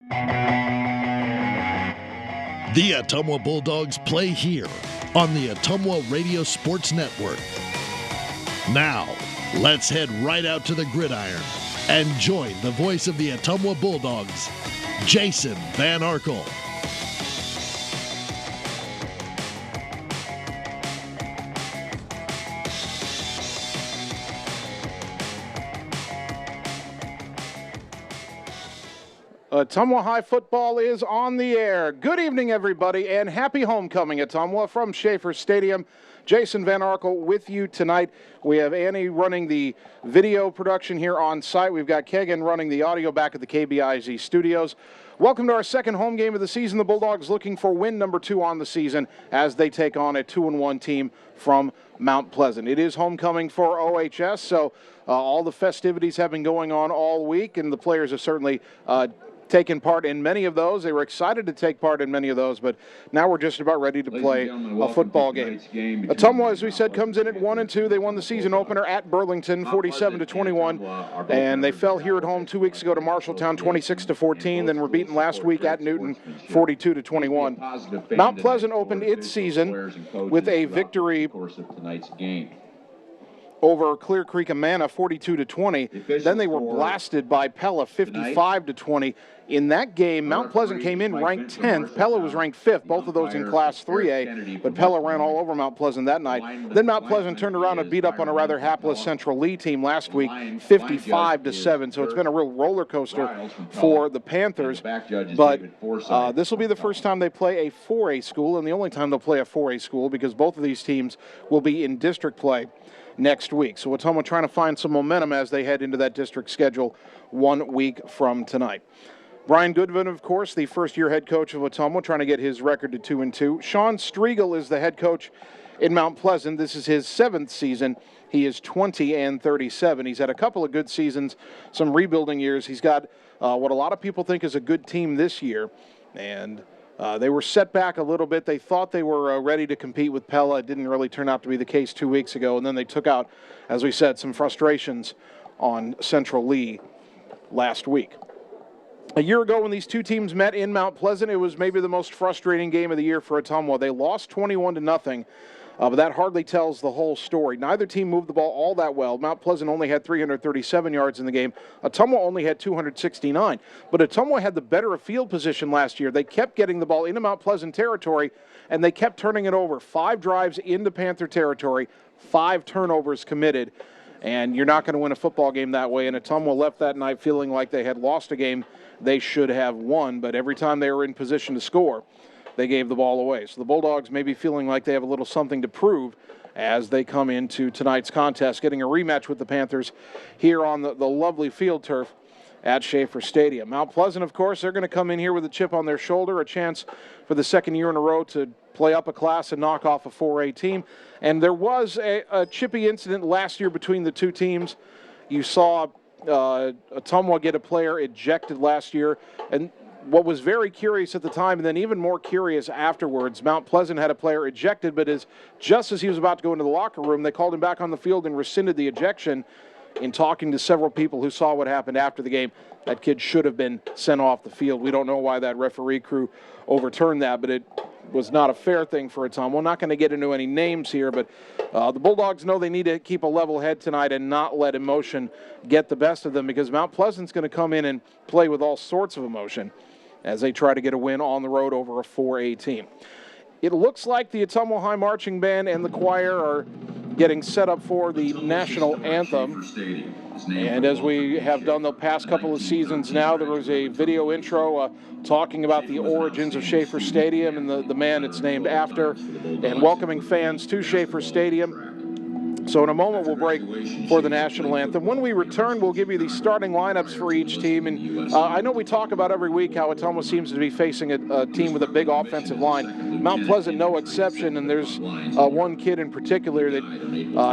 The Ottumwa Bulldogs play here on the Ottumwa Radio Sports Network. Now, let's head right out to the gridiron and join the voice of the Ottumwa Bulldogs, Jason Van Arkel. Ottumwa High football is on the air. Good evening, everybody, and happy homecoming, Ottumwa, from Schaefer Stadium. Jason Van Arkel with you tonight. We have Annie running the video production here on site. We've got Kegan running the audio back at the KBIZ studios. Welcome to our second home game of the season. The Bulldogs looking for win number 2 on the season as they take on a 2-1 team from Mount Pleasant. It is homecoming for OHS, so all the festivities have been going on all week, and the players have certainly taken part in many of those. They were excited to take part in many of those, but now we're just about ready to play a football game. Ottumwa, as we said, comes in at 1-2. They won the season opener at Burlington, 47-21, and they fell here at home 2 weeks ago to Marshalltown, 26-14. Then were beaten last week at Newton, 42-21. Mount Pleasant opened its season with a victory over Clear Creek Amana, 42-20. Then they were blasted by Pella, 55-20. In that game, Mount Pleasant came in ranked 10th. Pella was ranked 5th, both of those in Class 3A, but Pella ran all over Mount Pleasant that night. Then Mount Pleasant turned around and beat up on a rather hapless Central Lee team last week, 55-7. So it's been a real roller coaster for the Panthers. But this will be the first time they play a 4A school, and the only time they'll play a 4A school, because both of these teams will be in district play next week. So Ottumwa trying to find some momentum as they head into that district schedule 1 week from tonight. Brian Goodwin, of course, the first-year head coach of Ottumwa, trying to get his record to 2-2. Sean Striegel is the head coach in Mount Pleasant. This is his 7th season. He is 20-37. He's had a couple of good seasons, some rebuilding years. He's got what a lot of people think is a good team this year, and they were set back a little bit. They thought they were ready to compete with Pella. It didn't really turn out to be the case 2 weeks ago, and then they took out, as we said, some frustrations on Central Lee last week. A year ago when these two teams met in Mount Pleasant, it was maybe the most frustrating game of the year for Ottumwa. They lost 21-0. But that hardly tells the whole story. Neither team moved the ball all that well. Mount Pleasant only had 337 yards in the game. Ottumwa only had 269. But Ottumwa had the better of field position last year. They kept getting the ball into Mount Pleasant territory, and they kept turning it over. 5 drives into Panther territory, 5 turnovers committed. And you're not going to win a football game that way. And Ottumwa left that night feeling like they had lost a game they should have won. But every time they were in position to score, they gave the ball away. So the Bulldogs may be feeling like they have a little something to prove as they come into tonight's contest, getting a rematch with the Panthers here on the lovely field turf at Schaefer Stadium. Mount Pleasant, of course, they're going to come in here with a chip on their shoulder, a chance for the second year in a row to play up a class and knock off a 4A team. And there was a chippy incident last year between the two teams. You saw Ottumwa get a player ejected last year, and what was very curious at the time, and then even more curious afterwards, Mount Pleasant had a player ejected, but just as he was about to go into the locker room, they called him back on the field and rescinded the ejection. In talking to several people who saw what happened after the game, that kid should have been sent off the field. We don't know why that referee crew overturned that, but it was not a fair thing for Ottumwa. We're not going to get into any names here, but the Bulldogs know they need to keep a level head tonight and not let emotion get the best of them, because Mount Pleasant's going to come in and play with all sorts of emotion as they try to get a win on the road over a 4A team. It looks like the Ottumwa High Marching Band and the choir are getting set up for the national anthem. And as we have done the past couple of seasons now, there was a video intro talking about the origins of Schaefer Stadium and the man it's named after, and welcoming fans to Schaefer Stadium. So in a moment, we'll break for the national anthem. When we return, we'll give you the starting lineups for each team. And I know we talk about every week how Ottumwa seems to be facing a team with a big offensive line. Mount Pleasant, no exception, and there's one kid in particular that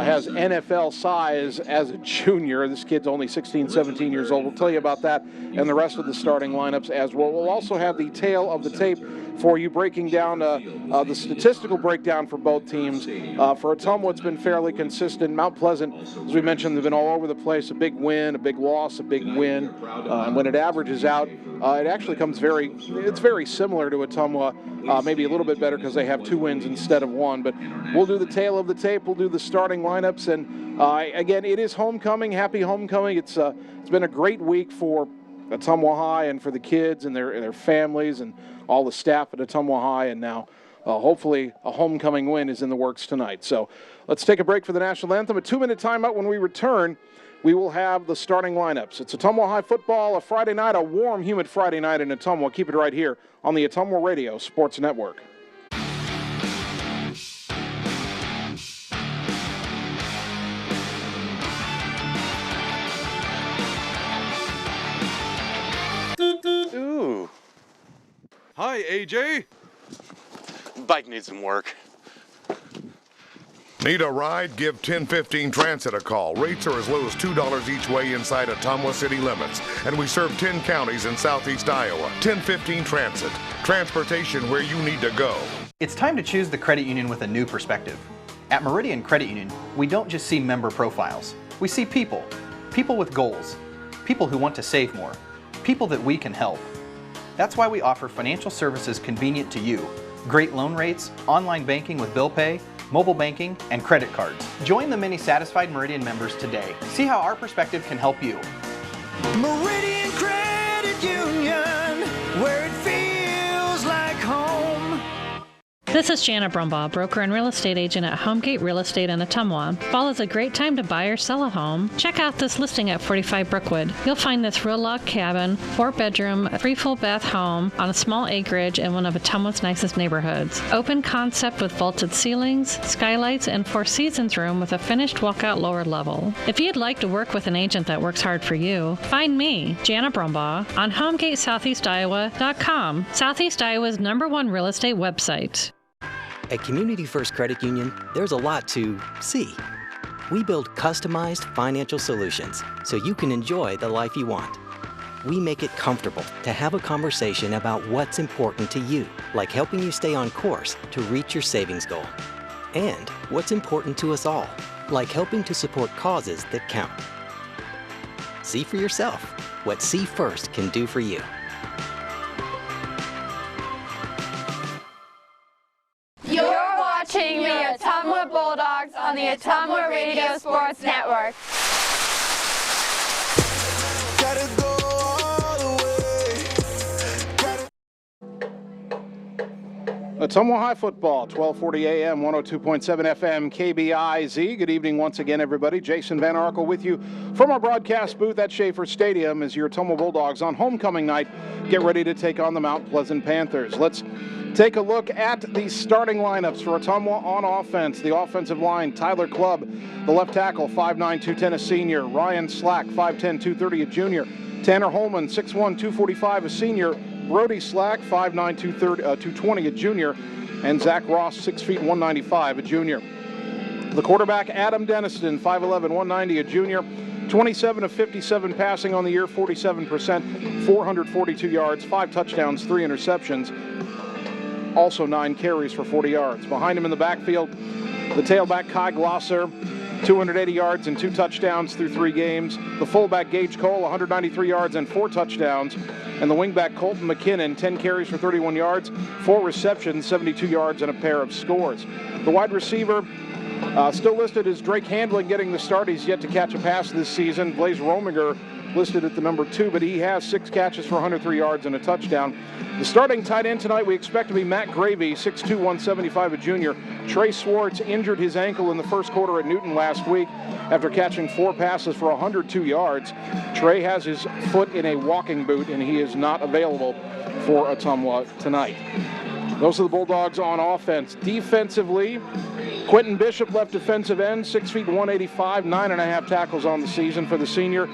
has NFL size as a junior. This kid's only 16, 17 years old. We'll tell you about that and the rest of the starting lineups as well. We'll also have the tale of the tape for you, breaking down the statistical breakdown for both teams. For Ottumwa, it's been fairly consistent. Mount Pleasant, as we mentioned, they've been all over the place. A big win, a big loss, a big win. And when it averages out, it actually comes it's very similar to Ottumwa, maybe a little bit better because they have 2 wins instead of 1. But we'll do the tail of the tape. We'll do the starting lineups. And again, it is homecoming. Happy homecoming. It's been a great week for Ottumwa High and for the kids and their families and all the staff at Ottumwa High. And now hopefully a homecoming win is in the works tonight. So let's take a break for the national anthem. A 2-minute timeout. When we return, we will have the starting lineups. It's Ottumwa High football, a Friday night, a warm, humid Friday night in Ottumwa. Keep it right here on the Ottumwa Radio Sports Network. Ooh. Hi, AJ. Bike needs some work. Need a ride? Give 1015 Transit a call. Rates are as low as $2 each way inside Ottumwa city limits. And we serve 10 counties in southeast Iowa. 1015 Transit. Transportation where you need to go. It's time to choose the credit union with a new perspective. At Meridian Credit Union, we don't just see member profiles. We see people. People with goals. People who want to save more. People that we can help. That's why we offer financial services convenient to you. Great loan rates, online banking with bill pay, mobile banking, and credit cards. Join the many satisfied Meridian members today. See how our perspective can help you. Meridian Credit Union, where it feels like home. This is Jana Brumbaugh, broker and real estate agent at Homegate Real Estate in Ottumwa. Fall is a great time to buy or sell a home. Check out this listing at 45 Brookwood. You'll find this real log cabin, 4-bedroom, 3 full bath home on a small acreage in one of Ottumwa's nicest neighborhoods. Open concept with vaulted ceilings, skylights, and 4 seasons room with a finished walkout lower level. If you'd like to work with an agent that works hard for you, find me, Jana Brumbaugh, on HomegateSoutheastIowa.com, Southeast Iowa's #1 real estate website. At Community First Credit Union, there's a lot to see. We build customized financial solutions so you can enjoy the life you want. We make it comfortable to have a conversation about what's important to you, like helping you stay on course to reach your savings goal. And what's important to us all, like helping to support causes that count. See for yourself what See First can do for you. Watching the Ottumwa Bulldogs on the Ottumwa Radio Sports Network. Gotta go all the way. Ottumwa High football, 1240 AM, 102.7 FM, KBIZ. Good evening once again, everybody. Jason Van Arkel with you from our broadcast booth at Schaefer Stadium as your Ottumwa Bulldogs on homecoming night get ready to take on the Mount Pleasant Panthers. Let's take a look at the starting lineups for Ottumwa on offense. The offensive line, Tyler Clubb, the left tackle, 5'9", 210, a senior. Ryan Slack, 5'10", 230, a junior. Tanner Holman, 6'1", 245, a senior. Brody Slack, 5'9", 220, a junior. And Zach Ross, 6 feet, 195, a junior. The quarterback, Adam Denniston, 5'11", 190, a junior. 27 of 57 passing on the year, 47%, 442 yards, 5 touchdowns, 3 interceptions. Also 9 carries for 40 yards. Behind him in the backfield, the tailback Kai Glosser, 280 yards and 2 touchdowns through 3 games. The fullback Gage Cole, 193 yards and 4 touchdowns. And the wingback Colton McKinnon, 10 carries for 31 yards, 4 receptions, 72 yards, and a pair of scores. The wide receiver still listed as Drake Handling getting the start. He's yet to catch a pass this season. Blaze Rominger listed at the number 2, but he has 6 catches for 103 yards and a touchdown. The starting tight end tonight we expect to be Matt Gravy, 6'2", 175, a junior. Trey Swartz injured his ankle in the first quarter at Newton last week after catching 4 passes for 102 yards. Trey has his foot in a walking boot, and he is not available for Ottumwa tonight. Those are the Bulldogs on offense. Defensively, Quentin Bishop, left defensive end, 6 feet, 185, 9.5 tackles on the season for the senior.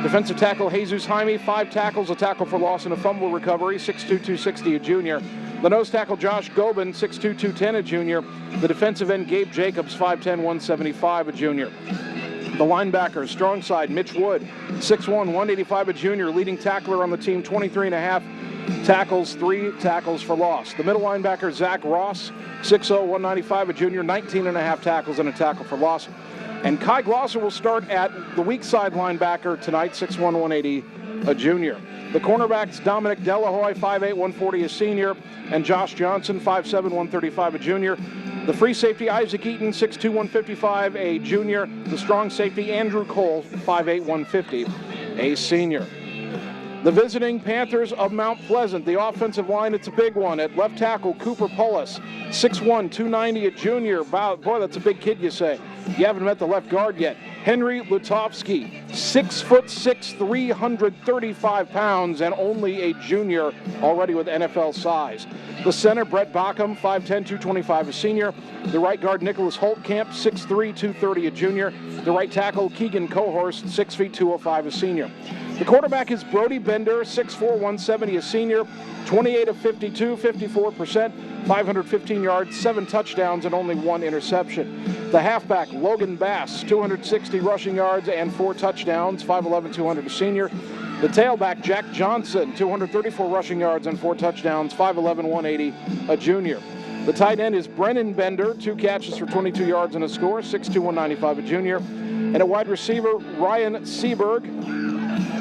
Defensive tackle Jesus Jaime, 5 tackles, a tackle for loss and a fumble recovery, 6'2", 260, a junior. The nose tackle Josh Gobin, 6'2", 210, a junior. The defensive end Gabe Jacobs, 5'10", 175, a junior. The linebacker, strong side, Mitch Wood, 6'1", 185, a junior, leading tackler on the team, 23.5 tackles, 3 tackles for loss. The middle linebacker, Zach Ross, 6'0", 195, a junior, 19.5 tackles and a tackle for loss. And Kai Glosser will start at the weak side linebacker tonight, 6'1", 180, a junior. The cornerbacks, Dominic Delahoy, 5'8", 140, a senior, and Josh Johnson, 5'7", 135, a junior. The free safety, Isaac Eaton, 6'2", 155, a junior. The strong safety, Andrew Cole, 5'8", 150, a senior. The visiting Panthers of Mount Pleasant, the offensive line, it's a big one. At left tackle, Cooper Pullis, 6'1", 290, a junior. Boy, that's a big kid, you say. You haven't met the left guard yet. Henry Lutovsky, 6'6", 335 pounds, and only a junior, already with NFL size. The center, Brett Bockham, 5'10", 225, a senior. The right guard, Nicholas Holtkamp, 6'3", 230, a junior. The right tackle, Keegan Cohorst, 6 feet, 205, a senior. The quarterback is Brody Bender, 6'4", 170, a senior, 28 of 52, 54%, 515 yards, 7 touchdowns, and only 1 interception. The halfback, Logan Bass, 260 rushing yards and 4 touchdowns, 5'11", 200, a senior. The tailback, Jack Johnson, 234 rushing yards and 4 touchdowns, 5'11", 180, a junior. The tight end is Brennan Bender, 2 catches for 22 yards and a score, 6'2", 195, a junior. And a wide receiver, Ryan Seaberg.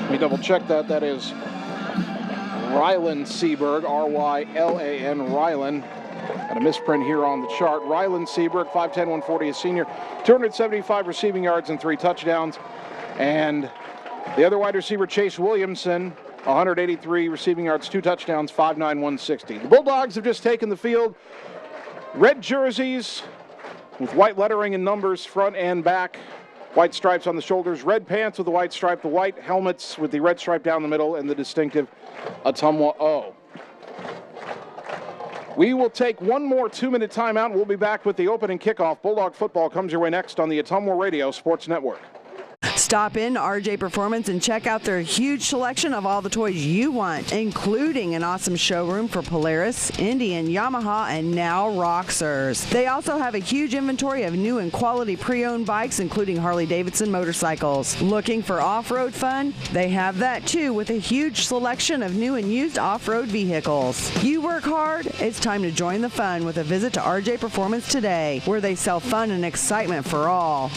Let me double check that. That is Rylan Seaberg, R-Y-L-A-N, Rylan. Got a misprint here on the chart. Rylan Seaberg, 5'10", 140, a senior, 275 receiving yards and 3 touchdowns. And the other wide receiver, Chase Williamson, 183 receiving yards, 2 touchdowns, 5'9", 160. The Bulldogs have just taken the field. Red jerseys with white lettering and numbers front and back. White stripes on the shoulders, red pants with the white stripe, the white helmets with the red stripe down the middle, and the distinctive Ottumwa O. We will take one more 2-minute timeout, and we'll be back with the opening kickoff. Bulldog football comes your way next on the Ottumwa Radio Sports Network. Stop in to RJ Performance and check out their huge selection of all the toys you want, including an awesome showroom for Polaris, Indian, Yamaha, and now Roxers. They also have a huge inventory of new and quality pre-owned bikes, including Harley-Davidson motorcycles. Looking for off-road fun? They have that too, with a huge selection of new and used off-road vehicles. You work hard? It's time to join the fun with a visit to RJ Performance today, where they sell fun and excitement for all.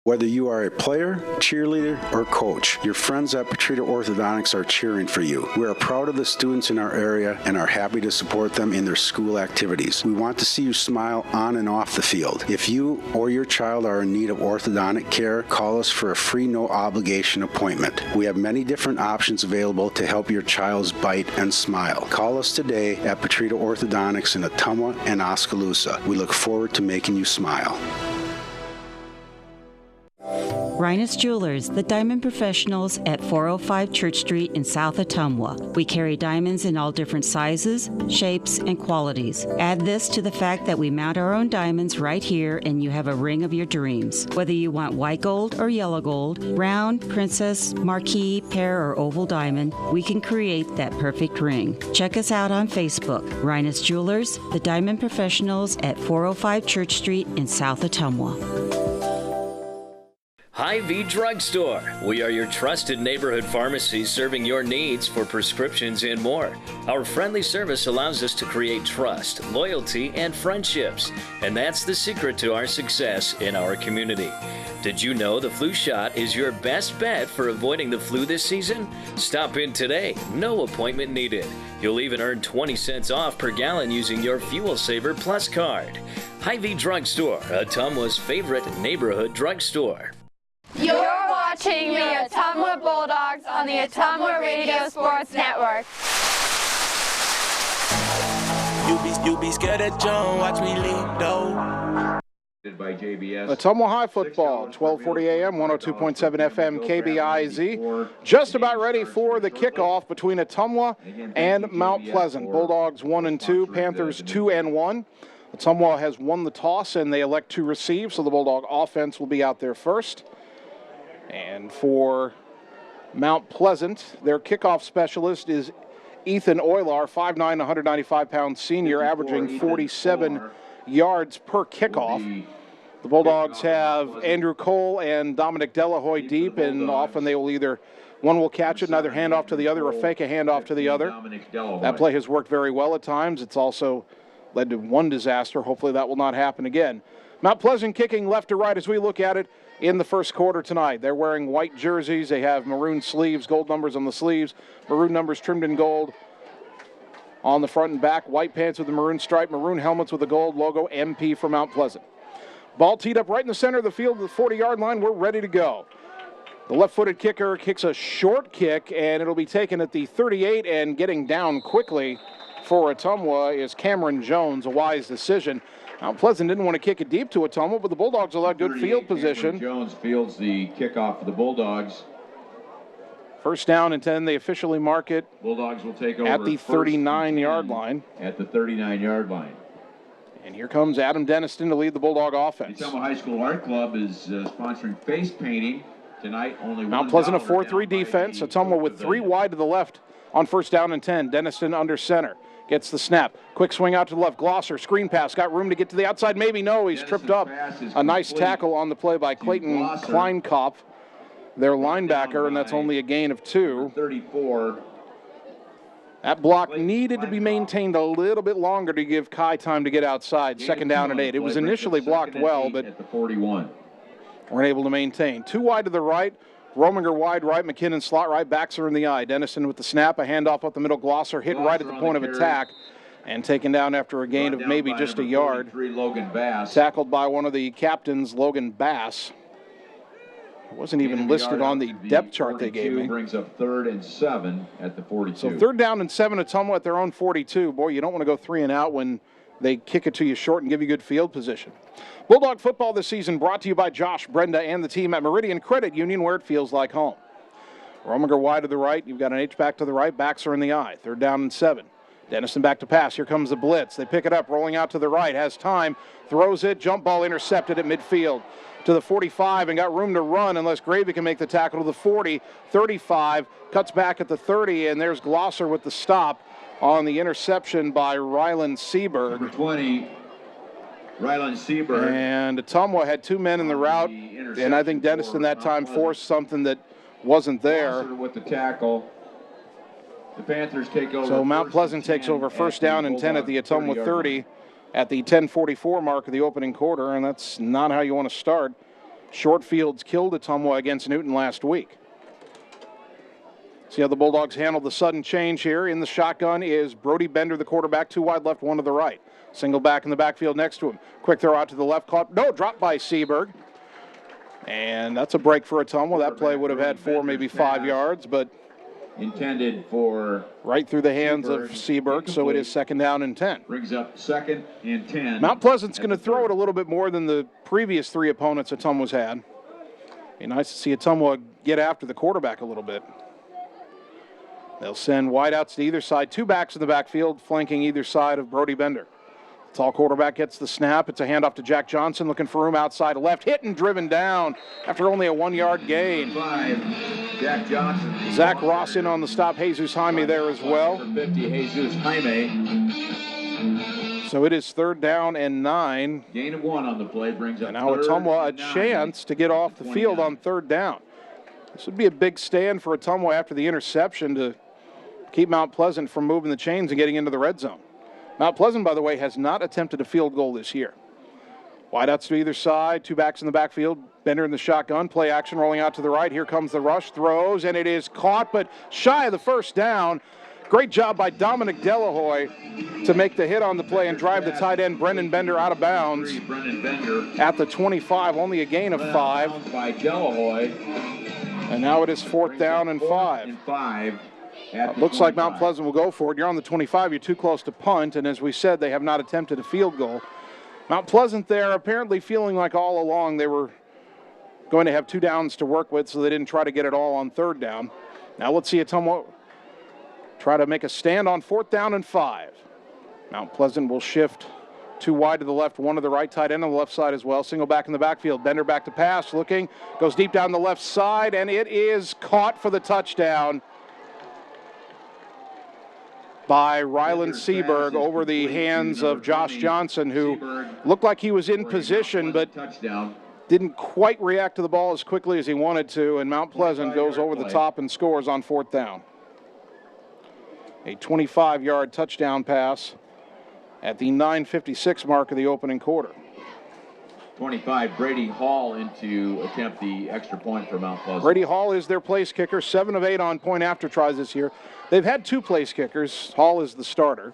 Whether you are a player, cheerleader, or coach, your friends at Petrita Orthodontics are cheering for you. We are proud of the students in our area and are happy to support them in their school activities. We want to see you smile on and off the field. If you or your child are in need of orthodontic care, call us for a free, no-obligation appointment. We have many different options available to help your child's bite and smile. Call us today at Petrita Orthodontics in Ottumwa and Oskaloosa. We look forward to making you smile. Rhinus Jewelers, the diamond professionals at 405 Church Street in South Ottumwa. We carry diamonds in all different sizes, shapes, and qualities. Add this to the fact that we mount our own diamonds right here and you have a ring of your dreams. Whether you want white gold or yellow gold, round, princess, marquise, pear, or oval diamond, we can create that perfect ring. Check us out on Facebook. Rhinus Jewelers, the diamond professionals at 405 Church Street in South Ottumwa. Hy-Vee Drugstore. We are your trusted neighborhood pharmacy serving your needs for prescriptions and more. Our friendly service allows us to create trust, loyalty, and friendships. And that's the secret to our success in our community. Did you know the flu shot is your best bet for avoiding the flu this season? Stop in today. No appointment needed. You'll even earn 20 cents off per gallon using your Fuel Saver Plus card. Hy-Vee Drugstore, Ottumwa's favorite neighborhood drugstore. You're watching the Ottumwa Bulldogs on the Ottumwa Radio Sports Network. You be scared of John, watch me leap though. By JBS. Ottumwa High football, 1240 AM, 102.7 FM, KBIZ. Just about ready for the kickoff between Ottumwa and Mount Pleasant. Bulldogs 1-2, Panthers 2-1. Ottumwa has won the toss and they elect to receive, so the Bulldog offense will be out there first. And for Mount Pleasant, their kickoff specialist is Ethan Oylar, 5'9", 195-pound senior, averaging 47 yards per kickoff. The Bulldogs have Andrew Cole and Dominic Delahoy deep, and often they will either One will catch it, neither hand off to the other or fake a handoff to the other. That play has worked very well at times. It's also led to one disaster. Hopefully that will not happen again. Mount Pleasant kicking left to right as we look at it in the first quarter tonight. They're wearing white jerseys. They have maroon sleeves, gold numbers on the sleeves, maroon numbers trimmed in gold on the front and back, white pants with the maroon stripe, maroon helmets with the gold logo, MP for Mount Pleasant. Ball teed up right in the center of the field at the 40-yard line. We're ready to go. The left-footed kicker kicks a short kick, and it'll be taken at the 38, and getting down quickly for Ottumwa is Cameron Jones, a wise decision. Mount Pleasant didn't want to kick it deep to Ottumwa, but the Bulldogs allowed good field position. Cameron Jones fields the kickoff for the Bulldogs. First down and 10, they officially mark it. Bulldogs will take over at the 39-yard line. At the 39-yard line. And here comes Adam Denniston to lead the Bulldog offense. The Ottumwa High School Art Club is sponsoring face painting tonight. Only Mount Pleasant a 4-3 defense. Ottumwa with 3 wide to the left on first down and 10. Denniston under center. Gets the snap. Quick swing out to the left. Glosser, screen pass. Got room to get to the outside. Maybe no. He's tripped up. A nice tackle on the play by Clayton Kleinkopf, their linebacker, and that's only a gain of 2. 34. That block needed to be maintained a little bit longer to give Kai time to get outside. Second down and 8. It was initially blocked well, but at the 41. Weren't able to maintain. 2 wide to the right. Rominger wide right, McKinnon slot right, backs are in the eye. Dennison with the snap, a handoff up the middle, Glosser hit right at the point of attack and taken down after a gain of maybe just a yard. Logan Bass. Tackled by one of the captains, Logan Bass. It wasn't even listed on the depth chart they gave me. Brings up 3rd and 7 at the 42. So 3rd down and 7 at Ottumwa at their own 42. Boy, you don't want to go 3 and out when they kick it to you short and give you good field position. Bulldog football this season brought to you by Josh, Brenda, and the team at Meridian Credit Union, where it feels like home. Rominger wide to the right. You've got an H-back to the right. Backs are in the eye. 3rd down and 7. Dennison back to pass. Here comes the blitz. They pick it up, rolling out to the right. Has time. Throws it. Jump ball intercepted at midfield to the 45 and got room to run unless Gravy can make the tackle to the 40. 35. Cuts back at the 30, and there's Glosser with the stop on the interception by Ryland Seaberg. Number 20, Ryland Seaberg. And Ottumwa had 2 men in the route, and I think Dennison that time forced something that wasn't there. With the tackle. The Panthers take over. So Mount Pleasant takes over first down and 10 at the Ottumwa 30 at the 10:44 mark of the opening quarter, and that's not how you want to start. Short fields killed Ottumwa against Newton last week. See how the Bulldogs handled the sudden change here. In the shotgun is Brody Bender, the quarterback, 2 wide left, 1 to the right. Single back in the backfield next to him. Quick throw out to the left, caught. No, dropped by Seaberg. And that's a break for Ottumwa. That play would have had 4, maybe 5 yards, but intended for right through the hands of Seaberg, so it is 2nd down and 10. Brings up 2nd and 10. Mount Pleasant's going to throw it a little bit more than the previous 3 opponents Ottumwa's had. Be nice to see Ottumwa get after the quarterback a little bit. They'll send wideouts to either side. 2 backs in the backfield, flanking either side of Brody Bender. Tall quarterback gets the snap. It's a handoff to Jack Johnson, looking for room outside left. Hit and driven down after only a 1-yard gain. 5, Jack Johnson. Zach Ross in on the stop. Jesus Jaime there as well. 50, Jesus Jaime. So it is 3rd down and 9. Gain of 1 on the play brings up. And now Ottumwa a chance to get off the field on 3rd down. This would be a big stand for Ottumwa after the interception to keep Mount Pleasant from moving the chains and getting into the red zone. Mount Pleasant, by the way, has not attempted a field goal this year. Wideouts to either side, 2 backs in the backfield. Bender in the shotgun, play action rolling out to the right. Here comes the rush, throws, and it is caught, but shy of the 1st down. Great job by Dominic Delahoy to make the hit on the play and drive the tight end Brendan Bender out of bounds at the 25, only a gain of 5. By Delahoy. And now it is 4th down and 5. Looks like Mount Pleasant will go for it. You're on the 25. You're too close to punt, and as we said, they have not attempted a field goal. Mount Pleasant there apparently feeling like all along they were going to have 2 downs to work with, so they didn't try to get it all on 3rd down. Now let's see Ottumwa try to make a stand on 4th down and 5. Mount Pleasant will shift 2 wide to the left, 1 to the right, tight end on the left side as well. Single back in the backfield. Bender back to pass, looking, goes deep down the left side, and it is caught for the touchdown by Ryland Seaberg over the hands of Josh Johnson, who looked like he was in position, but didn't quite react to the ball as quickly as he wanted to, and Mount Pleasant goes over the top and scores on 4th down. A 25-yard touchdown pass at the 9:56 mark of the opening quarter. 25, Brady Hall in to attempt the extra point for Mount Pleasant. Brady Hall is their place kicker, 7 of 8 on point after tries this year. They've had 2 place kickers. Hall is the starter.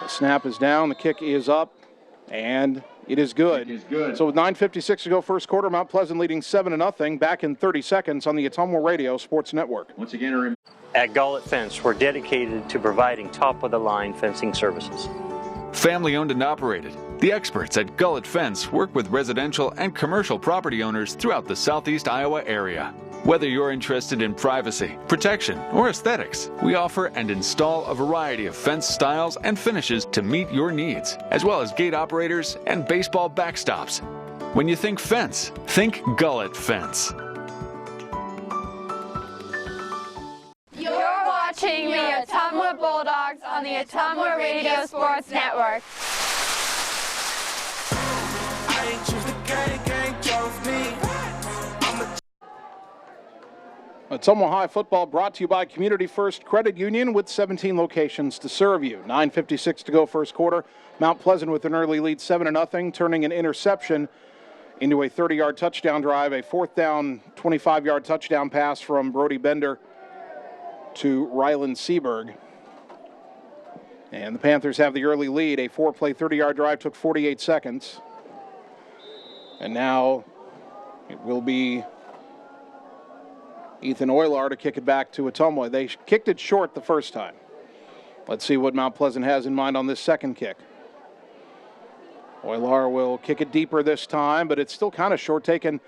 The snap is down, the kick is up, and it is good. So with 9:56 to go first quarter, Mount Pleasant leading 7-0, back in 30 seconds on the Ottumwa Radio Sports Network. Once again, at Gullet Fence, we're dedicated to providing top-of-the-line fencing services. Family owned and operated, the experts at Gullet Fence work with residential and commercial property owners throughout the southeast Iowa area. Whether you're interested in privacy, protection, or aesthetics, we offer and install a variety of fence styles and finishes to meet your needs, as well as gate operators and baseball backstops. When you think fence, think Gullet Fence. You're watching the Ottumwa Bulldogs on the Ottumwa Radio Sports Network. Ottumwa High football brought to you by Community First Credit Union with 17 locations to serve you. 9:56 to go first quarter. Mount Pleasant with an early lead, 7-0, turning an interception into a 30-yard touchdown drive. A 4th down, 25-yard touchdown pass from Brody Bender to Ryland Seaberg. And the Panthers have the early lead. A 4-play, 30-yard drive took 48 seconds. And now it will be Ethan Oylar to kick it back to Ottumwa. They kicked it short the first time. Let's see what Mount Pleasant has in mind on this second kick. Oylar will kick it deeper this time, but it's still kind of short, taken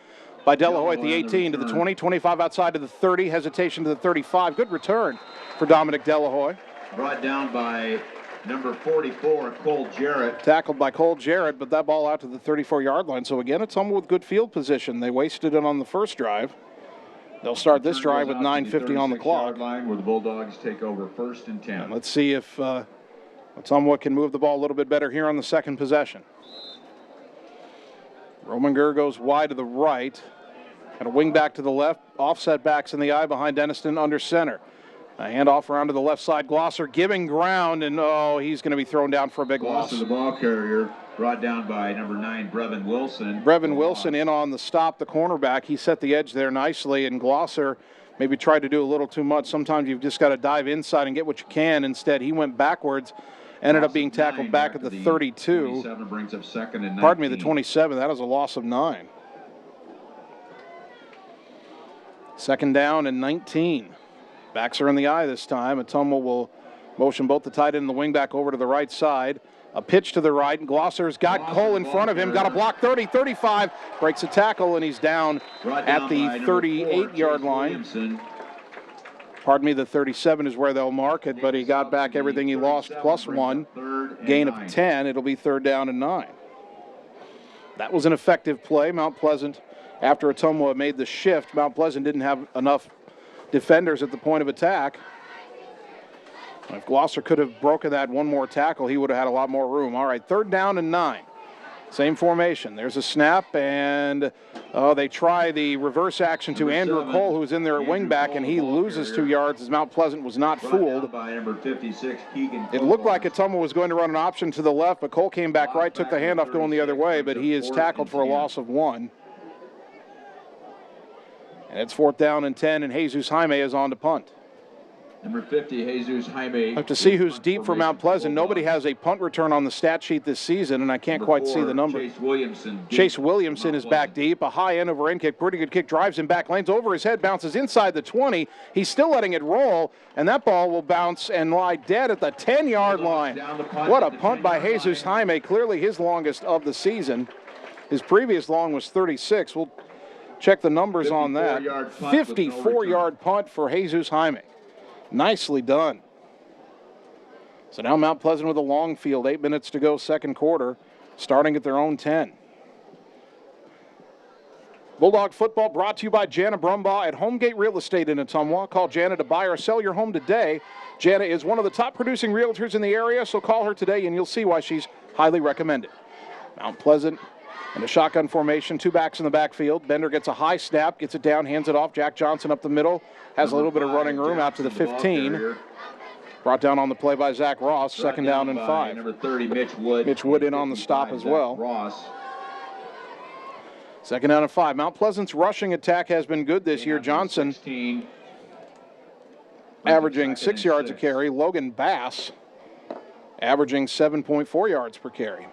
by Delahoy at the 18 to the 20, 25 outside to the 30, hesitation to the 35. Good return for Dominic Delahoy. Brought down by number 44, Cole Jarrett. Tackled by Cole Jarrett, but that ball out to the 34-yard line. So again, Ottumwa with good field position. They wasted it on the first drive. They'll start this drive with 9:50 on the clock. Line where the Bulldogs take over 1st and 10. And let's see if Ottumwa can move the ball a little bit better here on the second possession. Rominger goes wide to the right. And a wing back to the left. Offset backs in the eye behind Denniston under center. A handoff around to the left side. Glosser giving ground, and he's going to be thrown down for a big loss. Loss of the ball carrier, brought down by number 9, Brevin Wilson. Brevin Wilson in on the stop, the cornerback. He set the edge there nicely, and Glosser maybe tried to do a little too much. Sometimes you've just got to dive inside and get what you can. Instead, he went backwards, ended up being tackled back at the 32. 27 brings up 2nd and 19. Pardon me, the 27. That is a loss of 9. 2nd down and 19. Backs are in the eye this time. Ottumwa will motion both the tight end and the wing back over to the right side. A pitch to the right, and Glosser's got Cole in front of him. Got a block 30, 35. Breaks a tackle, and he's down at the 38-yard line. Pardon me, the 37 is where they'll mark it, but he got back everything he lost plus 1. Gain of 10. It'll be 3rd down and 9. That was an effective play. Mount Pleasant, after Ottumwa made the shift, Mount Pleasant didn't have enough defenders at the point of attack. If Glosser could have broken that one more tackle, he would have had a lot more room. All right, 3rd down and 9. Same formation. There's a snap, and they try the reverse action to Andrew Cole, who's in there at wingback, and he loses 2 yards as Mount Pleasant was not fooled. By number 56, Keegan It looked like Ottumwa was going to run an option to the left, but Cole came back right, took the handoff going the other way, but he is tackled for a loss of 1. And it's 4th down and 10, and Jesus Jaime is on to punt. Number 50, Jesus Jaime. I have to see who's deep for Mount Pleasant. Nobody has a punt return on the stat sheet this season, and I can't quite see the number. Chase Williamson is back deep. A high end over end kick, pretty good kick, drives him back, lanes over his head, bounces inside the 20. He's still letting it roll, and that ball will bounce and lie dead at the 10-yard line. What a punt by Jesus Jaime, clearly his longest of the season. His previous long was 36. We'll check the numbers on that. 54-yard punt for Jesus Jaime. Nicely done. So now Mount Pleasant with a long field. 8 minutes to go, second quarter, starting at their own 10. Bulldog football brought to you by Jana Brumbaugh at Homegate Real Estate in Ottumwa. Call Jana to buy or sell your home today. Jana is one of the top producing realtors in the area, so call her today and you'll see why she's highly recommended. Mount Pleasant In a shotgun formation, 2 backs in the backfield. Bender gets a high snap, gets it down, hands it off. Jack Johnson up the middle, has a little bit of running room out to the 15. Brought down on the play by Zach Ross, second down and 5. Number 30, Mitch Wood. Mitch Wood in on the stop as well. Ross. Second down and 5. Mount Pleasant's rushing attack has been good this year. Johnson 16. averaging 6 yards a carry. Logan Bass averaging 7.4 yards per carry.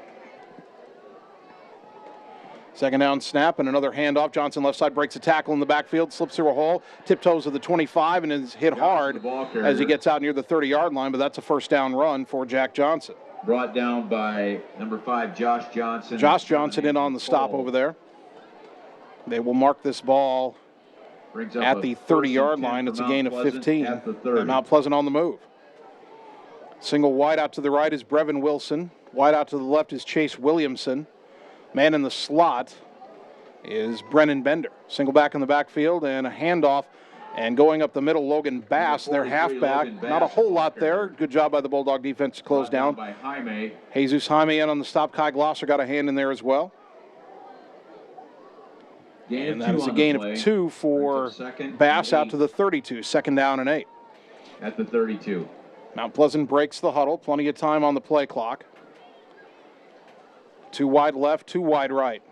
Second down snap and another handoff. Johnson left side breaks a tackle in the backfield, slips through a hole, tiptoes to the 25 and is hit hard as he gets out near the 30-yard line, but that's a first down run for Jack Johnson. Brought down by number 5, Josh Johnson. Josh Johnson in on the stop over there. They will mark this ball at the 30-yard line. It's a gain of 15. And Mount Pleasant on the move. Single wide out to the right is Brevin Wilson. Wide out to the left is Chase Williamson. Man in the slot is Brennan Bender. Single back in the backfield and a handoff. And going up the middle, Logan Bass, their halfback. Not a whole lot there. Good job by the Bulldog defense to close down. By Jaime. Jesus Jaime in on the stop. Kai Glosser got a hand in there as well. And that is a gain of 2 for Bass out to the 32. Second down and 8. At the 32. Mount Pleasant breaks the huddle. Plenty of time on the play clock. 2 wide left, 2 wide right.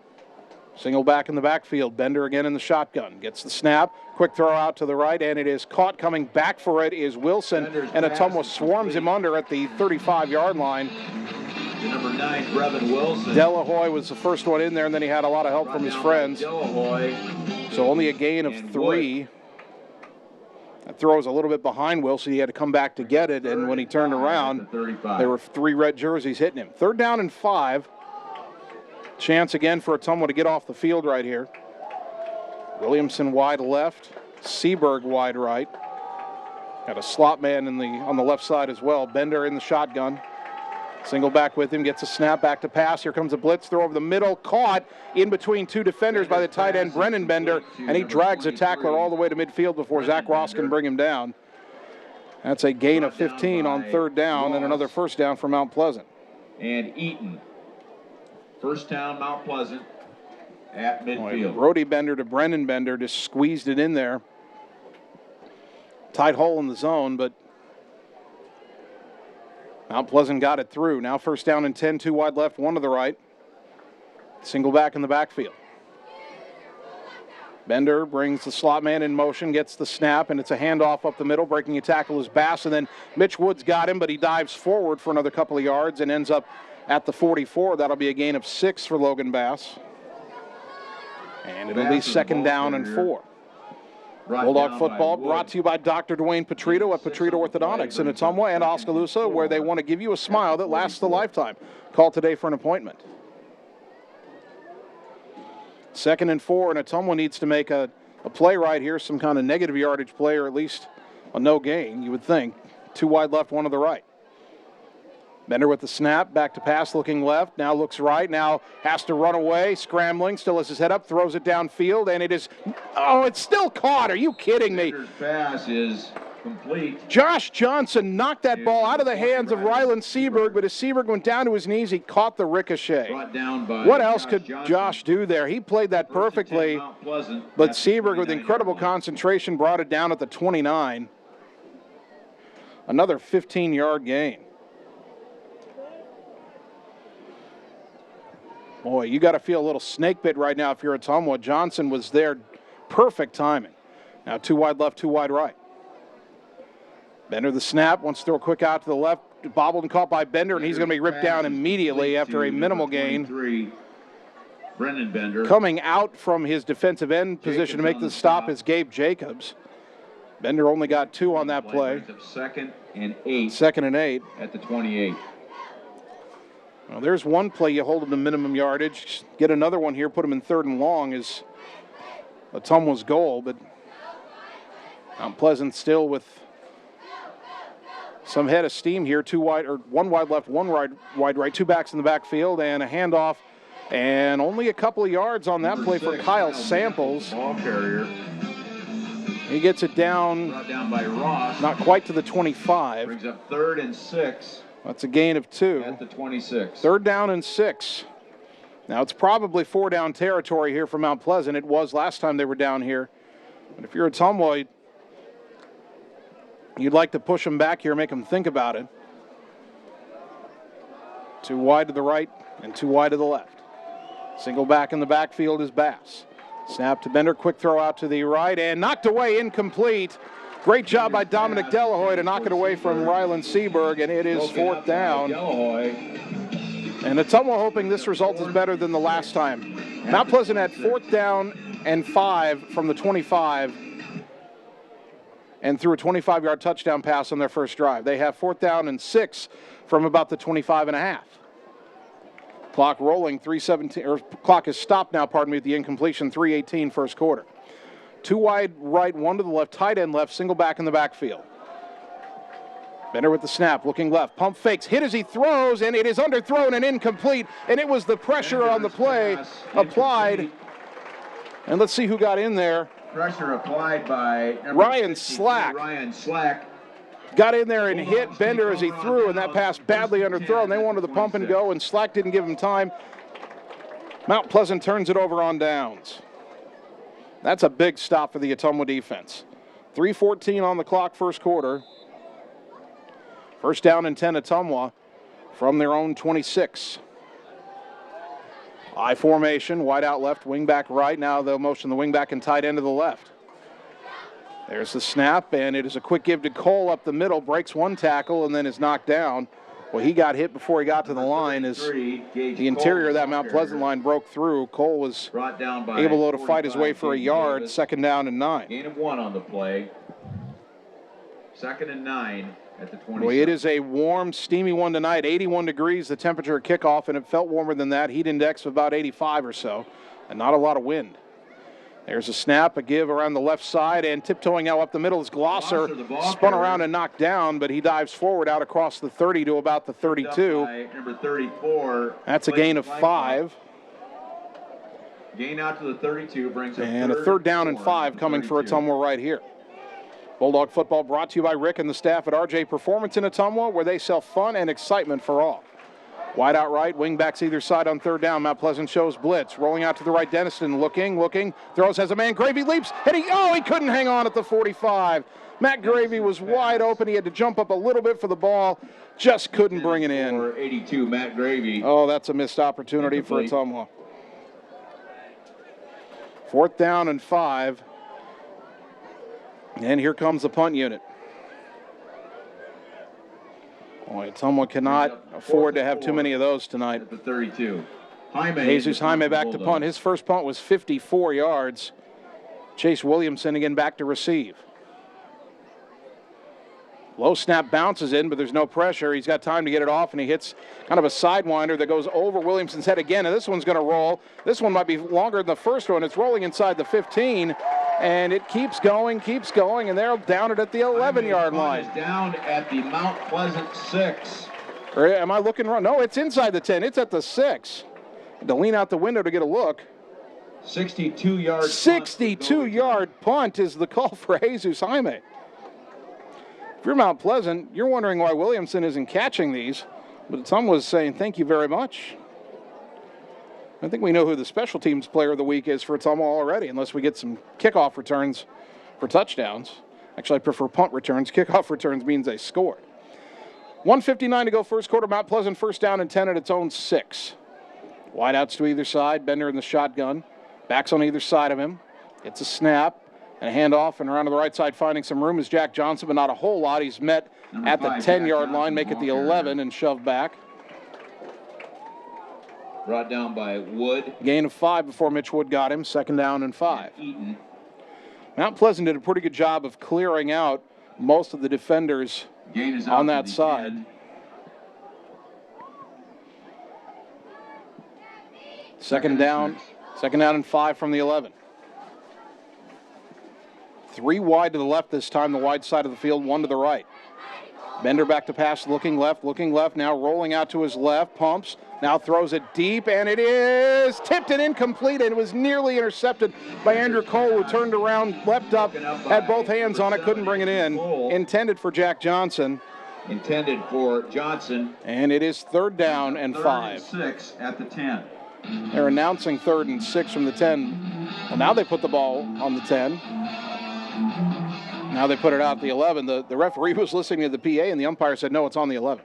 Single back in the backfield. Bender again in the shotgun. Gets the snap. Quick throw out to the right, and it is caught. Coming back for it is Wilson. And Ottumwa swarms him under at the 35-yard line. The number 9, Brevin Wilson. Delahoy was the first one in there, and then he had a lot of help from his friends. So only a gain of 3. That throw was a little bit behind Wilson. He had to come back to get it, and when he turned around, there were 3 red jerseys hitting him. Third down and 5. Chance again for Ottumwa to get off the field right here. Williamson wide left, Seaberg wide right. Got a slot man on the left side as well. Bender in the shotgun. Single back with him, gets a snap back to pass. Here comes a blitz throw over the middle, caught in between 2 defenders by the tight end Brennan Bender, and he drags a tackler all the way to midfield before Zach Ross can bring him down. That's a gain of 15 on third down and another first down for Mount Pleasant. And Eaton. First down, Mount Pleasant at midfield. Brody Bender to Brennan Bender, just squeezed it in there. Tight hole in the zone, but Mount Pleasant got it through. Now first down and 10, 2 wide left, 1 to the right. Single back in the backfield. Bender brings the slot man in motion, gets the snap, and it's a handoff up the middle. Breaking a tackle is Bass, and then Mitch Woods got him, but he dives forward for another couple of yards and ends up at the 44. That'll be a gain of 6 for Logan Bass. And it'll be second down and 4. Bulldog football brought to you by Dr. Dwayne Petrito at Petrito Orthodontics in Ottumwa and Oskaloosa, where they want to give you a smile that lasts a lifetime. Call today for an appointment. Second and 4, and Ottumwa needs to make a play right here, some kind of negative yardage play, or at least a no gain, you would think. 2 wide left, 1 to the right. Bender with the snap, back to pass, looking left, now looks right, now has to run away, scrambling, still has his head up, throws it downfield, and it is, oh, it's still caught. Are you kidding me? Pass is complete. Josh Johnson knocked that ball out of the hands of Ryland Seaberg, but as Seaberg went down to his knees, he caught the ricochet. Brought down by what else could Josh do there? He played that perfectly, but Seaberg with incredible concentration brought it down at the 29. Another 15-yard gain. Boy, you got to feel a little snake bit right now if you're Ottumwa. Johnson was there, perfect timing. Now 2 wide left, 2 wide right. Bender the snap, wants to throw a quick out to the left, bobbled and caught by Bender, and he's going to be ripped down immediately after a minimal gain. Brennan Bender. Coming out from his defensive end position to make the stop is Gabe Jacobs. Bender only got 2 on that play. Second and 8. Second and 8. At the 28. Well, there's one play you hold him to minimum yardage. Get another one here, put him in 3rd and long is Ottumwa's goal, but Mount Pleasant still with some head of steam here. 2 wide, or 1 wide left, 1 wide right, 2 backs in the backfield, and a handoff, and only a couple of yards on that play for Kyle Samples. Ball carrier. He gets it down, Brought down by Ross. not quite to the 25. Brings up 3rd and 6. That's a gain of 2. At the 26. 3rd down and 6. Now, it's probably 4-down territory here for Mount Pleasant. It was last time they were down here. But if you're Ottumwa, you'd like to push them back here, make them think about it. Too wide to the right and too wide to the left. Single back in the backfield is Bass. Snap to Bender, quick throw out to the right, and knocked away, incomplete. Great job by Dominic Delahoy to knock it away from Ryland Seaberg, and it is 4th down. And Ottumwa hoping this result is better than the last time. Mount Pleasant had 4th down and 5 from the 25 and threw a 25-yard touchdown pass on their first drive. They have 4th down and 6 from about the 25.5. Clock rolling, 3:17, or clock is stopped now, pardon me, at the incompletion, 3:18 first quarter. 2 wide right, 1 to the left, tight end left, single back in the backfield. Bender with the snap, looking left, pump fakes, hit as he throws, and it is underthrown and incomplete, and it was the pressure on the play applied. And let's see who got in there. Pressure applied by Ryan Slack. Ryan Slack. Got in there and hit Bender as he threw, and that pass badly underthrown. They wanted the pump and go, and Slack didn't give him time. Mount Pleasant turns it over on downs. That's a big stop for the Ottumwa defense. 3:14 on the clock, first quarter. First down and 10 Ottumwa from their own 26. I formation, wide out left, wing back right. Now they'll motion the wing back and tight end to the left. There's the snap, and it is a quick give to Cole up the middle, breaks one tackle, and then is knocked down. Well, he got hit before he got to the line as the interior of that Mount Pleasant line broke through. Cole was able to fight his way for a yard, 2nd down and 9. Gain of 1 on the play. 2nd and 9 at the 20. Well, it is a warm, steamy one tonight, 81 degrees the temperature at kickoff, and it felt warmer than that. Heat index of about 85 or so, and not a lot of wind. There's a snap, a give around the left side, and tiptoeing now up the middle is Glosser. Spun around and knocked down, but he dives forward out across the 30 to about the 32. Number 34. That's a gain of 5. Gain out to the 32 brings up and a 3rd down and 5 coming for Ottumwa right here. Bulldog football brought to you by Rick and the staff at RJ Performance in Ottumwa, where they sell fun and excitement for all. Wide out right, wing backs either side on 3rd down. Mount Pleasant shows blitz. Rolling out to the right, Denniston looking, throws, has a man. Gravy leaps, and he couldn't hang on at the 45. Matt Gravy was wide open. He had to jump up a little bit for the ball, just couldn't bring it in. 82, Matt Gravy. Oh, that's a missed opportunity for Ottumwa. 4th down and 5. And here comes the punt unit. Boy, Ottumwa cannot afford to have too many of those tonight. At the 32. Jesus Jaime back to punt. His first punt was 54 yards. Chase Williamson again back to receive. Low snap bounces in, but there's no pressure. He's got time to get it off, and he hits kind of a sidewinder that goes over Williamson's head again, and this one's going to roll. This one might be longer than the first one. It's rolling inside the 15, and it keeps going, and they're down it at the 11-yard line. Down at the Mount Pleasant 6. Or am I looking wrong? No, it's inside the 10. It's at the 6. To lean out the window to get a look. 62-yard 62-yard punt is the call for Jesus Jaime. If you're Mount Pleasant, you're wondering why Williamson isn't catching these, but someone was saying thank you very much. I think we know who the special teams player of the week is for Ottumwa already, unless we get some kickoff returns for touchdowns. Actually, I prefer punt returns. Kickoff returns means they scored. 1:59 to go first quarter. Mount Pleasant 1st down and 10 at its own 6. Wideouts to either side. Bender in the shotgun. Backs on either side of him. It's a snap. And a handoff, and around to the right side finding some room is Jack Johnson, but not a whole lot. He's met at the 10-yard line, make it the 11, and shoved back. Brought down by Wood. Gain of 5 before Mitch Wood got him, 2nd down and 5. Mount Pleasant did a pretty good job of clearing out most of the defenders on that side. 2nd down and 5 from the 11. 3 wide to the left this time, the wide side of the field, 1 to the right. Bender back to pass, looking left, now rolling out to his left, pumps, now throws it deep, and it is tipped and incomplete, and it was nearly intercepted by Andrew Cole, who turned around, leapt up, had both hands on it, couldn't bring it in. Intended for Jack Johnson. Intended for Johnson. And it is 3rd down and 5. 6 at the 10. They're announcing 3rd and 6 from the 10. Well, now they put the ball on the 10. Now they put it out at the 11. The referee was listening to the PA, and the umpire said, no, it's on the 11.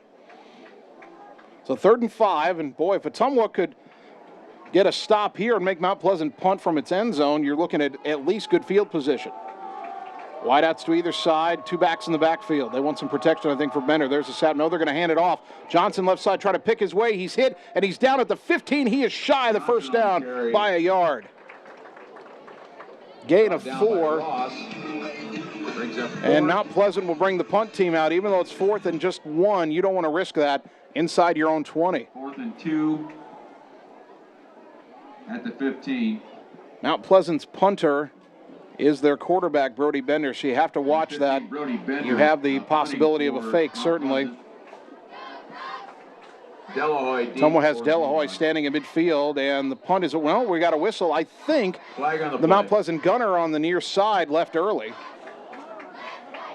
So 3rd and 5, and boy, if Ottumwa could get a stop here and make Mount Pleasant punt from its end zone, you're looking at least good field position. Wideouts to either side, 2 backs in the backfield. They want some protection, I think, for Bender. There's a snap. No, they're going to hand it off. Johnson left side trying to pick his way. He's hit, and he's down at the 15. He is shy of the first down by a yard. Gain of 4. And Mount Pleasant will bring the punt team out. Even though it's 4th and just 1, you don't want to risk that inside your own 20. 4th and 2 at the 15. Mount Pleasant's punter is their quarterback, Brody Bender. So you have to watch that. You have the possibility of a fake, certainly. Ottumwa has Delahoy standing in midfield, and the punt is, well, we got a whistle. I think the Mount Pleasant gunner on the near side left early.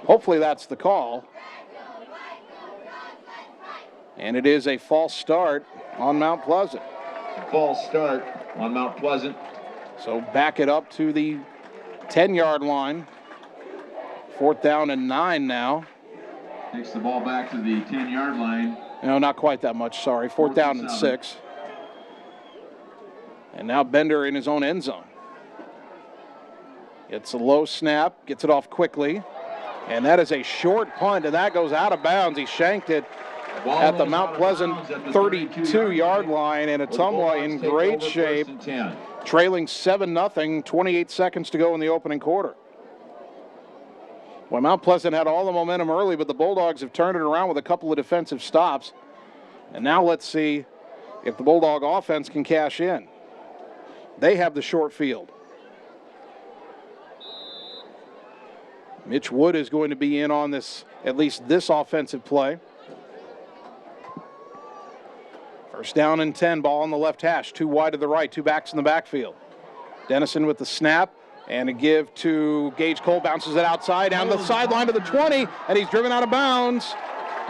Hopefully that's the call. And it is a false start on Mount Pleasant. False start on Mount Pleasant. So back it up to the 10-yard line. 4th down and 9 now. Takes the ball back to the 10-yard line. No, not quite that much, sorry. 4th down and 6. And now Bender in his own end zone. It's a low snap, gets it off quickly. And that is a short punt, and that goes out of bounds. He shanked it at the Mount Pleasant 32-yard line, and Ottumwa in great shape, trailing 7-0, 28 seconds to go in the opening quarter. Well, Mount Pleasant had all the momentum early, but the Bulldogs have turned it around with a couple of defensive stops. And now let's see if the Bulldog offense can cash in. They have the short field. Mitch Wood is going to be in on this, at least this offensive play. 1st down and 10, ball on the left hash, 2 wide to the right, 2 backs in the backfield. Dennison with the snap, and a give to Gage Cole, bounces it outside, down the sideline to the 20, and he's driven out of bounds.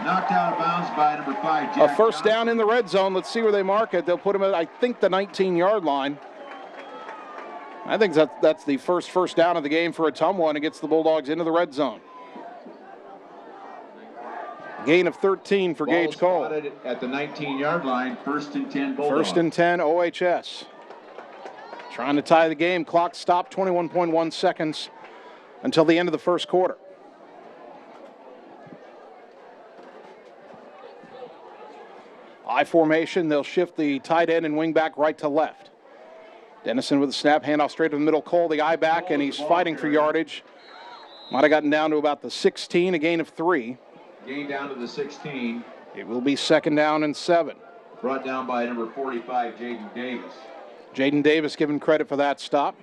Knocked out of bounds by number 5, Jack A first down in the red zone. Let's see where they mark it. They'll put him at, I think, the 19-yard line. I think that's the first down of the game for Ottumwa, and it gets the Bulldogs into the red zone. Gain of 13 for Gage Cole. At the 19-yard line, 1st and 10 Bulldogs. 1st and 10 OHS. Trying to tie the game. Clock stopped, 21.1 seconds until the end of the first quarter. I formation, they'll shift the tight end and wing back right to left. Dennison with the snap, handoff straight to the middle. Cole, the eye back, and he's fighting for yardage. Might have gotten down to about the 16, a gain of 3. Gain down to the 16. It will be 2nd down and 7. Brought down by number 45, Jaden Davis. Jaden Davis given credit for that stop.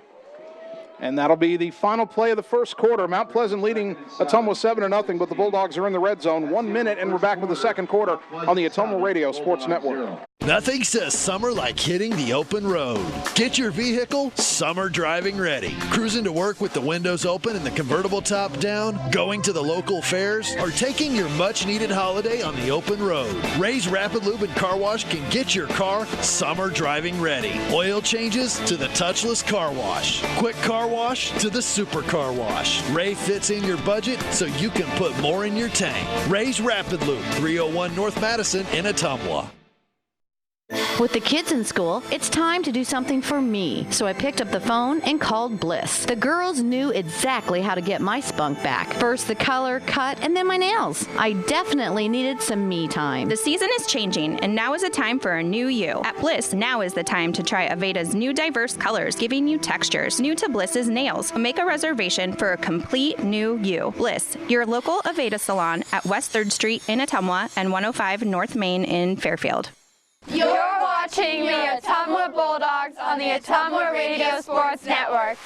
And that'll be the final play of the first quarter. Mount Pleasant leading Ottumwa 7-0, but the Bulldogs are in the red zone. 1 minute, and we're back with the second quarter on the Ottumwa Radio Sports Network. Nothing says summer like hitting the open road. Get your vehicle summer driving ready. Cruising to work with the windows open and the convertible top down, going to the local fairs, or taking your much-needed holiday on the open road. Ray's Rapid Lube and Car Wash can get your car summer driving ready. Oil changes to the touchless car wash. Quick car wash to the super car wash. Ray fits in your budget so you can put more in your tank. Ray's Rapid Lube, 301 North Madison in Ottumwa. With the kids in school, it's time to do something for me. So I picked up the phone and called Bliss. The girls knew exactly how to get my spunk back. First the color, cut, and then my nails. I definitely needed some me time. The season is changing, and now is a time for a new you. At Bliss, now is the time to try Aveda's new diverse colors, giving you textures. New to Bliss's nails. Make a reservation for a complete new you. Bliss, your local Aveda salon at West 3rd Street in Ottumwa and 105 North Main in Fairfield. You're watching the Ottumwa Bulldogs on the Ottumwa Radio Sports Network.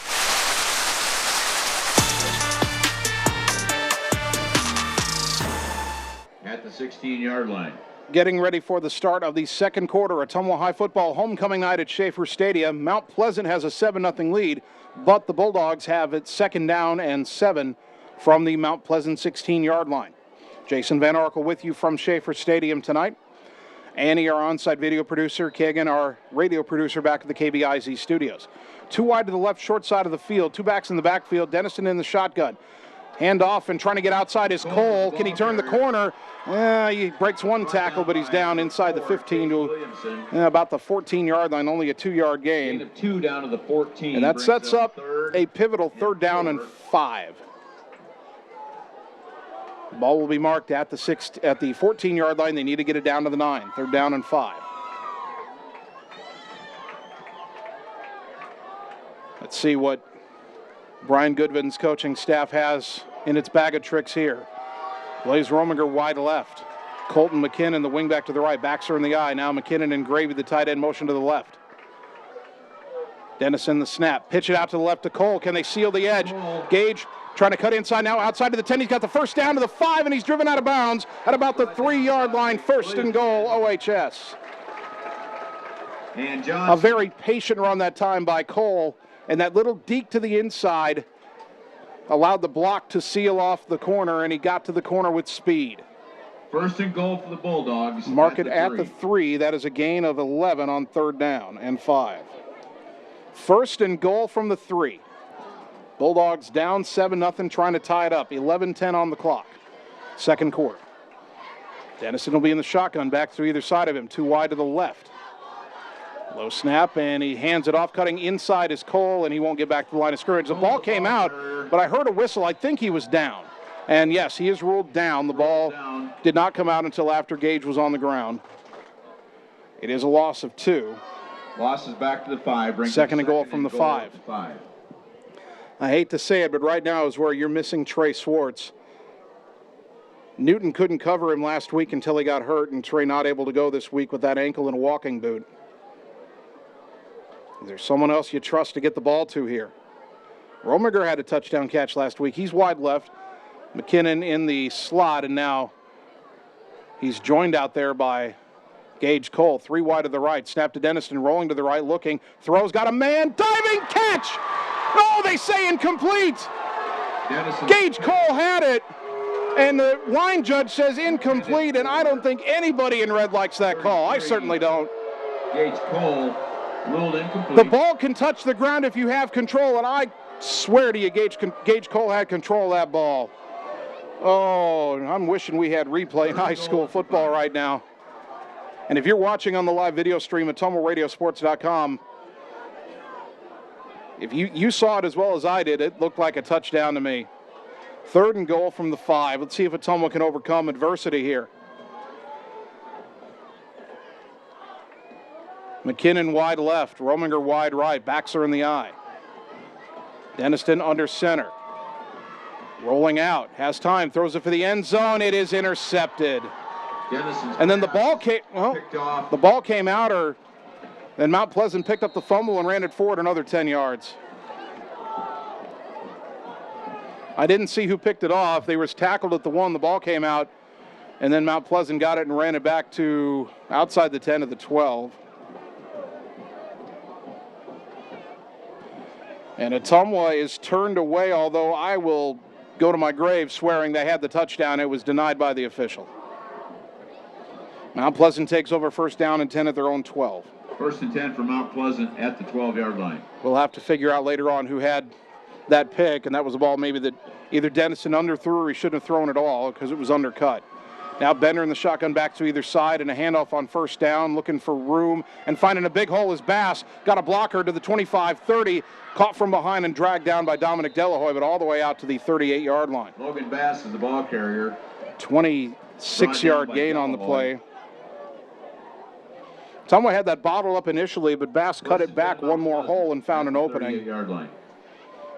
At the 16-yard line. Getting ready for the start of the second quarter. Ottumwa High football homecoming night at Schaefer Stadium. Mount Pleasant has a 7-0 lead, but the Bulldogs have it 2nd down and 7 from the Mount Pleasant 16-yard line. Jason Van Arkel with you from Schaefer Stadium tonight. Annie, our on-site video producer, Kagan, our radio producer back at the KBIZ studios. 2 wide to the left, short side of the field. 2 backs in the backfield. Dennison in the shotgun. Hand off and trying to get outside is Cole. Can he turn the corner? He breaks 1 tackle, but he's down inside the 15 to about the 14-yard line, only a 2-yard gain. Gain of 2 down to the 14. And that sets up a pivotal 3rd down and 5. The ball will be marked at the 14-yard line. They need to get it down to the 9. 3rd down and 5. Let's see what Brian Goodwin's coaching staff has in its bag of tricks here. Blaze Rominger wide left. Colton McKinnon, the wingback to the right. Backs are in the eye. Now McKinnon and Gravy, the tight end, motion to the left. Dennison the snap. Pitch it out to the left to Cole. Can they seal the edge? Gage trying to cut inside now. Outside to the 10. He's got the first down to the 5, and he's driven out of bounds at about the 3-yard line. 1st and goal, OHS. And a very patient run that time by Cole. And that little deke to the inside allowed the block to seal off the corner, and he got to the corner with speed. 1st and goal for the Bulldogs. Mark it at the 3. That is a gain of 11 on 3rd down and 5. 1st and goal from the 3. Bulldogs down 7-0, trying to tie it up. 11:10 on the clock. 2nd quarter. Dennison will be in the shotgun, back to either side of him. 2 wide to the left. Low snap, and he hands it off. Cutting inside is Cole, and he won't get back to the line of scrimmage. The ball came out, but I heard a whistle. I think he was down. And yes, he is ruled down. The ball did not come out until after Gage was on the ground. It is a loss of 2. Loss is back to the 5. 2nd and goal from the 5. I hate to say it, but right now is where you're missing Trey Swartz. Newton couldn't cover him last week until he got hurt, and Trey not able to go this week with that ankle and a walking boot. Is there someone else you trust to get the ball to here? Rominger had a touchdown catch last week. He's wide left. McKinnon in the slot, and now he's joined out there by Gage Cole. 3 wide to the right. Snap to Dennison, rolling to the right, looking. Throws, got a man. Diving catch! Oh, they say incomplete! Gage Cole had it, and the line judge says incomplete, and I don't think anybody in red likes that call. I certainly don't. Gage Cole ruled incomplete. The ball can touch the ground if you have control, and I swear to you, Gage Cole had control of that ball. Oh, I'm wishing we had replay in high school football right now. And if you're watching on the live video stream at TumwaRadioSports.com, if you saw it as well as I did, it looked like a touchdown to me. 3rd and goal from the 5. Let's see if Ottumwa can overcome adversity here. McKinnon wide left, Rominger wide right. Backs are in the eye. Dennison under center. Rolling out, has time, throws it for the end zone. It is intercepted. And then the ball came out, then Mount Pleasant picked up the fumble and ran it forward another 10 yards. I didn't see who picked it off. They was tackled at the 1. The ball came out, and then Mount Pleasant got it and ran it back to outside the 10 of the 12. And Ottumwa is turned away, although I will go to my grave swearing they had the touchdown. It was denied by the official. Mount Pleasant takes over 1st down and 10 at their own 12. 1st and 10 for Mount Pleasant at the 12-yard line. We'll have to figure out later on who had that pick, and that was a ball maybe that either Dennison underthrew or he shouldn't have thrown at all because it was undercut. Now Bender in the shotgun back to either side, and a handoff on 1st down, looking for room, and finding a big hole is Bass. Got a blocker to the 25-30, caught from behind and dragged down by Dominic Delahoy, but all the way out to the 38-yard line. Logan Bass is the ball carrier. 26-yard gain on the play. Ottumwa had that bottle up initially, but Bass cut it back one more hole and found an opening. 38-yard line.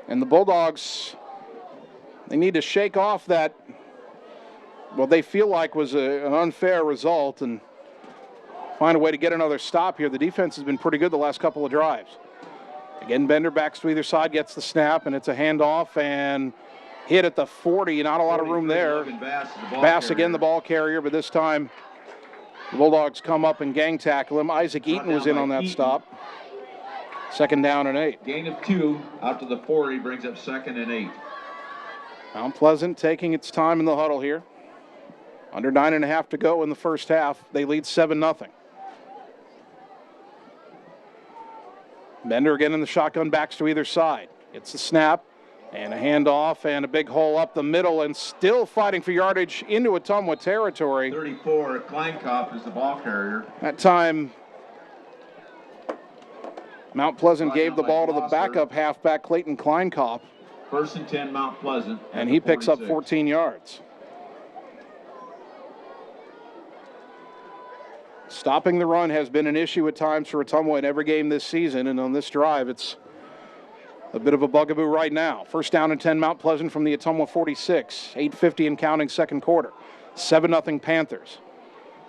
And the Bulldogs, they need to shake off that, what they feel like was an unfair result and find a way to get another stop here. The defense has been pretty good the last couple of drives. Again, Bender backs to either side, gets the snap, and it's a handoff and hit at the 40. Not a lot of room there. Bass again, the ball carrier, but this time the Bulldogs come up and gang tackle him. Isaac Eaton was in on that stop. 2nd down and 8. Gain of 2 out to the 40 brings up 2nd and 8. Mount Pleasant taking its time in the huddle here. Under 9.5 to go in the first half. They lead 7-0. Bender again in the shotgun, backs to either side. Gets the snap and a handoff and a big hole up the middle and still fighting for yardage into Ottumwa territory. 34, Kleinkopf is the ball carrier. That time, Mount Pleasant gave the ball to the backup halfback, Clayton Kleinkopf. 1st and 10, Mount Pleasant. And he picks up 14 yards. Stopping the run has been an issue at times for Ottumwa in every game this season, and on this drive, it's a bit of a bugaboo right now. 1st down and 10, Mount Pleasant from the Ottumwa 46. 8:50 and counting second quarter. 7-0 Panthers.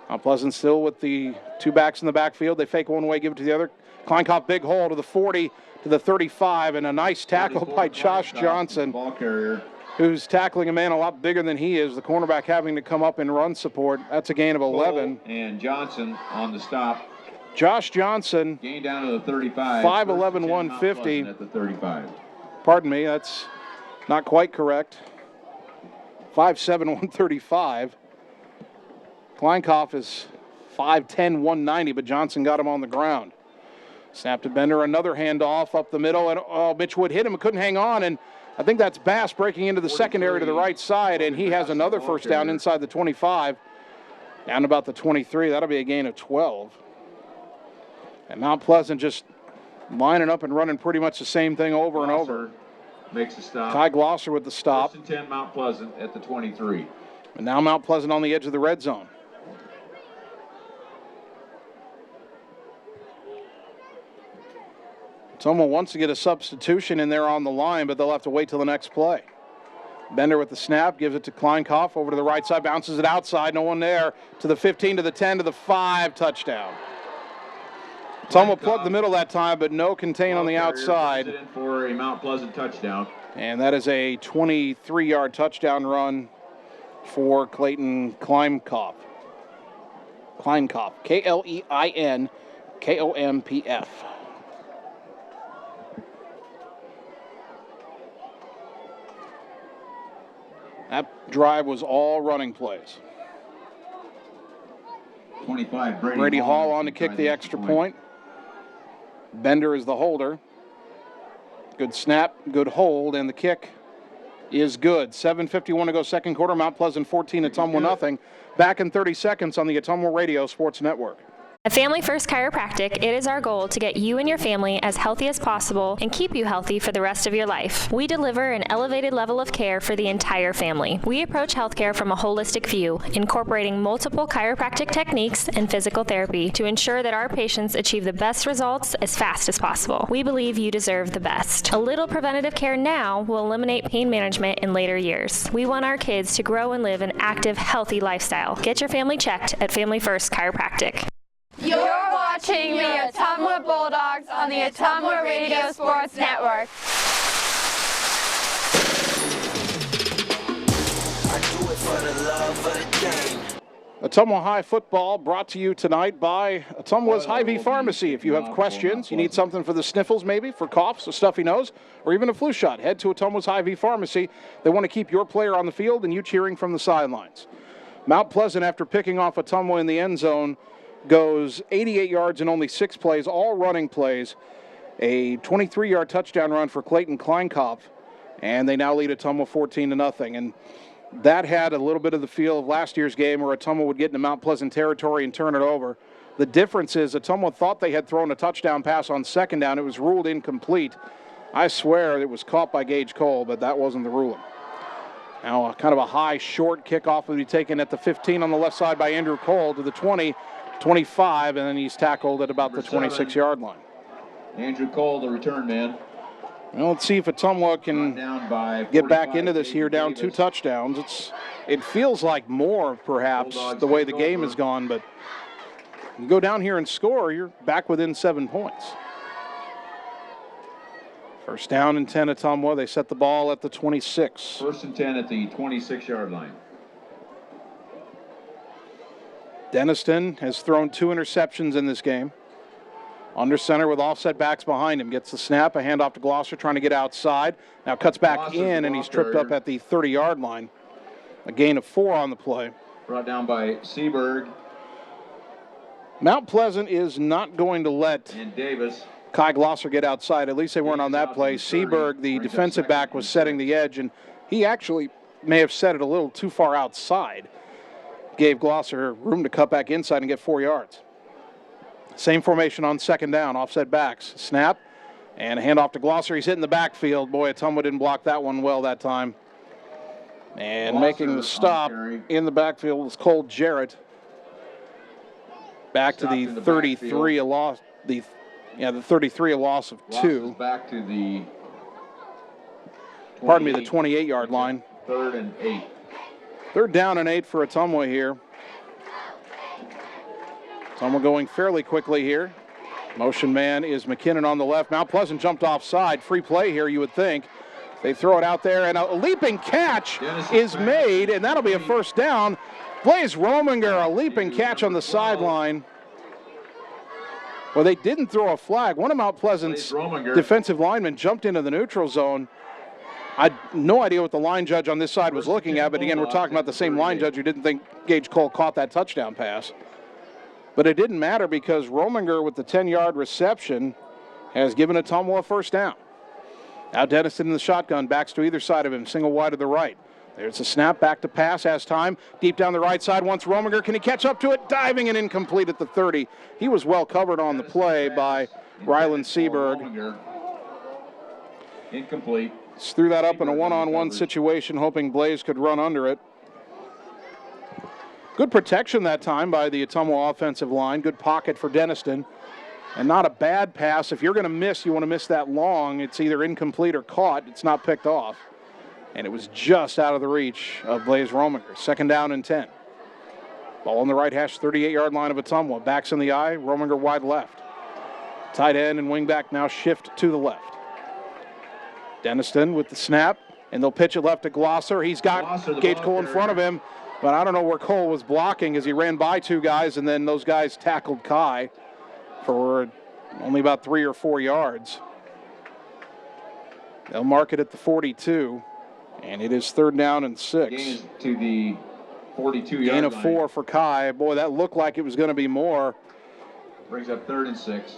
Mount Pleasant still with the two backs in the backfield. They fake one way, give it to the other. Kleinkopf, big hole to the 40, to the 35, and a nice tackle by Josh Johnson, ball carrier, who's tackling a man a lot bigger than he is. The cornerback having to come up and run support. That's a gain of 11. And Johnson on the stop. Josh Johnson. Gain down to the 35. 5'11", 150. At the 35. Pardon me, that's not quite correct. 5'7", 135. Kleinkopf is 5'10", 190, but Johnson got him on the ground. Snap to Bender, another handoff up the middle, and Mitch Wood hit him and couldn't hang on, and I think that's Bass breaking into the secondary to the right side, and he has another first down inside the 25, down about the 23. That'll be a gain of 12. And Mount Pleasant just lining up and running pretty much the same thing over and over. Makes a stop. Ty Glosser with the stop. 1st and 10, Mount Pleasant at the 23. And now Mount Pleasant on the edge of the red zone. Someone wants to get a substitution in there on the line, but they'll have to wait till the next play. Bender with the snap, gives it to Kleinkopf, over to the right side, bounces it outside, no one there, to the 15, to the 10, to the 5, touchdown. Ottumwa plugged the middle that time, but no contain on the outside. In for a Mount Pleasant touchdown. And that is a 23-yard touchdown run for Clayton Kleinkopf. Kleinkopf, Kleinkopf. That drive was all running plays. 25, Brady Hall on to kick the extra point. Bender is the holder. Good snap, good hold, and the kick is good. 7:51 to go second quarter. Mount Pleasant 14, Ottumwa nothing. Back in 30 seconds on the Ottumwa Radio Sports Network. At Family First Chiropractic, it is our goal to get you and your family as healthy as possible and keep you healthy for the rest of your life. We deliver an elevated level of care for the entire family. We approach healthcare from a holistic view, incorporating multiple chiropractic techniques and physical therapy to ensure that our patients achieve the best results as fast as possible. We believe you deserve the best. A little preventative care now will eliminate pain management in later years. We want our kids to grow and live an active, healthy lifestyle. Get your family checked at Family First Chiropractic. You're watching the Ottumwa Bulldogs on the Ottumwa Radio Sports Network. Ottumwa High football brought to you tonight by Ottumwa's Hy-Vee Pharmacy. If you have questions, you need something for the sniffles maybe, for coughs, a stuffy nose, or even a flu shot, head to Ottumwa's Hy-Vee Pharmacy. They want to keep your player on the field and you cheering from the sidelines. Mount Pleasant, after picking off Ottumwa in the end zone, goes 88 yards in only 6 plays, all running plays. A 23-yard touchdown run for Clayton Kleinkopf, and they now lead Ottumwa 14-0. And that had a little bit of the feel of last year's game where Ottumwa would get into Mount Pleasant territory and turn it over. The difference is Ottumwa thought they had thrown a touchdown pass on second down. It was ruled incomplete. I swear it was caught by Gage Cole, but that wasn't the ruling. Now kind of a high, short kickoff will be taken at the 15 on the left side by Andrew Cole to the 20, 25, and then he's tackled at about the 26-yard line. Andrew Cole, the return man. Well, let's see if Ottumwa can get back into this here, down 2 touchdowns. It feels like more, perhaps, the way the game has gone, but you go down here and score, you're back within 7 points. First down and 10 Ottumwa. They set the ball at the 26. 1st and 10 at the 26-yard line. Denniston has thrown 2 interceptions in this game. Under center with offset backs behind him. Gets the snap, a handoff to Glosser, trying to get outside. Now cuts back in, and he's tripped up at the 30-yard line. A gain of 4 on the play. Brought down by Seaberg. Mount Pleasant is not going to let And Davis. Kai Glosser get outside. At least they weren't on that play. Seaberg, the defensive back, was setting the edge, and he actually may have set it a little too far outside. Gave Glosser room to cut back inside and get 4 yards. Same formation on second down, offset backs. Snap, and a handoff to Glosser. He's hitting the backfield. Boy, Ottumwa didn't block that one well that time. And Glosser making the stop in the backfield is Cole Jarrett. Back to the 33, a loss. The 33, a loss of 2. Back to the. The 28-yard line. 3rd and 8. 3rd down and 8 for Ottumwa here. Ottumwa going fairly quickly here. Motion man is McKinnon on the left. Mount Pleasant jumped offside. Free play here, you would think. They throw it out there, and a leaping catch is made, and that'll be a first down. Blaze Rominger, a leaping catch on the sideline. Well, they didn't throw a flag. One of Mount Pleasant's defensive linemen jumped into the neutral zone. I had no idea what the line judge on this side was looking at, but again, we're talking about the same line judge who didn't think Gage Cole caught that touchdown pass. But it didn't matter because Rominger with the 10-yard reception has given Ottumwa a first down. Now Denniston in the shotgun, backs to either side of him, single wide to the right. There's a snap, back to pass, has time. Deep down the right side, wants Rominger. Can he catch up to it? Diving and incomplete at the 30. He was well covered on the play by Ryland Seaberg. Incomplete. Just threw that up in a one-on-one situation, hoping Blaze could run under it. Good protection that time by the Ottumwa offensive line. Good pocket for Denniston. And not a bad pass. If you're going to miss, you want to miss that long. It's either incomplete or caught. It's not picked off. And it was just out of the reach of Blaze Rominger. 2nd down and 10. Ball on the right hash, 38-yard line of Ottumwa. Backs in the eye, Rominger wide left. Tight end and wing back now shift to the left. Denniston with the snap, and they'll pitch it left to Glosser. He's got Gage Cole in front of him, but I don't know where Cole was blocking as he ran by 2 guys, and then those guys tackled Kai for only about 3 or 4 yards. They'll mark it at the 42, and it is 3rd down and 6. Gain to the 42-yard Gain of line. 4 for Kai. Boy, that looked like it was going to be more. Brings up 3rd and 6.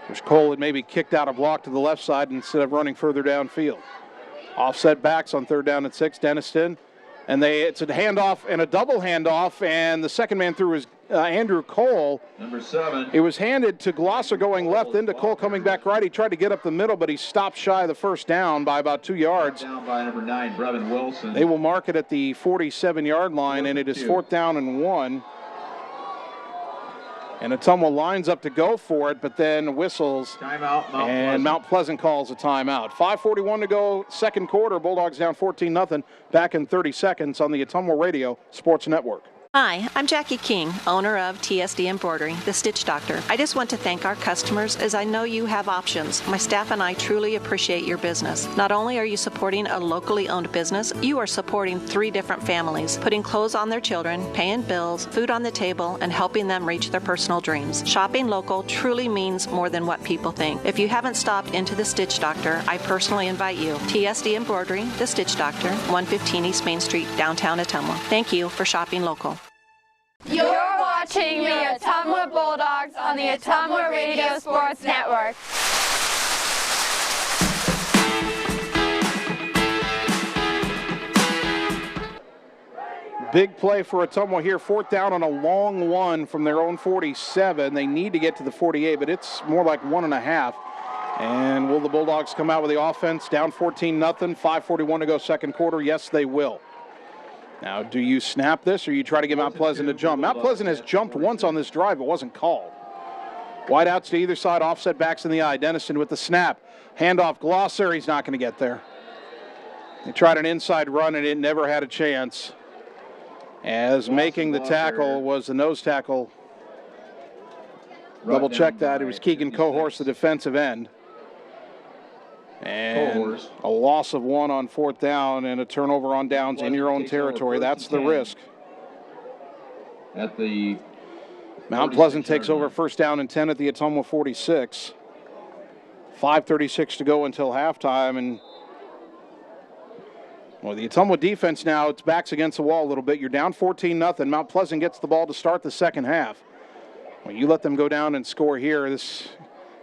Which Cole had maybe kicked out a block to the left side instead of running further downfield. Offset backs on 3rd down and 6. Denniston. And it's a handoff and a double handoff, and the second man through is Andrew Cole. Number 7. It was handed to Glosser going left, into Cole coming back right. He tried to get up the middle, but he stopped shy of the first down by about 2 yards. Down by number 9, Brevin Wilson. They will mark it at the 47-yard line, and it is 4th down and 1. And Ottumwa lines up to go for it, but then whistles. Timeout, Mount Pleasant calls a timeout. 5:41 to go, 2nd quarter. Bulldogs down 14-0. Back in 30 seconds on the Ottumwa Radio Sports Network. Hi, I'm Jackie King, owner of TSD Embroidery, the Stitch Doctor. I just want to thank our customers as I know you have options. My staff and I truly appreciate your business. Not only are you supporting a locally owned business, you are supporting 3 different families, putting clothes on their children, paying bills, food on the table, and helping them reach their personal dreams. Shopping local truly means more than what people think. If you haven't stopped into the Stitch Doctor, I personally invite you. TSD Embroidery, the Stitch Doctor, 115 East Main Street, downtown Ottumwa. Thank you for shopping local. You're watching the Ottumwa Bulldogs on the Ottumwa Radio Sports Network. Big play for Ottumwa here. 4th down on a long one from their own 47. They need to get to the 48, but it's more like 1.5. And will the Bulldogs come out with the offense down 14-0, 5:41 to go 2nd quarter? Yes, they will. Now, do you snap this or you try to get Mount Pleasant to jump? Mount Pleasant has jumped once on this drive. It wasn't called. Wide outs to either side, offset backs in the eye. Denniston with the snap. Handoff Glosser. He's not going to get there. They tried an inside run and it never had a chance. As making the tackle was the nose tackle. Double check that. It was Keegan Cohorse, the defensive end. And a loss of 1 on 4th down and a turnover on downs in your own territory. That's the risk. At the Mount Pleasant takes over 1st down and 10 at the Ottumwa 46. 5:36 to go until halftime, and Well, the Ottumwa defense now, its back's against the wall a little bit. You're down 14-0. Mount Pleasant gets the ball to start the second half. Well, you let them go down and score here, this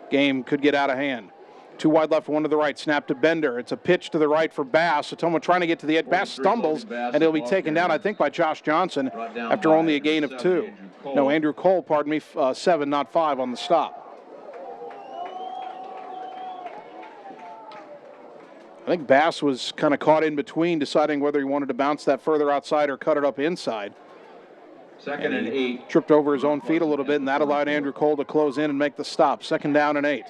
game could get out of hand. 2 wide left, 1 to the right. Snap to Bender. It's a pitch to the right for Bass. Ottumwa trying to get to the edge. Bass stumbles, and he'll be taken down, I think, by Josh Johnson after only a gain of 2. No, Andrew Cole, pardon me, 7, not 5 on the stop. I think Bass was kind of caught in between, deciding whether he wanted to bounce that further outside or cut it up inside. Second and 8. Tripped over his own feet a little bit, and that allowed Andrew Cole to close in and make the stop. 2nd down and 8.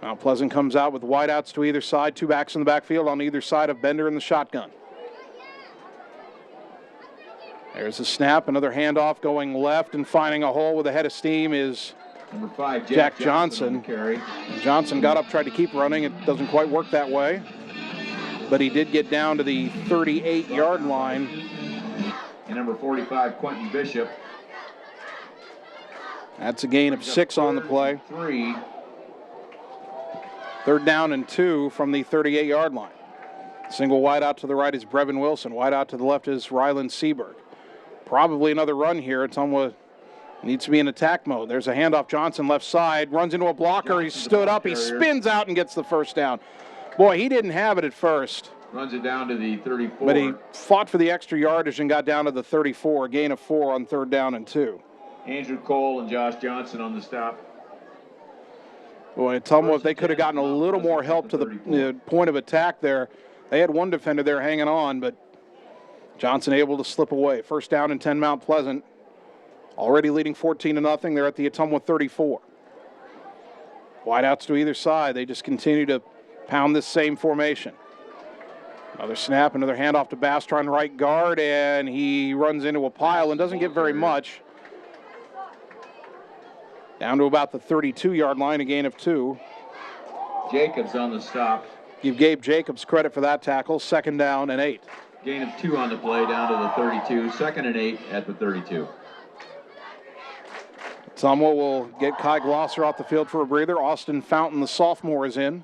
Mount Pleasant comes out with wideouts to either side, 2 backs in the backfield on either side of Bender in the shotgun. There's a snap, another handoff going left and finding a hole with a head of steam is Number 5, Jack Johnson. Johnson got up, tried to keep running. It doesn't quite work that way. But he did get down to the 38-yard line. And number 45, Quentin Bishop. That's a gain of 6 on the play. 3. 3rd down and 2 from the 38-yard line. Single wide out to the right is Brevin Wilson. Wide out to the left is Ryland Seberg. Probably another run here. Ottumwa needs to be in attack mode. There's a handoff. Johnson left side. Runs into a blocker. He stood up. He spins out and gets the first down. Boy, he didn't have it at first. Runs it down to the 34. But he fought for the extra yardage and got down to the 34. A gain of 4 on 3rd down and 2. Andrew Cole and Josh Johnson on the stop. Boy, Ottumwa, if they could have gotten a little more help to the point of attack there. They had one defender there hanging on, but Johnson able to slip away. 1st down and 10 Mount Pleasant. Already leading 14-0. They're at the Ottumwa 34. Wideouts to either side. They just continue to pound this same formation. Another snap, another handoff to Bass trying right guard, and he runs into a pile and doesn't get very much. Down to about the 32-yard line, a gain of 2. Jacobs on the stop. Give Gabe Jacobs credit for that tackle. 2nd down and 8. Gain of 2 on the play, down to the 32. 2nd and 8 at the 32. Ottumwa will get Kai Glosser off the field for a breather. Austin Fountain, the sophomore, is in.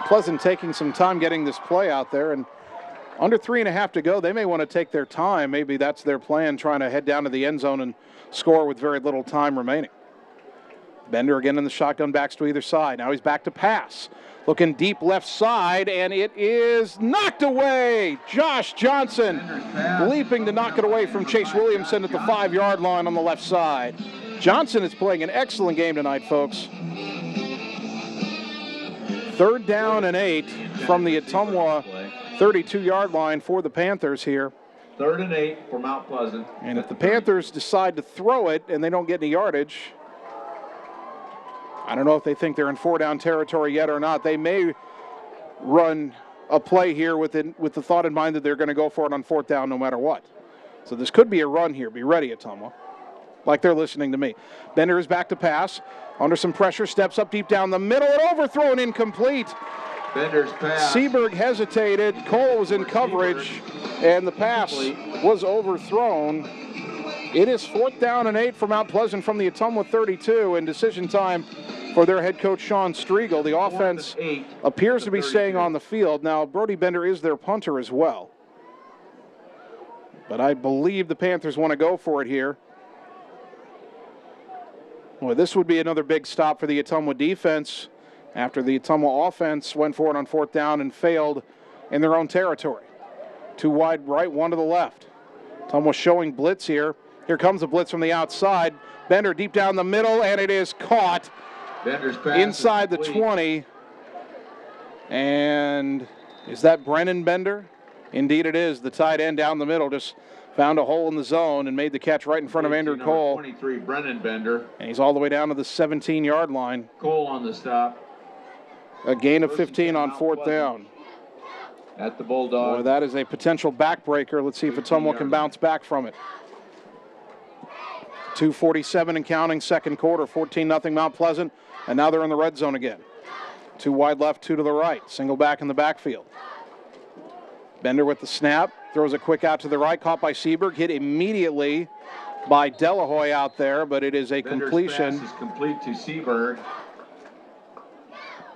Pleasant taking some time getting this play out there, and under 3.5 to go, they may want to take their time. Maybe that's their plan, trying to head down to the end zone and score with very little time remaining. Bender again in the shotgun, backs to either side. Now he's back to pass. Looking deep left side, and it is knocked away. Josh Johnson leaping to knock it away from Chase Williamson at the 5-yard line on the left side. Johnson is playing an excellent game tonight, folks. 3rd down and 8 from the Ottumwa 32-yard line for the Panthers here. 3rd and 8 for Mount Pleasant. And if the Panthers decide to throw it and they don't get any yardage, I don't know if they think they're in 4-down territory yet or not. They may run a play here with the thought in mind that they're going to go for it on 4th down no matter what. So this could be a run here. Be ready, Ottumwa. Like they're listening to me. Bender is back to pass. Under some pressure, steps up deep down the middle, and overthrown incomplete. Bender's pass. Seberg hesitated. Cole was in coverage, and the pass was overthrown. It is 4th down and 8 for Mount Pleasant from the Ottumwa 32, and decision time for their head coach, Sean Striegel. The offense appears to be staying on the field. Now, Brody Bender is their punter as well. But I believe the Panthers want to go for it here. Well, this would be another big stop for the Ottumwa defense after the Ottumwa offense went for it on 4th down and failed in their own territory. 2 wide right, 1 to the left. Ottumwa showing blitz here. Here comes a blitz from the outside. Bender deep down the middle, and it is caught inside the 20. And is that Brennan Bender? Indeed it is. The tight end down the middle just found a hole in the zone and made the catch right in front of Andrew Cole. 23, Brennan Bender. And he's all the way down to the 17-yard line. Cole on the stop. A gain of 15 on 4th down. At the Bulldogs. Boy, that is a potential backbreaker. Let's see if Ottumwa can bounce back from it. 2:47 and counting, 2nd quarter, 14-0 Mount Pleasant, and now they're in the red zone again. 2 wide left, 2 to the right. Single back in the backfield. Bender with the snap, throws a quick out to the right, caught by Seberg, hit immediately by Delahoy out there, but it is a Bender's completion. Pass is complete to Seberg.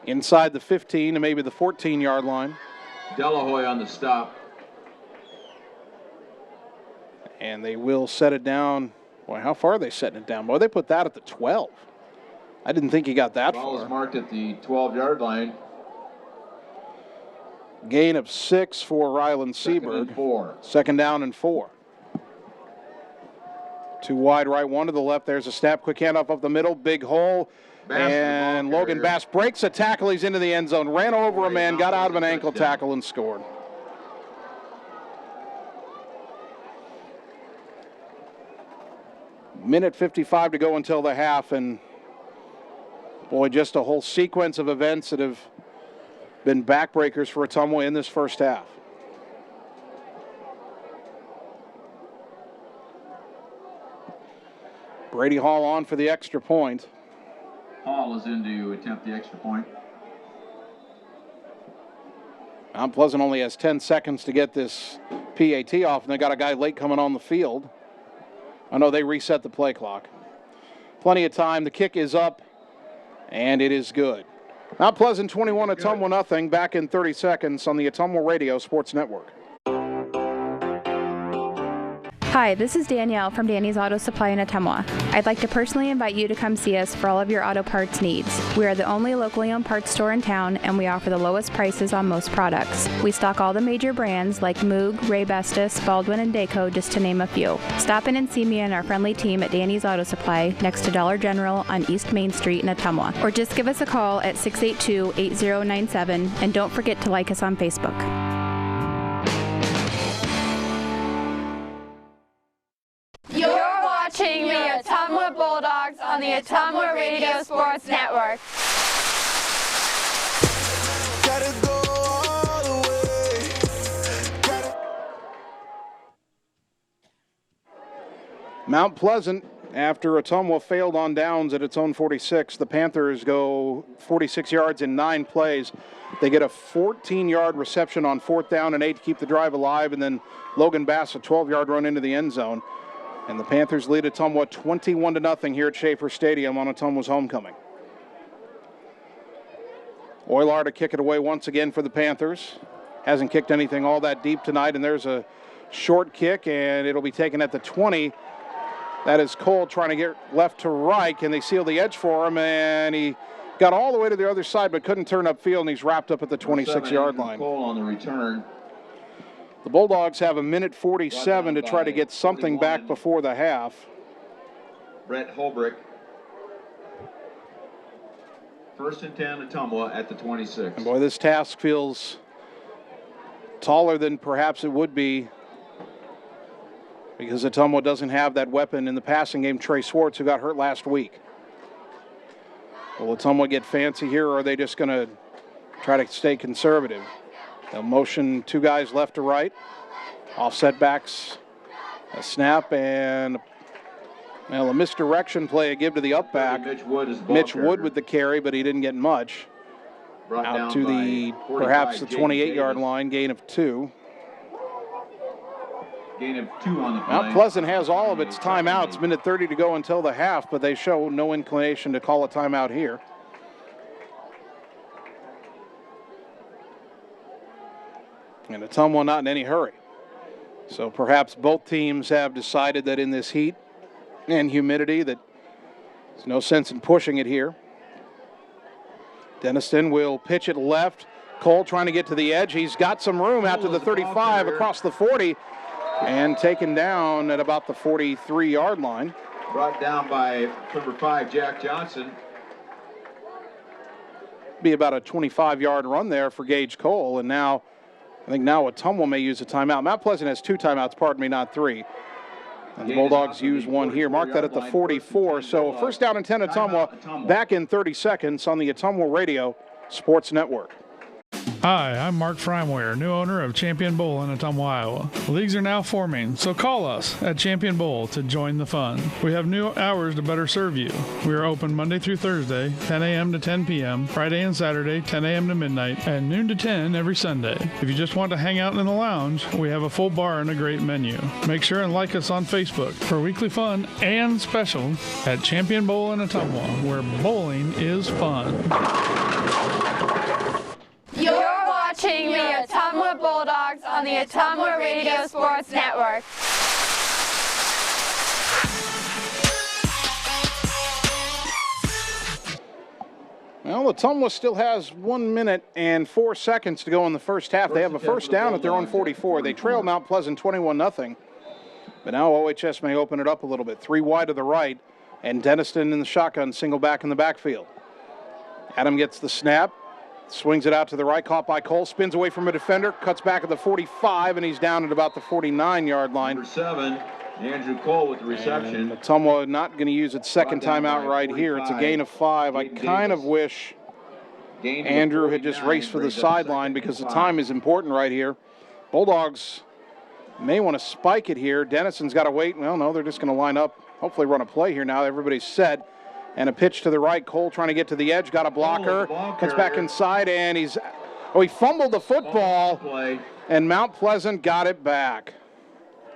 inside the 15 to maybe the 14-yard line. Delahoy on the stop. And they will set it down. Boy, how far are they setting it down? Boy, they put that at the 12. I didn't think he got that far. Ball is marked at the 12-yard line. Gain of 6 for Ryland Seaberg. Second down and 4. 2 wide, right, 1 to the left. There's a snap, quick handoff up the middle, big hole. And Logan Bass breaks a tackle. He's into the end zone. Ran over a man, got out of an ankle tackle, and scored. Minute 55 to go until the half, and boy, just a whole sequence of events that have been backbreakers for Ottumwa in this first half. Brady Hall on for the extra point. Hall is in to attempt the extra point. Mount Pleasant only has 10 seconds to get this PAT off, and they got a guy late coming on the field. I know they reset the play clock. Plenty of time. The kick is up, and it is good. Mount Pleasant 21, Ottumwa nothing. Back in 30 seconds on the Ottumwa Radio Sports Network. Hi, this is Danielle from Danny's Auto Supply in Ottumwa. I'd like to personally invite you to come see us for all of your auto parts needs. We are the only locally owned parts store in town, and we offer the lowest prices on most products. We stock all the major brands like Moog, Ray Bestis, Baldwin, and Dayco, just to name a few. Stop in and see me and our friendly team at Danny's Auto Supply next to Dollar General on East Main Street in Ottumwa. Or just give us a call at 682-8097, and don't forget to like us on Facebook. You're watching the Ottumwa Bulldogs on the Ottumwa Radio Sports Network. Mount Pleasant, after Ottumwa failed on downs at its own 46, the Panthers go 46 yards in 9 plays. They get a 14-yard reception on 4th down and 8 to keep the drive alive, and then Logan Bass a 12-yard run into the end zone. And the Panthers lead Ottumwa 21-0 here at Schaefer Stadium on Ottumwa's homecoming. Oylar to kick it away once again for the Panthers. Hasn't kicked anything all that deep tonight, and there's a short kick, and it'll be taken at the 20. That is Cole trying to get left to right. Can they seal the edge for him? And he got all the way to the other side but couldn't turn upfield, and he's wrapped up at the 26-yard line. Cole on the return. The Bulldogs have a minute 47 to try to get something back before the half. Brett Holbrick. 1st and 10 Ottumwa at the 26. And boy, this task feels taller than perhaps it would be, because Ottumwa doesn't have that weapon in the passing game, Trey Swartz, who got hurt last week. Will Ottumwa get fancy here, or are they just going to try to stay conservative? They'll motion 2 guys left to right. Offset backs, a snap, and well, a misdirection play, a give to the up back. Mitch Wood with the carry, but he didn't get much. Out to the perhaps the 28-yard line, gain of 2. Gain of 2 on the play. Mount Pleasant has all of its timeouts. Minute 30 to go until the half, but they show no inclination to call a timeout here. And Ottumwa not in any hurry. So perhaps both teams have decided that in this heat and humidity that there's no sense in pushing it here. Denniston will pitch it left. Cole trying to get to the edge. He's got some room out to the 35, across the 40, and taken down at about the 43-yard line. Brought down by number 5, Jack Johnson. Be about a 25-yard run there for Gage Cole, and now I think now Ottumwa may use a timeout. Mount Pleasant has 2 timeouts, pardon me, not 3. And the Bulldogs use 1 here. Mark that at the 44. So 1st down and 10 Ottumwa, back in 30 seconds on the Ottumwa Radio Sports Network. Hi, I'm Mark Freimwehr, new owner of Champion Bowl in Ottumwa, Iowa. Leagues are now forming, so call us at Champion Bowl to join the fun. We have new hours to better serve you. We are open Monday through Thursday, 10 a.m. to 10 p.m., Friday and Saturday, 10 a.m. to midnight, and noon to 10 every Sunday. If you just want to hang out in the lounge, we have a full bar and a great menu. Make sure and like us on Facebook for weekly fun and special at Champion Bowl in Ottumwa, where bowling is fun. You're watching the Ottumwa Bulldogs on the Ottumwa Radio Sports Network. Well, Ottumwa still has 1 minute and 4 seconds to go in the first half. They have a first down at their own 44. They trail Mount Pleasant 21-0. But now OHS may open it up a little bit. 3 wide to the right, and Denniston in the shotgun, single back in the backfield. Adam gets the snap. Swings it out to the right, caught by Cole, spins away from a defender, cuts back at the 45, and he's down at about the 49-yard line. Number 7, Andrew Cole with the reception. Ottumwa not going to use its second timeout right here. It's a gain of 5. I kind of wish Andrew had just raced for the sideline because the time is important right here. Bulldogs may want to spike it here. Dennison's got to wait. Well, no, they're just going to line up, hopefully run a play here now. Everybody's set. And a pitch to the right. Cole trying to get to the edge. Got a blocker. Cuts back inside, and he fumbled the football. And Mount Pleasant got it back.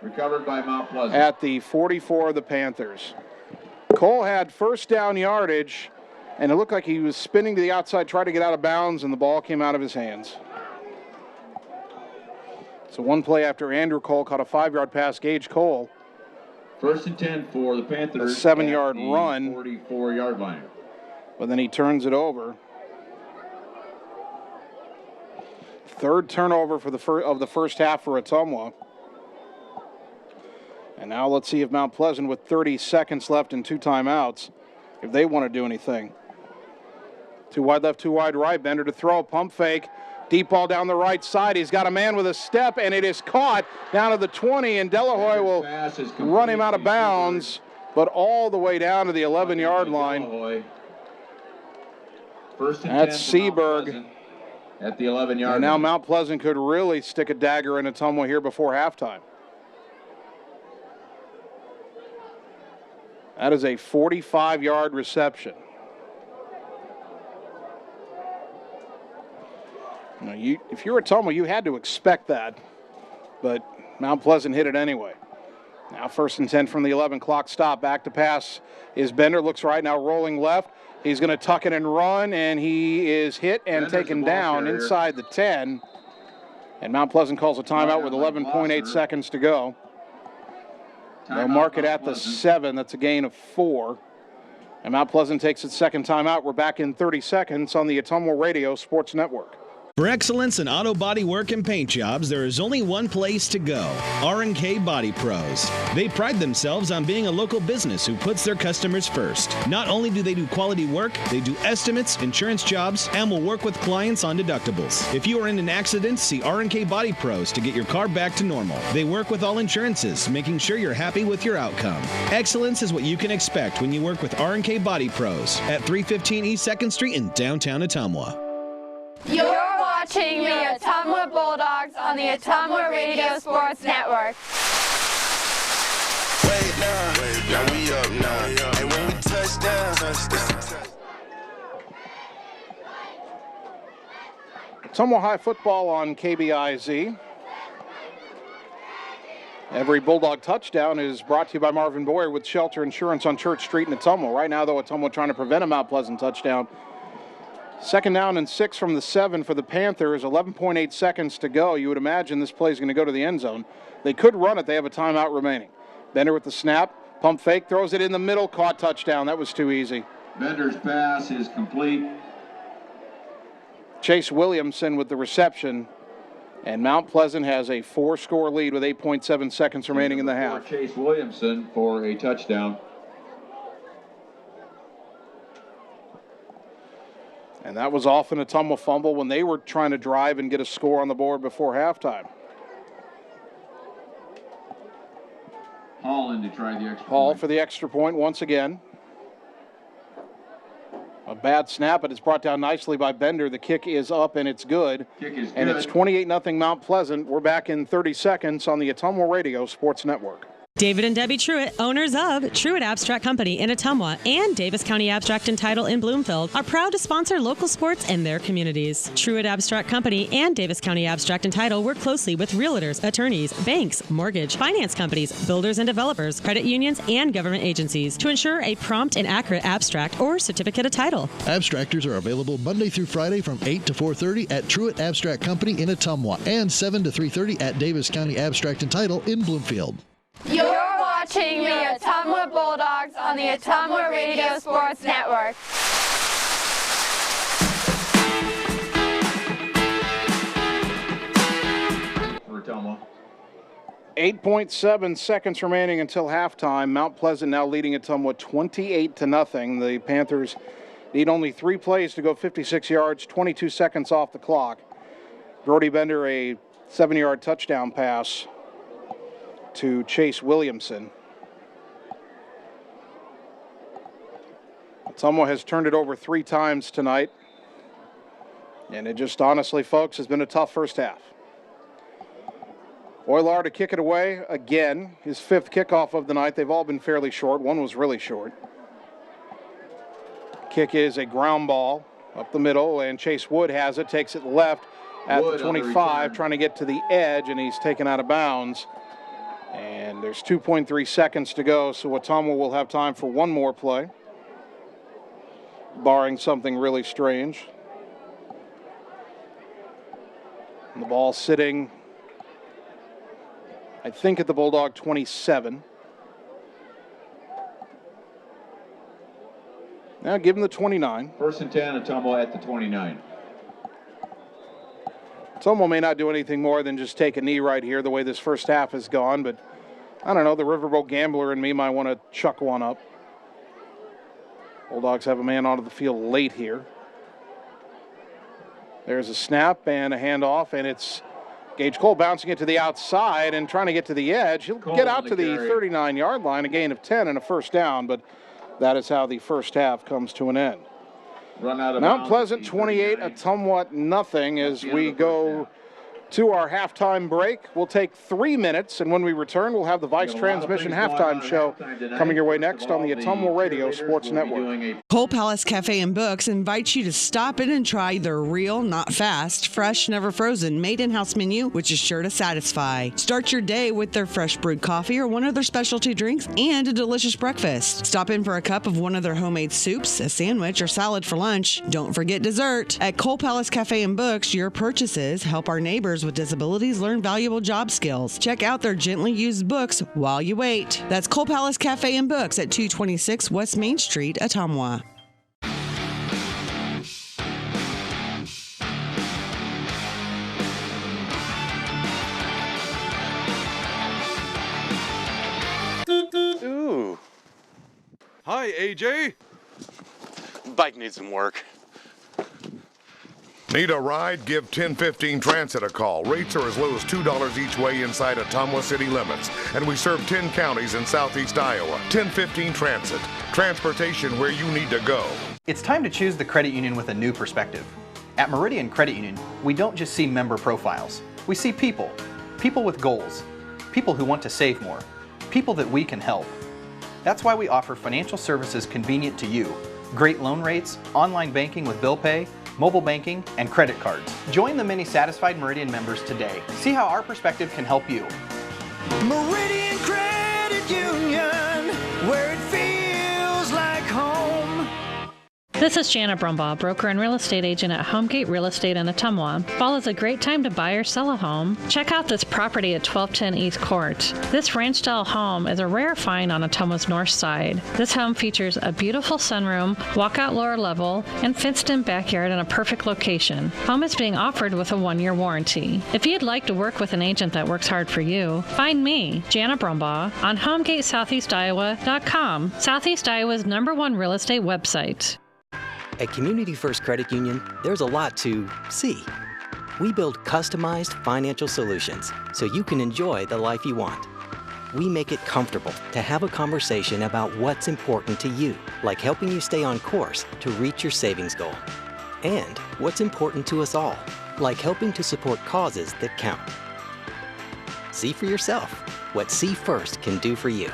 Recovered by Mount Pleasant. At the 44 of the Panthers. Cole had first down yardage, and it looked like he was spinning to the outside, tried to get out of bounds, and the ball came out of his hands. So one play after Andrew Cole caught a 5-yard pass. Gage Cole. First and 10 for the Panthers. A 7-yard run. 44-yard line. But then he turns it over. Third turnover for of the first half for Ottumwa. And now let's see if Mount Pleasant, with 30 seconds left and 2 timeouts, if they want to do anything. 2 wide left, 2 wide right. Bender to throw, pump fake. Deep ball down the right side. He's got a man with a step, and it is caught down to the 20, and Delahoy will run him out of bounds, but all the way down to the 11-yard line. First and That's 10 Seaberg. At the 11-yard line. And now Mount Pleasant could really stick a dagger in Ottumwa here before halftime. That is a 45-yard reception. Now if you're Ottumwa, you had to expect that, but Mount Pleasant hit it anyway. Now first and 10 from the 11 clock stop. Back to pass is Bender. Looks right now, rolling left. He's going to tuck it and run, and he is hit and Bender's taken down inside the 10. And Mount Pleasant calls a timeout with 11.8 seconds to go. They'll mark it at the 7. That's a gain of 4. And Mount Pleasant takes its second timeout. We're back in 30 seconds on the Ottumwa Radio Sports Network. For excellence in auto body work and paint jobs, there is only one place to go, R&K Body Pros. They pride themselves on being a local business who puts their customers first. Not only do they do quality work, they do estimates, insurance jobs, and will work with clients on deductibles. If you are in an accident, see R&K Body Pros to get your car back to normal. They work with all insurances, making sure you're happy with your outcome. Excellence is what you can expect when you work with R&K Body Pros at 315 East 2nd Street in downtown Ottumwa. You're watching the Ottumwa Bulldogs on the Ottumwa Radio Sports Network. Wait now we up now. And when we touch down, Ottumwa High football on KBIZ. Every Bulldog touchdown is brought to you by Marvin Boyer with Shelter Insurance on Church Street in Ottumwa. Right now, though, Ottumwa trying to prevent a Mount Pleasant touchdown. Second down and 6 from the 7 for the Panthers. 11.8 seconds to go. You would imagine this play is going to go to the end zone. They could run it. They have a timeout remaining. Bender with the snap. Pump fake. Throws it in the middle. Caught touchdown. That was too easy. Bender's pass is complete. Chase Williamson with the reception. And Mount Pleasant has a 4-score lead with 8.7 seconds remaining in the half. Chase Williamson for a touchdown. And that was often a Ottumwa fumble when they were trying to drive and get a score on the board before halftime. Hall in to try the extra Hall point. for the extra point once again. A bad snap, but it's brought down nicely by Bender. The kick is up, and it's good. And it's 28-0 Mount Pleasant. We're back in 30 seconds on the Ottumwa Radio Sports Network. David and Debbie Truitt, owners of Truitt Abstract Company in Ottumwa and Davis County Abstract and Title in Bloomfield, are proud to sponsor local sports in their communities. Truitt Abstract Company and Davis County Abstract and Title work closely with realtors, attorneys, banks, mortgage, finance companies, builders and developers, credit unions, and government agencies to ensure a prompt and accurate abstract or certificate of title. Abstractors are available Monday through Friday from 8 to 4:30 at Truitt Abstract Company in Ottumwa and 7 to 3:30 at Davis County Abstract and Title in Bloomfield. You're watching the Ottumwa Bulldogs on the Ottumwa Radio Sports Network. For Ottumwa. 8.7 seconds remaining until halftime. Mount Pleasant now leading Ottumwa 28-0. The Panthers need only 3 plays to go 56 yards, 22 seconds off the clock. Brody Bender, a 7-yard touchdown pass to Chase Williamson. Ottumwa has turned it over 3 times tonight. And it just honestly, folks, has been a tough first half. Oylar to kick it away again. His 5th kickoff of the night. They've all been fairly short. One was really short. Kick is a ground ball up the middle, and Chase Wood has it. Takes it left at the 25, trying to get to the edge, and he's taken out of bounds. And there's 2.3 seconds to go, so Ottumwa will have time for one more play, barring something really strange. And the ball sitting, I think, at the Bulldog 27. Now give him the 29. 1st and 10, Ottumwa at the 29. Ottumwa may not do anything more than just take a knee right here the way this first half has gone, but I don't know, the Riverboat Gambler in me might want to chuck one up. Bulldogs have a man onto the field late here. There's a snap and a handoff, and it's Gage Cole bouncing it to the outside and trying to get to the edge. He'll get out to the 39-yard line, a gain of 10 and a first down, but that is how the first half comes to an end. Mount Pleasant 28, Ottumwa nothing as we go to our halftime break. We'll take 3 minutes, and when we return, we'll have the Vice Transmission halftime show coming your way next on the Ottumwa Radio Sports Network. Cole Palace Cafe and Books invites you to stop in and try their real, not fast, fresh, never frozen, made in-house menu, which is sure to satisfy. Start your day with their fresh brewed coffee or one of their specialty drinks and a delicious breakfast. Stop in for a cup of one of their homemade soups, a sandwich, or salad for lunch. Don't forget dessert. At Cole Palace Cafe and Books, your purchases help our neighbors with disabilities learn valuable job skills. Check out their gently used books while you wait. That's Cole Palace Cafe and Books at 226 West Main Street, Ottumwa. Ooh. Hi, AJ. Bike needs some work. Need a ride? Give 1015 Transit a call. Rates are as low as $2 each way inside Ottumwa city limits. And we serve 10 counties in southeast Iowa. 1015 Transit. Transportation where you need to go. It's time to choose the credit union with a new perspective. At Meridian Credit Union, we don't just see member profiles. We see people. People with goals. People who want to save more. People that we can help. That's why we offer financial services convenient to you. Great loan rates, online banking with bill pay, mobile banking, and credit cards. Join the many satisfied Meridian members today. See how our perspective can help you. Meridian Credit Union, where it feels like home. This is Janet Brumbaugh, broker and real estate agent at Homegate Real Estate in Ottumwa. Fall is a great time to buy or sell a home. Check out this property at 1210 East Court. This ranch-style home is a rare find on Ottumwa's north side. This home features a beautiful sunroom, walkout lower level, and fenced-in backyard in a perfect location. Home is being offered with a 1-year warranty. If you'd like to work with an agent that works hard for you, find me, Janet Brumbaugh, on HomegateSoutheastIowa.com, Southeast Iowa's #1 real estate website. At Community First Credit Union, there's a lot to see. We build customized financial solutions so you can enjoy the life you want. We make it comfortable to have a conversation about what's important to you, like helping you stay on course to reach your savings goal. And what's important to us all, like helping to support causes that count. See for yourself what See First can do for you.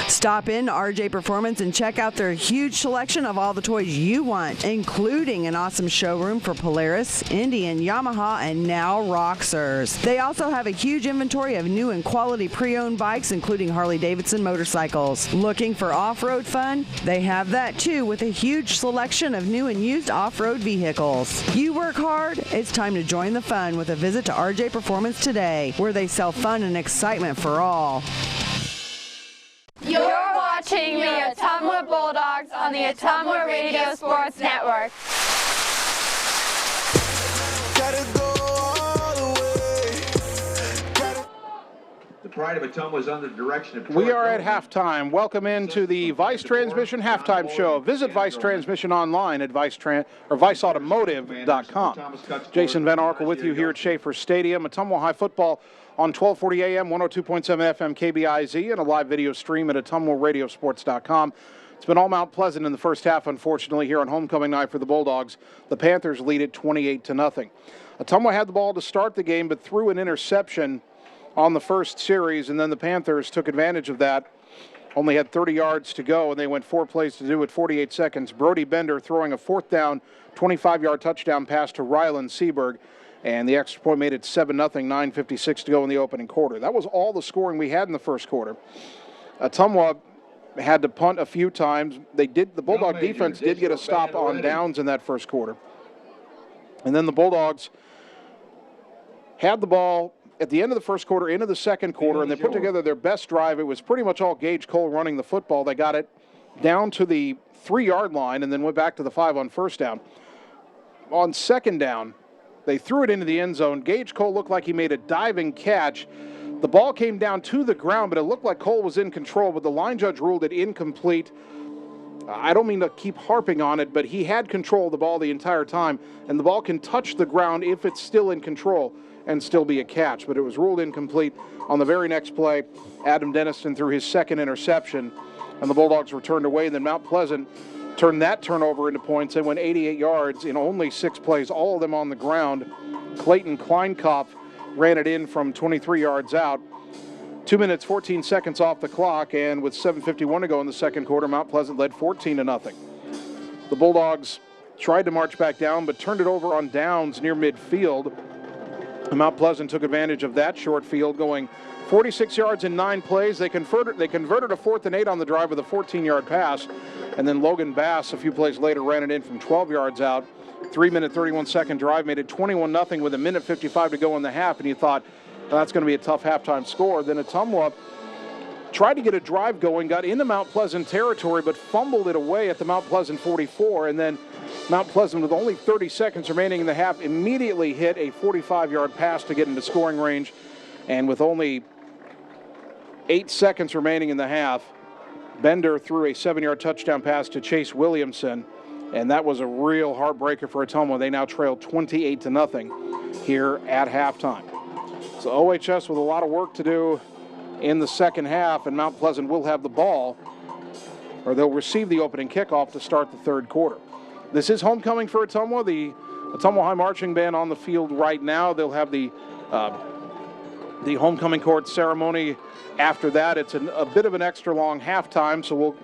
Stop in RJ Performance and check out their huge selection of all the toys you want, including an awesome showroom for Polaris, Indian, Yamaha, and now Roxors. They also have a huge inventory of new and quality pre-owned bikes, including Harley-Davidson motorcycles. Looking for off-road fun? They have that too, with a huge selection of new and used off-road vehicles. You work hard? It's time to join the fun with a visit to RJ Performance today, where they sell fun and excitement for all. You're watching the Ottumwa Bulldogs on the Ottumwa Radio Sports Network. The Pride of Ottumwa is under the direction of... We are at halftime. Welcome into the Vice Transmission Halftime Show. Visit Vice Transmission online at viceautomotive.com. Jason Van Arkel with you here at Schaefer Stadium. Ottumwa High football on 1240 AM, 102.7 FM KBIZ, and a live video stream at AttumwaRadioSports.com. It's been all Mount Pleasant in the first half, unfortunately, here on homecoming night for the Bulldogs. The Panthers lead it 28-0. Ottumwa had the ball to start the game, but threw an interception on the first series, and then the Panthers took advantage of that. Only had 30 yards to go, and they went 4 plays to do it, 48 seconds. Brody Bender throwing a 4th down, 25-yard touchdown pass to Ryland Seaberg. And the extra point made it 7-0, 9:56 to go in the opening quarter. That was all the scoring we had in the first quarter. Ottumwa had to punt a few times. The Bulldog defense did get a stop on downs in that first quarter. And then the Bulldogs had the ball at the end of the first quarter into the second quarter, and they put together their best drive. It was pretty much all Gage Cole running the football. They got it down to the 3-yard line and then went back to the 5 on first down. On second down, they threw it into the end zone. Gage Cole looked like he made a diving catch. The ball came down to the ground, but it looked like Cole was in control, but the line judge ruled it incomplete. I don't mean to keep harping on it, but he had control of the ball the entire time, and the ball can touch the ground if it's still in control and still be a catch, but it was ruled incomplete. On the very next play, Adam Denniston threw his second interception, and the Bulldogs were turned away, and then Mount Pleasant turned that turnover into points. They went 88 yards in only 6 plays, all of them on the ground. Clayton Kleinkopf ran it in from 23 yards out. 2 minutes, 14 seconds off the clock, and with 7:51 to go in the second quarter, Mount Pleasant led 14-0. The Bulldogs tried to march back down, but turned it over on downs near midfield. Mount Pleasant took advantage of that short field, going 46 yards in 9 plays. They converted a 4th and 8 on the drive with a 14-yard pass. And then Logan Bass, a few plays later, ran it in from 12 yards out. 3-minute, 31-second drive made it 21-0 with 1:55 to go in the half. And you thought, well, that's going to be a tough halftime score. Then Ottumwa tried to get a drive going, got into Mount Pleasant territory, but fumbled it away at the Mount Pleasant 44. And then Mount Pleasant, with only 30 seconds remaining in the half, immediately hit a 45-yard pass to get into scoring range. And with only 8 seconds remaining in the half, Bender threw a 7-yard touchdown pass to Chase Williamson, and that was a real heartbreaker for Ottumwa. They now trail 28-0 here at halftime. So OHS with a lot of work to do in the second half, and Mount Pleasant will have the ball, or they'll receive the opening kickoff to start the third quarter. This is homecoming for Ottumwa. The Ottumwa High Marching Band on the field right now. They'll have the homecoming court ceremony after that. It's a bit of an extra long halftime, so we'll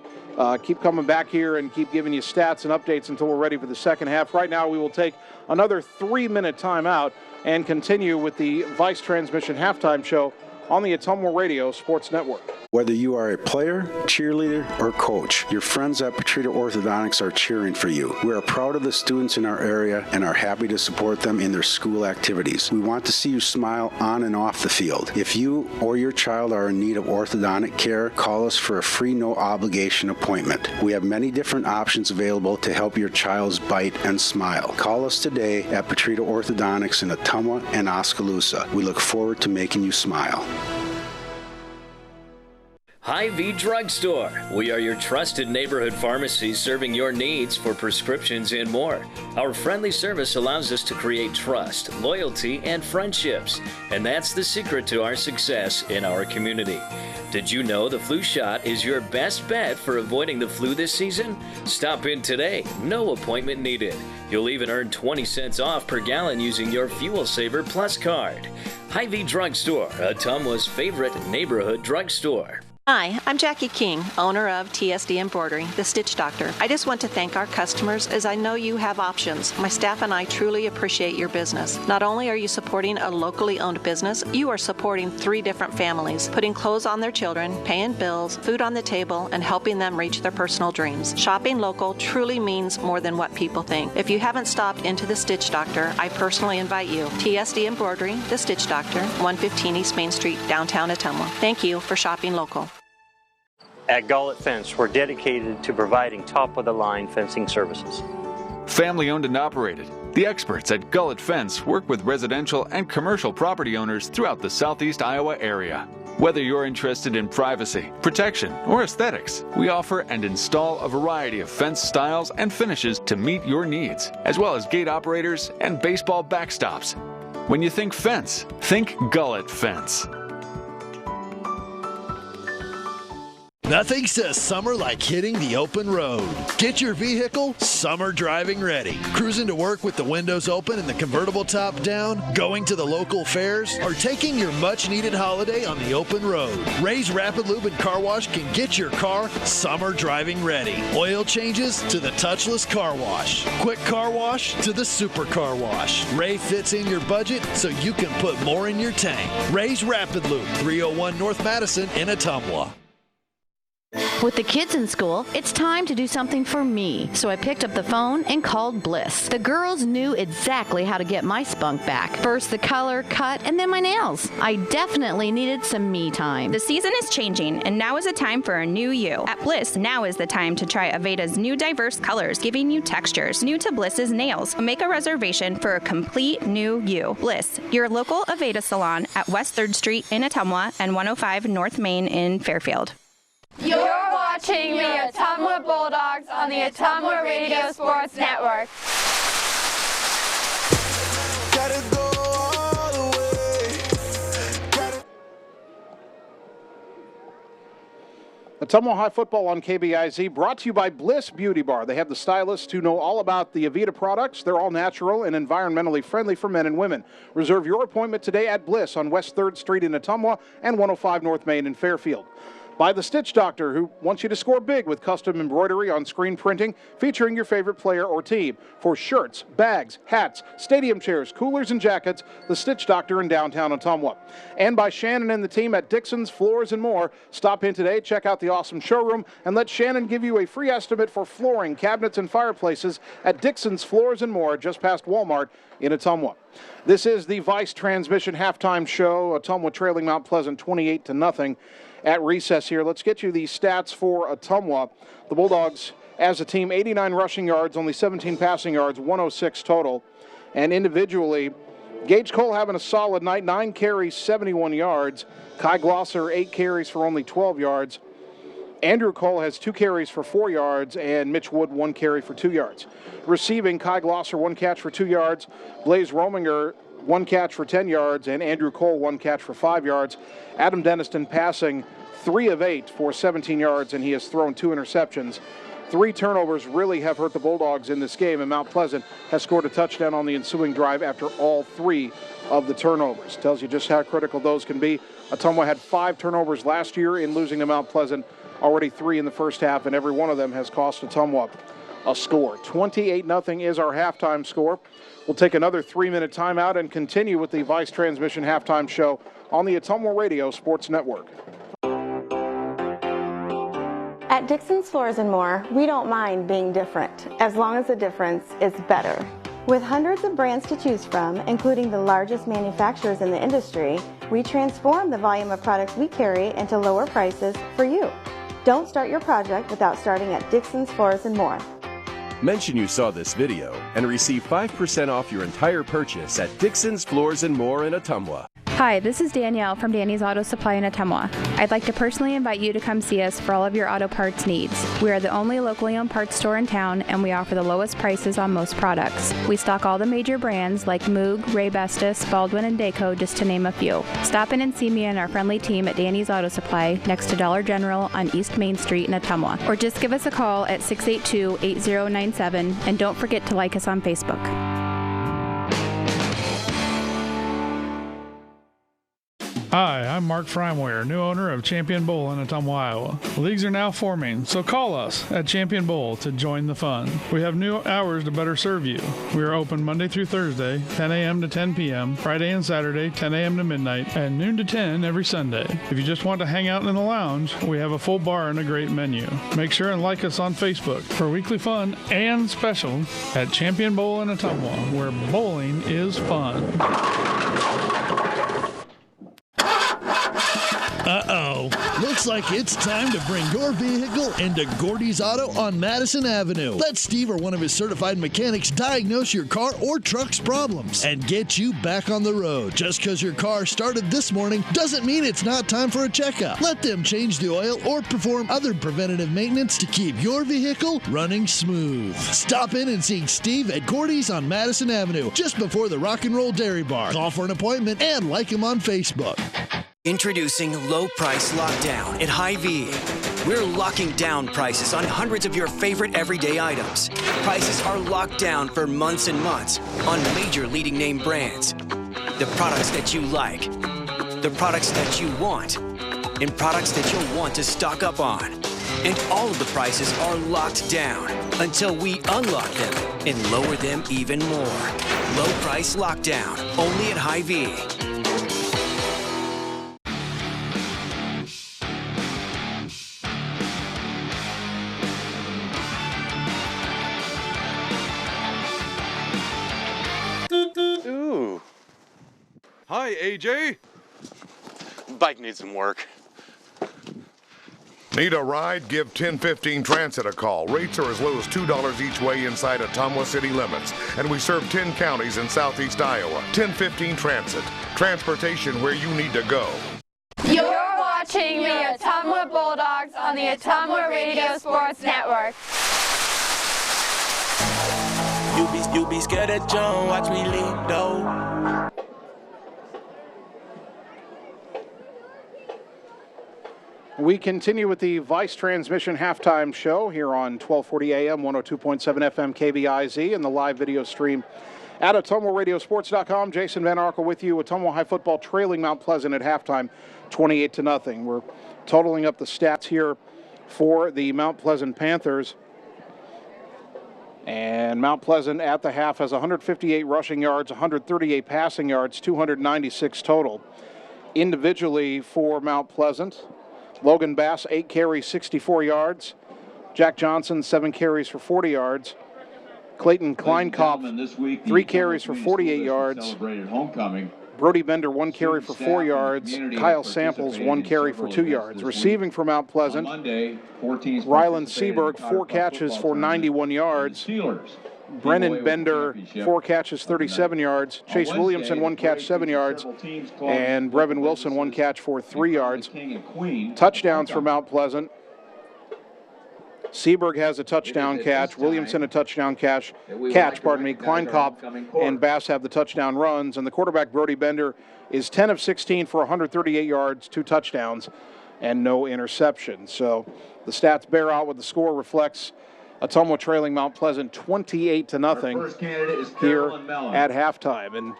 keep coming back here and keep giving you stats and updates until we're ready for the second half. Right now, we will take another 3-minute timeout and continue with the Vice Transmission Halftime Show on the Ottumwa Radio Sports Network. Whether you are a player, cheerleader, or coach, your friends at Petrita Orthodontics are cheering for you. We are proud of the students in our area and are happy to support them in their school activities. We want to see you smile on and off the field. If you or your child are in need of orthodontic care, call us for a free, no-obligation appointment. We have many different options available to help your child's bite and smile. Call us today at Petrita Orthodontics in Ottumwa and Oskaloosa. We look forward to making you smile. Hy-Vee Drugstore. We are your trusted neighborhood pharmacy serving your needs for prescriptions and more. Our friendly service allows us to create trust, loyalty, and friendships. And that's the secret to our success in our community. Did you know the flu shot is your best bet for avoiding the flu this season? Stop in today. No appointment needed. You'll even earn 20 cents off per gallon using your Fuel Saver Plus card. Hy-Vee Drugstore, Ottumwa's favorite neighborhood drugstore. Hi, I'm Jackie King, owner of TSD Embroidery, the Stitch Doctor. I just want to thank our customers as I know you have options. My staff and I truly appreciate your business. Not only are you supporting a locally owned business, you are supporting 3 different families, putting clothes on their children, paying bills, food on the table, and helping them reach their personal dreams. Shopping local truly means more than what people think. If you haven't stopped into the Stitch Doctor, I personally invite you. TSD Embroidery, the Stitch Doctor, 115 East Main Street, downtown Ottumwa. Thank you for shopping local. At Gullet Fence, we're dedicated to providing top-of-the-line fencing services. Family owned and operated, the experts at Gullet Fence work with residential and commercial property owners throughout the southeast Iowa area. Whether you're interested in privacy, protection, or aesthetics, we offer and install a variety of fence styles and finishes to meet your needs, as well as gate operators and baseball backstops. When you think fence, think Gullet Fence. Nothing says summer like hitting the open road. Get your vehicle summer driving ready. Cruising to work with the windows open and the convertible top down, going to the local fairs, or taking your much-needed holiday on the open road. Ray's Rapid Lube and Car Wash can get your car summer driving ready. Oil changes to the touchless car wash. Quick car wash to the super car wash. Ray fits in your budget so you can put more in your tank. Ray's Rapid Lube, 301 North Madison in Ottumwa. With the kids in school, it's time to do something for me. So I picked up the phone and called Bliss. The girls knew exactly how to get my spunk back. First the color, cut, and then my nails. I definitely needed some me time. The season is changing, and now is a time for a new you. At Bliss, now is the time to try Aveda's new diverse colors, giving you textures. New to Bliss's nails. Make a reservation for a complete new you. Bliss, your local Aveda salon at West 3rd Street in Ottumwa and 105 North Main in Fairfield. You're watching the Ottumwa Bulldogs on the Ottumwa Radio Sports Network. Ottumwa High Football on KBIZ, brought to you by Bliss Beauty Bar. They have the stylists who know all about the Aveda products. They're all natural and environmentally friendly for men and women. Reserve your appointment today at Bliss on West 3rd Street in Ottumwa and 105 North Main in Fairfield. By the Stitch Doctor, who wants you to score big with custom embroidery on screen printing featuring your favorite player or team. For shirts, bags, hats, stadium chairs, coolers, and jackets, the Stitch Doctor in downtown Ottumwa. And by Shannon and the team at Dixon's Floors and More. Stop in today, check out the awesome showroom, and let Shannon give you a free estimate for flooring, cabinets, and fireplaces at Dixon's Floors and More, just past Walmart in Ottumwa. This is the Vice Transmission halftime show. Ottumwa trailing Mount Pleasant 28-0. At recess here, let's get you the stats for Ottumwa. The Bulldogs, as a team, 89 rushing yards, only 17 passing yards, 106 total. And individually, Gage Cole having a solid night, 9 carries, 71 yards. Kai Glosser, 8 carries for only 12 yards. Andrew Cole has 2 carries for 4 yards, and Mitch Wood, 1 carry for 2 yards. Receiving, Kai Glosser, 1 catch for 2 yards. Blaze Rominger, 1 catch for 10 yards, and Andrew Cole, 1 catch for 5 yards. Adam Denniston passing 3 of 8 for 17 yards, and he has thrown 2 interceptions. 3 turnovers really have hurt the Bulldogs in this game, and Mount Pleasant has scored a touchdown on the ensuing drive after all 3 of the turnovers. Tells you just how critical those can be. Ottumwa had 5 turnovers last year in losing to Mount Pleasant, already 3 in the first half, and every one of them has cost Ottumwa a score. 28-0 is our halftime score. We'll take another 3-minute timeout and continue with the Vice Transmission halftime show on the Ottumwa Radio Sports Network. At Dixon's Floors and More, we don't mind being different, as long as the difference is better. With hundreds of brands to choose from, including the largest manufacturers in the industry, we transform the volume of products we carry into lower prices for you. Don't start your project without starting at Dixon's Floors and More. Mention you saw this video and receive 5% off your entire purchase at Dixon's Floors and More in Ottumwa. Hi, this is Danielle from Danny's Auto Supply in Ottumwa. I'd like to personally invite you to come see us for all of your auto parts needs. We are the only locally owned parts store in town, and we offer the lowest prices on most products. We stock all the major brands like Moog, Ray-Bestis, Baldwin, and Dayco, just to name a few. Stop in and see me and our friendly team at Danny's Auto Supply next to Dollar General on East Main Street in Ottumwa. Or just give us a call at 682-8097, and don't forget to like us on Facebook. Hi, I'm Mark Freimweyer, new owner of Champion Bowl in Ottumwa, Iowa. Leagues are now forming, so call us at Champion Bowl to join the fun. We have new hours to better serve you. We are open Monday through Thursday, 10 a.m. to 10 p.m., Friday and Saturday, 10 a.m. to midnight, and noon to 10 every Sunday. If you just want to hang out in the lounge, we have a full bar and a great menu. Make sure and like us on Facebook for weekly fun and special at Champion Bowl in Ottumwa, where bowling is fun. Uh-oh. Looks like it's time to bring your vehicle into Gordy's Auto on Madison Avenue. Let Steve or one of his certified mechanics diagnose your car or truck's problems and get you back on the road. Just because your car started this morning doesn't mean it's not time for a checkup. Let them change the oil or perform other preventative maintenance to keep your vehicle running smooth. Stop in and see Steve at Gordy's on Madison Avenue, just before the Rock and Roll Dairy Bar. Call for an appointment and like him on Facebook. Introducing Low Price Lockdown at Hy-Vee. We're locking down prices on hundreds of your favorite everyday items. Prices are locked down for months and months on major leading name brands. The products that you like, the products that you want, and products that you'll want to stock up on. And all of the prices are locked down until we unlock them and lower them even more. Low Price Lockdown, only at Hy-Vee. Ooh. Hi, AJ. Bike needs some work. Need a ride? Give 1015 Transit a call. Rates are as low as $2 each way inside Ottumwa city limits. And we serve 10 counties in southeast Iowa. 1015 Transit. Transportation where you need to go. You're watching the Ottumwa Bulldogs on the Ottumwa Radio Sports Network. You be scared at John, watch me leap though. We continue with the Vice Transmission halftime show here on 1240 AM, 102.7 FM KVIZ, and the live video stream at AttumwaRadioSports.com. Jason Van Arkel with you. Ottumwa High football trailing Mount Pleasant at halftime, 28-0. We're totaling up the stats here for the Mount Pleasant Panthers. And Mount Pleasant at the half has 158 rushing yards, 138 passing yards, 296 total. Individually for Mount Pleasant, Logan Bass, 8 carries, 64 yards. Jack Johnson, 7 carries for 40 yards. Clayton Kleinkopf, 3 carries for 48 yards. Celebrated homecoming. Brody Bender, 1 carry for 4 yards. Kyle Samples, 1 carry for 2 yards. Receiving for Mount Pleasant, Monday, 14 Ryland Seaberg, 4 catches for 91 yards. Brennan Bender, 4 catches, 37 yards. Chase Williamson, 1 catch, 7 yards. And Brevin Wilson, 1 catch for 3 yards. Touchdowns for Mount Pleasant. Seaberg has a touchdown catch. Williamson a touchdown catch. Kleinkopf and Bass have the touchdown runs. And the quarterback, Brody Bender, is 10 of 16 for 138 yards, 2 touchdowns, and no interceptions. So the stats bear out what the score reflects. Ottumwa trailing Mount Pleasant 28-0 here at halftime. And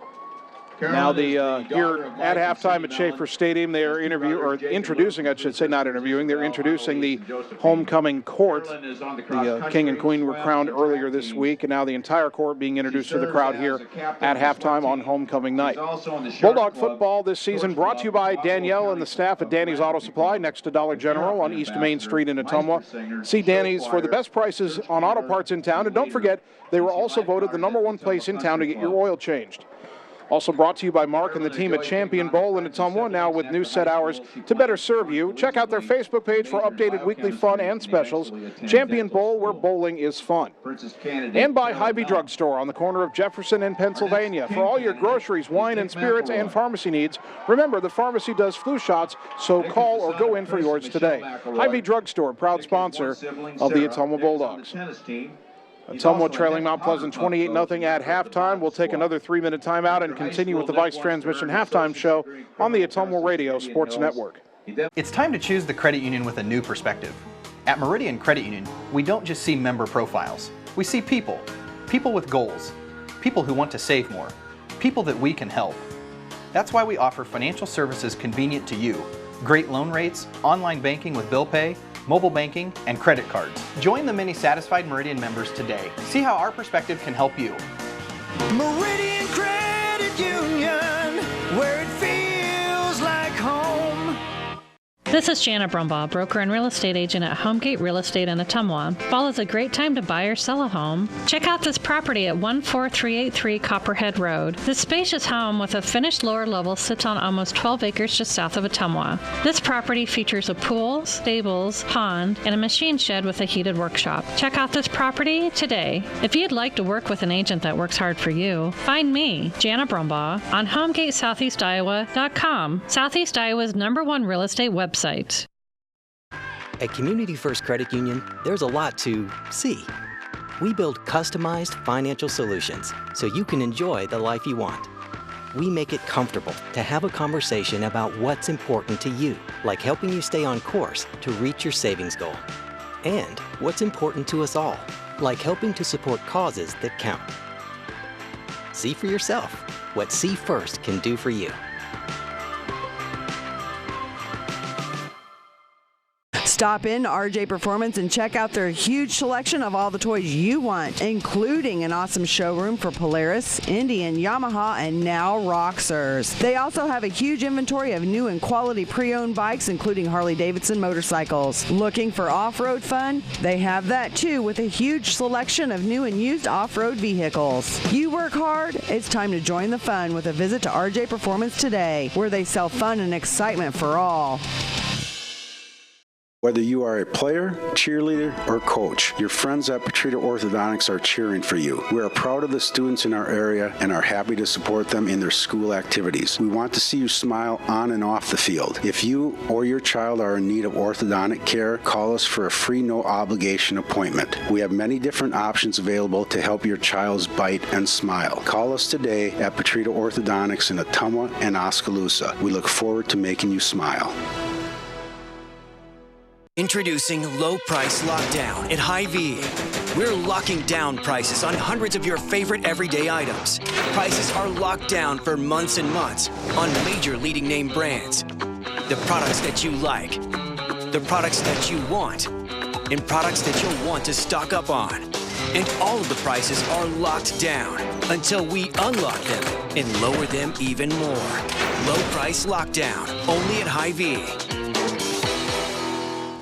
now here at halftime at Schaefer Stadium, they are introducing, I should say, not interviewing, they're introducing the homecoming court. The king and queen were crowned earlier this week, and now the entire court being introduced to the crowd here at halftime on homecoming night. Bulldog football this season brought to you by Danielle and the staff at Danny's Auto Supply next to Dollar General on East Main Street in Ottumwa. See Danny's for the best prices on auto parts in town, and don't forget, they were also voted the #1 place in town to get your oil changed. Also brought to you by Mark and the team at Champion Bowl in Ottumwa, now with new set hours to better serve you. Check out their Facebook page for updated weekly fun and specials. Champion Bowl, where bowling is fun. And by Hy-Vee Drugstore on the corner of Jefferson and Pennsylvania. For all your groceries, wine and spirits, and pharmacy needs, remember the pharmacy does flu shots, so call or go in for yours today. Hy-Vee Drugstore, proud sponsor of the Ottumwa Bulldogs. Ottumwa trailing Mount Pleasant 28-0 at halftime. We'll take another 3-minute timeout and continue with the Vice Transmission halftime show on the Ottumwa Radio Sports Network. It's time to choose the credit union with a new perspective. At Meridian Credit Union, we don't just see member profiles. We see people. People with goals. People who want to save more. People that we can help. That's why we offer financial services convenient to you. Great loan rates, online banking with bill pay, mobile banking, and credit cards. Join the many satisfied Meridian members today. See how our perspective can help you. Meridian Credit Union, where it feels like home. This is Jana Brumbaugh, broker and real estate agent at Homegate Real Estate in Ottumwa. Fall is a great time to buy or sell a home. Check out this property at 14383 Copperhead Road. This spacious home with a finished lower level sits on almost 12 acres just south of Ottumwa. This property features a pool, stables, pond, and a machine shed with a heated workshop. Check out this property today. If you'd like to work with an agent that works hard for you, find me, Jana Brumbaugh, on HomegateSoutheastIowa.com, Southeast Iowa's #1 real estate website. At Community First Credit Union, there's a lot to see. We build customized financial solutions so you can enjoy the life you want. We make it comfortable to have a conversation about what's important to you, like helping you stay on course to reach your savings goal. And what's important to us all, like helping to support causes that count. See for yourself what See First can do for you. Stop in RJ Performance and check out their huge selection of all the toys you want, including an awesome showroom for Polaris, Indian, Yamaha, and now Roxors. They also have a huge inventory of new and quality pre-owned bikes, including Harley-Davidson motorcycles. Looking for off-road fun? They have that too, with a huge selection of new and used off-road vehicles. You work hard? It's time to join the fun with a visit to RJ Performance today, where they sell fun and excitement for all. Whether you are a player, cheerleader, or coach, your friends at Petrita Orthodontics are cheering for you. We are proud of the students in our area and are happy to support them in their school activities. We want to see you smile on and off the field. If you or your child are in need of orthodontic care, call us for a free no-obligation appointment. We have many different options available to help your child's bite and smile. Call us today at Petrita Orthodontics in Ottumwa and Oskaloosa. We look forward to making you smile. Introducing Low Price Lockdown at Hy-Vee. We're locking down prices on hundreds of your favorite everyday items. Prices are locked down for months and months on major leading name brands. The products that you like, the products that you want, and products that you'll want to stock up on. And all of the prices are locked down until we unlock them and lower them even more. Low Price Lockdown, only at Hy-Vee.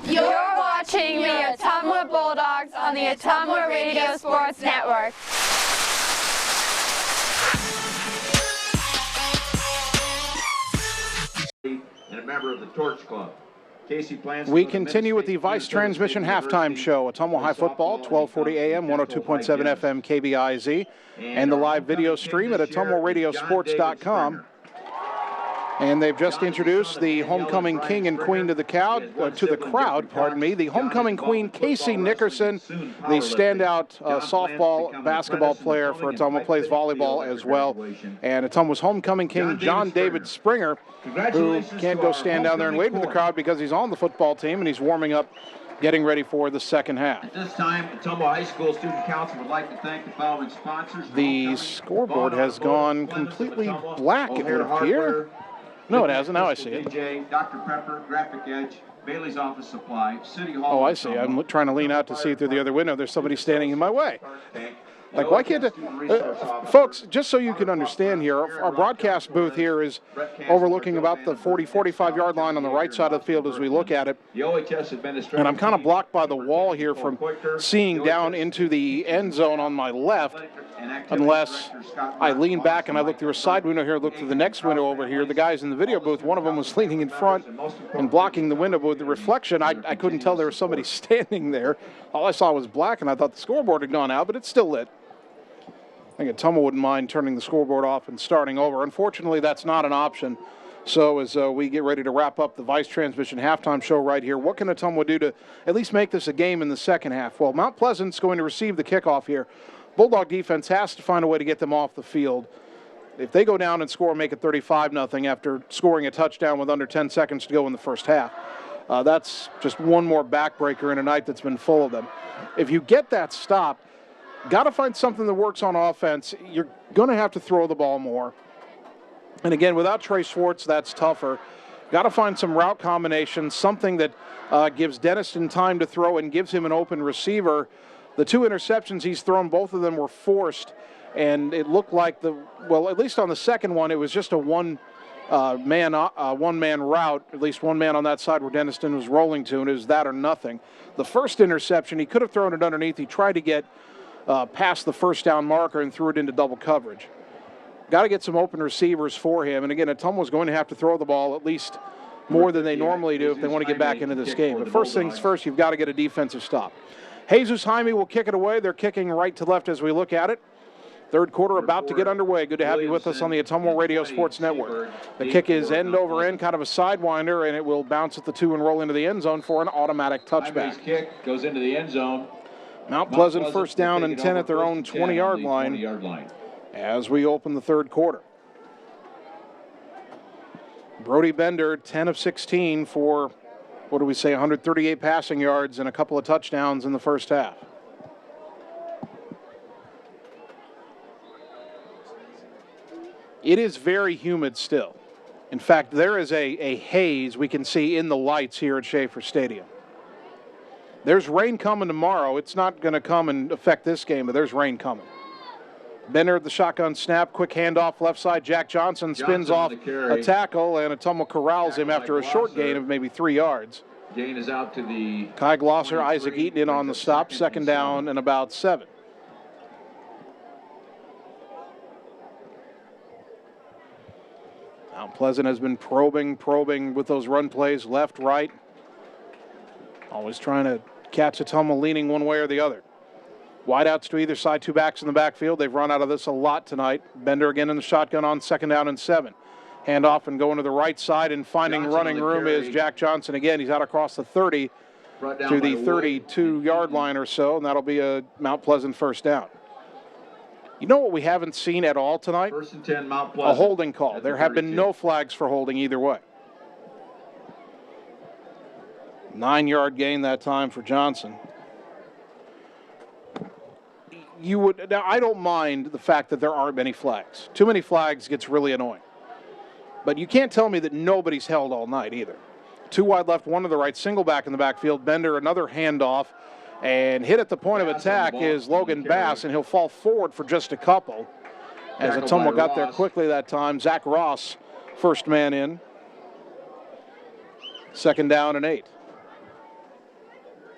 You're watching the Ottumwa Bulldogs on the Ottumwa Radio Sports Network. And a member of the Torch Club. We continue with the Vice Transmission halftime show. Ottumwa High Football, 1240 AM, 102.7 FM, KBIZ, and the live video stream at AttumwaRadioSports.com. And they've just introduced the homecoming king and queen to the crowd. The homecoming queen, Casey Nickerson, the standout softball, basketball player for Ottumwa, plays volleyball as well. And Ottumwa's homecoming king, John David Springer, who can't go stand down there and wait for the crowd because he's on the football team and he's warming up, getting ready for the second half. At this time, Ottumwa High School Student Council would like to thank the following sponsors. The scoreboard has gone completely black, it would appear. No, it hasn't. Now I see it. DJ, Dr. Pepper, Graphic Edge, Bailey's Office Supply, City Hall. Oh, I see. I'm trying to lean out to see through the other window. There's somebody standing in my way. Like, why can't folks, just so you can understand here, our broadcast booth here is overlooking about the 45-yard line on the right side of the field as we look at it. And I'm kind of blocked by the wall here from seeing down into the end zone on my left, unless I lean back and I look through a side window here, look through the next window over here. The guys in the video booth, one of them was leaning in front and blocking the window, but with the reflection, I couldn't tell there was somebody standing there. All I saw was black, and I thought the scoreboard had gone out, but it's still lit. I think Ottumwa wouldn't mind turning the scoreboard off and starting over. Unfortunately, that's not an option. So as we get ready to wrap up the Vice Transmission halftime show right here, what can Ottumwa do to at least make this a game in the second half? Well, Mount Pleasant's going to receive the kickoff here. Bulldog defense has to find a way to get them off the field. If they go down and score and make it 35-0 after scoring a touchdown with under 10 seconds to go in the first half, that's just one more backbreaker in a night that's been full of them. If you get that stop, got to find something that works on offense. You're going to have to throw the ball more. And again, without Trey Schwartz, that's tougher. Got to find some route combinations, something that gives Denniston time to throw and gives him an open receiver. The 2 interceptions he's thrown, both of them were forced, and it looked like at least on the second one, it was just a one-man route, at least one man on that side where Denniston was rolling to, and it was that or nothing. The first interception, he could have thrown it underneath. He tried to get past the first down marker and threw it into double coverage. Got to get some open receivers for him. And again, Ottumwa's going to have to throw the ball at least more than they normally do if they want to get back into this game. But first things first, you've got to get a defensive stop. Jesus Jaime will kick it away. They're kicking right to left as we look at it. Third quarter about to get underway. Good to have you with us on the Ottumwa Radio Sports Network. The kick is end over end, kind of a sidewinder, and it will bounce at the 2 and roll into the end zone for an automatic touchback. Kick goes into the end zone. Mount Pleasant first down and 10 at their own 20-yard line as we open the third quarter. Brody Bender, 10 of 16 for, 138 passing yards and a couple of touchdowns in the first half. It is very humid still. In fact, there is a haze we can see in the lights here at Schaefer Stadium. There's rain coming tomorrow. It's not going to come and affect this game, but there's rain coming. Bender at the shotgun snap, quick handoff left side. Jack Johnson spins off a tackle, and Ottumwa corrals him after a short gain of maybe 3 yards. Gain is out to the Kai Glosser, Isaac Eaton in on the stop, second down and about 7. Mount Pleasant has been probing with those run plays, left, right. Always trying to catch Ottumwa leaning one way or the other. Wideouts to either side, 2 backs in the backfield. They've run out of this a lot tonight. Bender again in the shotgun on second down and 7. Handoff and going to the right side and finding running room is Jack Johnson again. He's out across the 30 to the 32-yard line or so, and that'll be a Mount Pleasant first down. You know what we haven't seen at all tonight? First and 10, Mount Pleasant. A holding call. There have been no flags for holding either way. 9-yard gain that time for Johnson. Now, I don't mind the fact that there aren't many flags. Too many flags gets really annoying. But you can't tell me that nobody's held all night either. 2 wide left, 1 to the right, single back in the backfield. Bender, another handoff, and hit at the point of attack is Logan Bass, and he'll fall forward for just a couple. As Ottumwa got there quickly that time, Zach Ross, first man in. Second down and 8.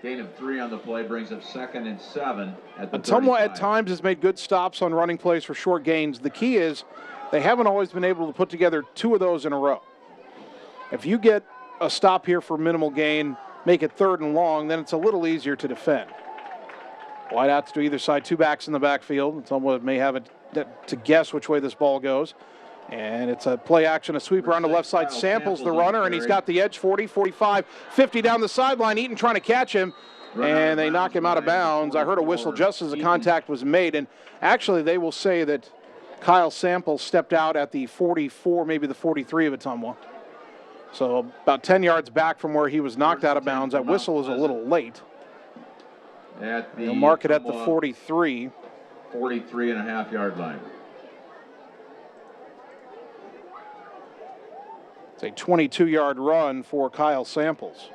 Gain of 3 on the play brings up 2nd and 7 at the Ottumwa 35. at times has made good stops on running plays for short gains. The key is they haven't always been able to put together 2 of those in a row. If you get a stop here for minimal gain, make it 3rd and long, then it's a little easier to defend. Wideouts to either side, 2 backs in the backfield. Ottumwa may have it to guess which way this ball goes. And it's a play action, a sweep around the left side. Samples the runner, and he's got the edge, 40, 45, 50 down the sideline. Eaton trying to catch him, and they knock him out of bounds. I heard a whistle just as the contact was made, and actually they will say that Kyle Samples stepped out at the 44, maybe the 43 of Ottumwa. So about 10 yards back from where he was knocked out of bounds. That whistle is a little late. They'll mark it at the 43. 43.5-yard line. It's a 22-yard run for Kyle Samples.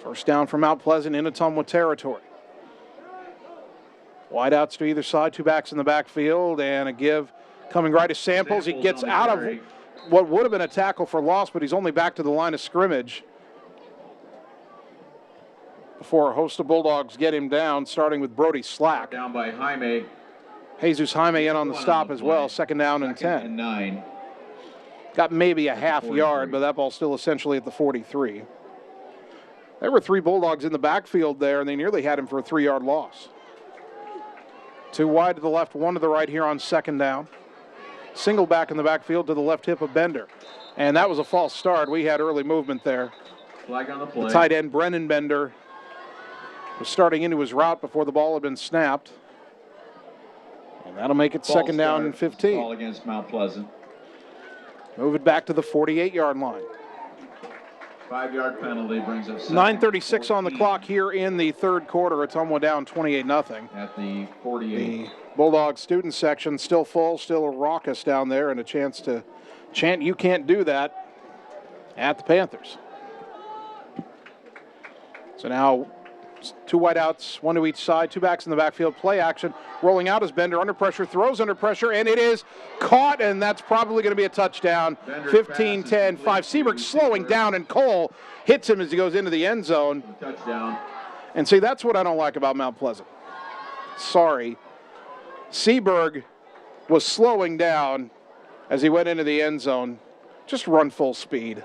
First down from Mount Pleasant in Ottumwa territory. Wideouts to either side, two backs in the backfield, and a give coming right to Samples. He gets out of what would have been a tackle for loss, but he's only back to the line of scrimmage before a host of Bulldogs get him down, starting with Brody Slack. Down by Jaime. Jesus Jaime in on the stop as well, second down and 10. And 9. Got maybe a half yard, but that ball's still essentially at the 43. There were 3 Bulldogs in the backfield there, and they nearly had him for a 3-yard loss. 2 wide to the left, 1 to the right here on second down. Single back in the backfield to the left hip of Bender. And that was a false start. We had early movement there. Flag on the play. The tight end, Brennan Bender, was starting into his route before the ball had been snapped. And that'll make it second down and 15. Ball against Mount Pleasant. Move it back to the 48-yard line. 5-yard penalty brings us 9:36 on the clock here in the third quarter. Ottumwa down 28-0. At the 48. The Bulldog student section still full, still raucous down there, and a chance to chant "You Can't Do That" at the Panthers. So now 2 wideouts, 1 to each side, 2 backs in the backfield, play action. Rolling out is Bender under pressure, throws under pressure, and it is caught, and that's probably going to be a touchdown. 15-10, 5. Seaberg slowing down, and Cole hits him as he goes into the end zone. Touchdown. And see, that's what I don't like about Mount Pleasant. Sorry. Seaberg was slowing down as he went into the end zone. Just run full speed.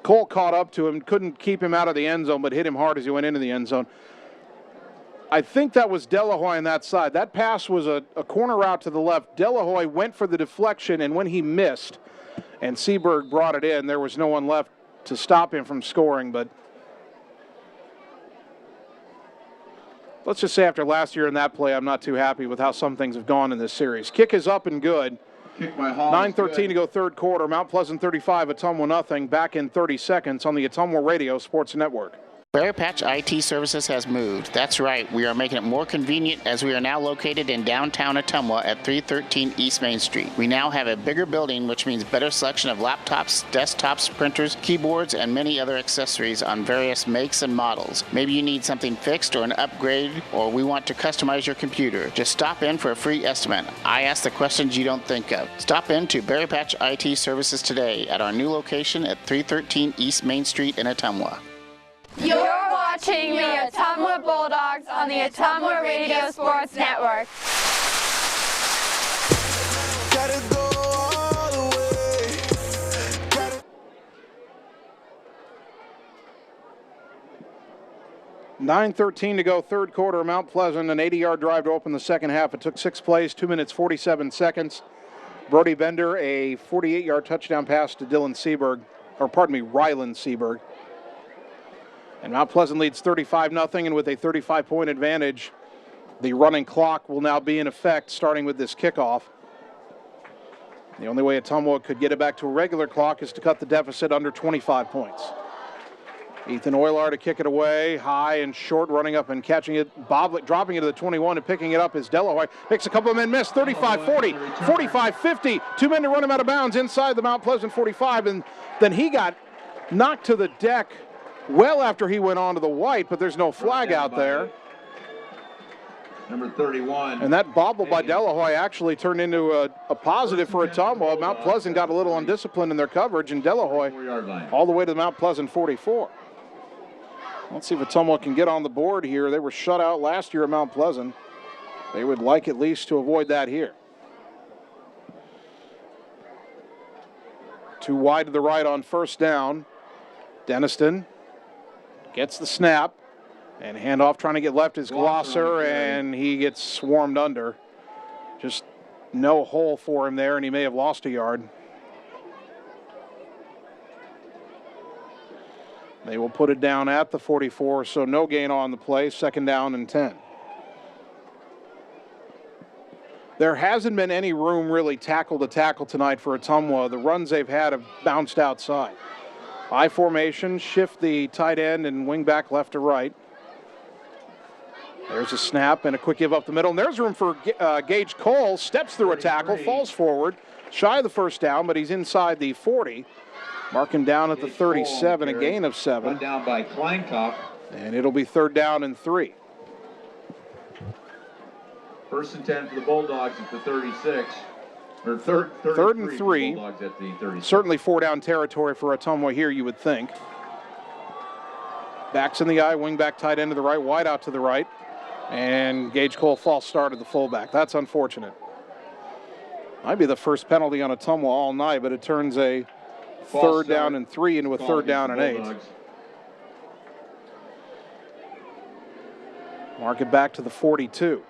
Cole caught up to him, couldn't keep him out of the end zone, but hit him hard as he went into the end zone. I think that was Delahoy on that side. That pass was a corner route to the left. Delahoy went for the deflection, and when he missed and Seaberg brought it in, there was no one left to stop him from scoring. But let's just say after last year in that play, I'm not too happy with how some things have gone in this series. Kick is up and good. 9:13 to go third quarter. Mount Pleasant 35, Ottumwa nothing. Back in 30 seconds on the Ottumwa Radio Sports Network. Berry Patch IT Services has moved. That's right, we are making it more convenient as we are now located in downtown Ottumwa at 313 East Main Street. We now have a bigger building, which means better selection of laptops, desktops, printers, keyboards, and many other accessories on various makes and models. Maybe you need something fixed or an upgrade, or we want to customize your computer. Just stop in for a free estimate. I ask the questions you don't think of. Stop in to Berry Patch IT Services today at our new location at 313 East Main Street in Ottumwa. You're watching the Ottumwa Bulldogs on the Ottumwa Radio Sports Network. Gotta go all the way. 9:13 to go third quarter. Mount Pleasant, an 80-yard drive to open the second half. It took 6 plays, 2 minutes, 47 seconds. Brody Bender, a 48-yard touchdown pass to Ryland Seaberg. And Mount Pleasant leads 35-0, and with a 35-point advantage, the running clock will now be in effect, starting with this kickoff. The only way Ottumwa could get it back to a regular clock is to cut the deficit under 25 points. Ethan Oylar to kick it away, high and short, running up and catching it. Dropping it to the 21 and picking it up is Delahoy. Makes a couple of men miss, 35-40, 45-50. 2 men to run him out of bounds inside the Mount Pleasant 45, and then he got knocked to the deck well after he went on to the white, but there's no flag out there. Number 31. And that bobble by Delahoy actually turned into a positive for Ottumwa. Mount Pleasant got a little undisciplined in their coverage, and Delahoy all the way to the Mount Pleasant 44. Let's see if Ottumwa can get on the board here. They were shut out last year at Mount Pleasant. They would like at least to avoid that here. 2 wide to the right on first down. Denniston gets the snap, and handoff trying to get left is Glosser, and he gets swarmed under. Just no hole for him there, and he may have lost a yard. They will put it down at the 44, so no gain on the play, second down and 10. There hasn't been any room really tackle to tackle tonight for Ottumwa. The runs they've had have bounced outside. I formation, shift the tight end and wing back left to right. There's a snap and a quick give up the middle. And there's room for Gage Cole. Steps through a tackle, falls forward, shy of the first down, but he's inside the 40. Marking down at the 37, a gain of 7. Down by Kleinkopf. And it'll be third down and 3. First and 10 for the Bulldogs at the 36. Or third and 3. Bulldogs at the 36. Certainly 4-down territory for Ottumwa here, you would think. Backs in the eye, wing back tight end to the right, wide out to the right. And Gage Cole false start at the fullback. That's unfortunate. Might be the first penalty on Ottumwa all night, but it turns a third down and 3 into a third down and 8. Mark it back to the 42.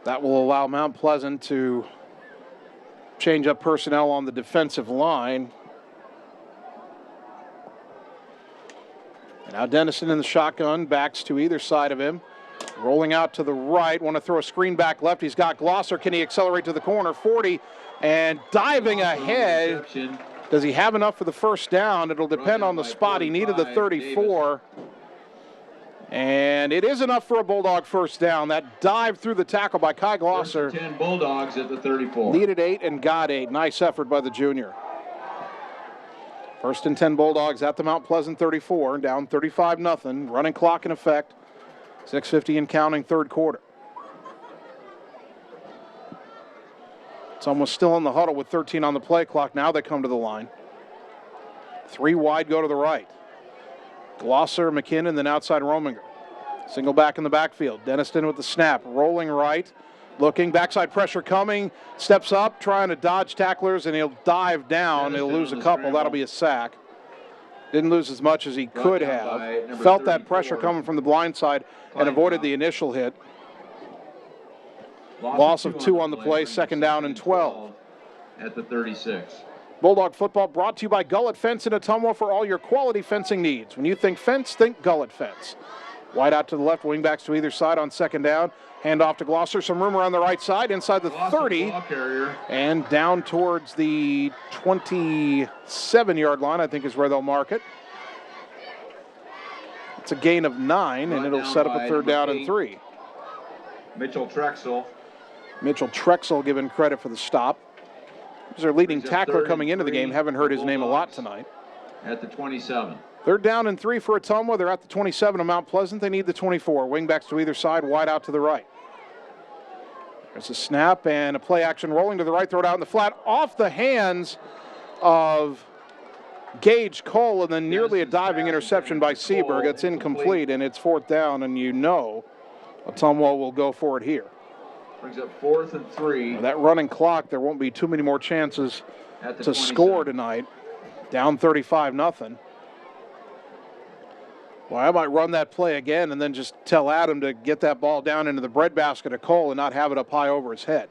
That will allow Mount Pleasant to change up personnel on the defensive line. And now Dennison in the shotgun, backs to either side of him. Rolling out to the right, want to throw a screen back left. He's got Glosser. Can he accelerate to the corner? 40 and diving ahead. Does he have enough for the first down? It'll depend on the spot. He needed the 34. And it is enough for a Bulldog first down. That dive through the tackle by Kai Glosser. 10 Bulldogs at the 34. Needed 8 and got 8. Nice effort by the junior. First and 10 Bulldogs at the Mount Pleasant 34, down 35-0. Running clock in effect. 6:50 and counting, third quarter. Someone's still in the huddle with 13 on the play clock. Now they come to the line. 3 wide go to the right. Glosser, McKinnon, then outside Rominger. Single back in the backfield. Denniston with the snap. Rolling right. Looking. Backside pressure coming. Steps up, trying to dodge tacklers, and he'll dive down. He'll lose a couple. That'll be a sack. Didn't lose as much as he could have. Felt that pressure coming from the blind side and avoided the initial hit. Loss of 2 on the play, second down and 12. At the 36. Bulldog football brought to you by Gullet Fence in Ottumwa for all your quality fencing needs. When you think fence, think Gullet Fence. Wide out to the left, wingbacks to either side on second down. Hand off to Glosser, some room around the right side, inside the 30. And down towards the 27-yard line, I think is where they'll mark it. It's a gain of 9, and it'll set up a third down and 3. Mitchell Trexel. Mitchell Trexel given credit for the stop. He's their leading tackler coming into the game. Haven't heard his name a lot tonight. At the 27. Third down and 3 for Ottumwa. They're at the 27 of Mount Pleasant. They need the 24. Wingbacks to either side, wide out to the right. There's a snap and a play action rolling to the right, throw it out in the flat, off the hands of Gage Cole, and then nearly a diving interception by Seaberg. It's incomplete, and it's fourth down, and you know Ottumwa will go for it here. Brings up 4th and 3. That running clock, there won't be too many more chances to score tonight. Down 35-0. Well, I might run that play again and then just tell Adam to get that ball down into the breadbasket of Cole and not have it up high over his head.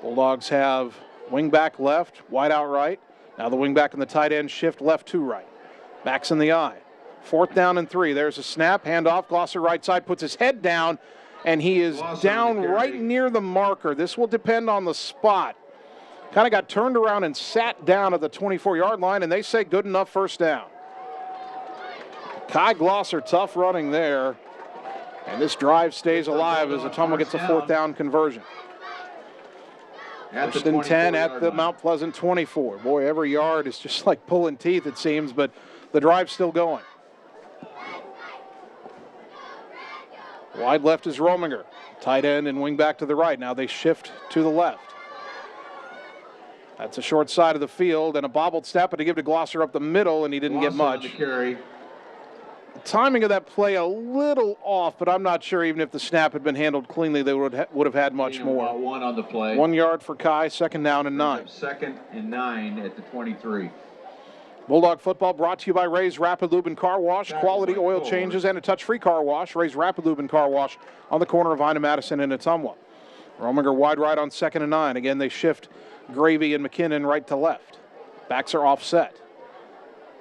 Bulldogs have wing back left, wide out right. Now the wing back and the tight end shift left to right. Backs in the eye. Fourth down and 3. There's a snap, handoff. Glosser right side puts his head down, and he is down right near the marker. This will depend on the spot. Kind of got turned around and sat down at the 24-yard line, and they say good enough first down. Kai Glosser, tough running there. And this drive stays alive as Ottumwa gets a fourth down conversion. First and 10 at the Mount Pleasant 24. Boy, every yard is just like pulling teeth, it seems, but the drive's still going. Wide left is Rominger. Tight end and wing back to the right. Now they shift to the left. That's a short side of the field and a bobbled snap, but to give to Glosser up the middle, and he didn't get much. The timing of that play a little off, but I'm not sure even if the snap had been handled cleanly, they would have had much more. 1 on the play. 1 yard for Kai, second down and 9. Second and 9 at the 23. Bulldog football brought to you by Ray's Rapid Lube and Car Wash. Quality oil changes and a touch-free car wash. Ray's Rapid Lube and Car Wash on the corner of Vine and Madison and Ottumwa. Rominger wide right on second and 9. Again, they shift Gravy and McKinnon right to left. Backs are offset.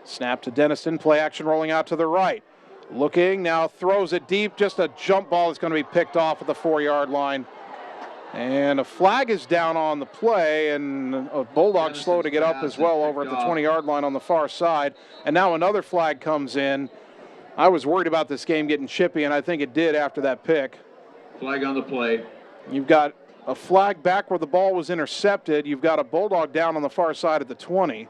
Snap to Denniston. Play action rolling out to the right. Looking, now throws it deep. Just a jump ball that's going to be picked off at the 4-yard line. And a flag is down on the play, and a Bulldog slow to get up as well over at the 20-yard line on the far side. And now another flag comes in. I was worried about this game getting chippy, and I think it did after that pick. Flag on the play. You've got a flag back where the ball was intercepted. You've got a Bulldog down on the far side at the 20.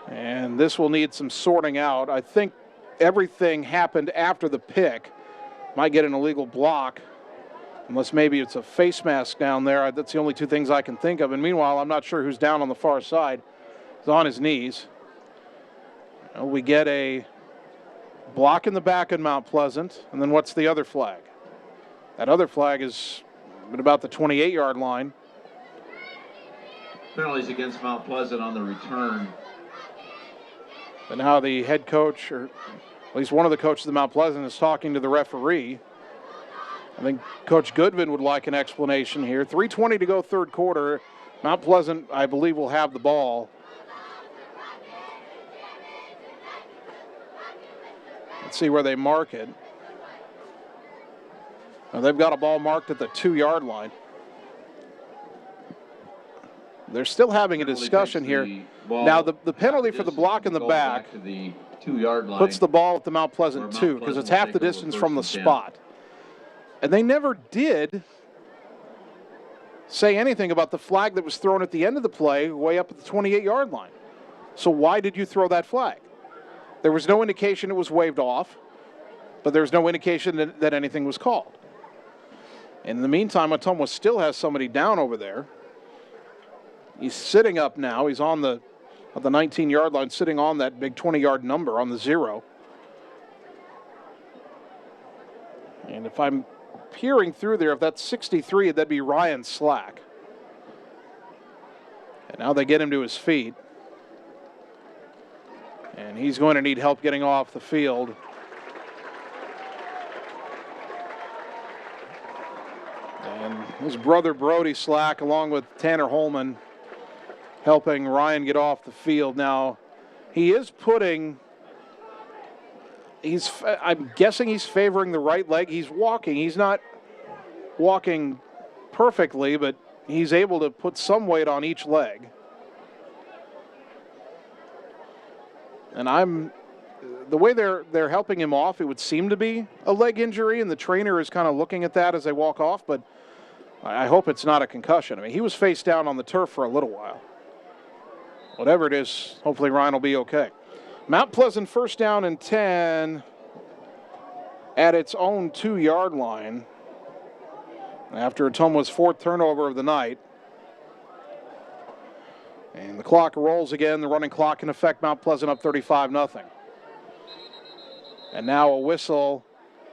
And this will need some sorting out. I think everything happened after the pick. Might get an illegal block, unless maybe it's a face mask down there. That's the only two things I can think of. And meanwhile, I'm not sure who's down on the far side. He's on his knees. We get a block in the back in Mount Pleasant. And then what's the other flag? That other flag is at about the 28-yard line. Penalties against Mount Pleasant on the return. And now the head coach, or at least one of the coaches of Mount Pleasant, is talking to the referee. I think Coach Goodman would like an explanation here. 3:20 to go, third quarter. Mount Pleasant, I believe, will have the ball. Let's see where they mark it. Now they've got a ball marked at the 2-yard line. They're still having a discussion here. Now, the penalty for the block in the back to the 2-yard line puts the ball at the Mount Pleasant 2 because it's half the distance from the spot. And they never did say anything about the flag that was thrown at the end of the play way up at the 28-yard line. So why did you throw that flag? There was no indication it was waved off, but there's no indication that anything was called. And in the meantime, Ottumwa still has somebody down over there. He's sitting up now. He's on the 19-yard line, sitting on that big 20-yard number on the 0. And if I'm peering through there, if that's 63, that'd be Ryan Slack. And now they get him to his feet. And he's going to need help getting off the field. And his brother Brody Slack, along with Tanner Holman, helping Ryan get off the field. Now, he is I'm guessing he's favoring the right leg. He's walking. He's not walking perfectly, but he's able to put some weight on each leg. And the way they're helping him off, it would seem to be a leg injury, and the trainer is kind of looking at that as they walk off, but I hope it's not a concussion. I mean, he was face down on the turf for a little while. Whatever it is, hopefully Ryan will be okay. Mount Pleasant first down and 10 at its own 2-yard line after Ottumwa's 4th turnover of the night. And the clock rolls again, the running clock in effect, Mount Pleasant up 35-0. And now a whistle,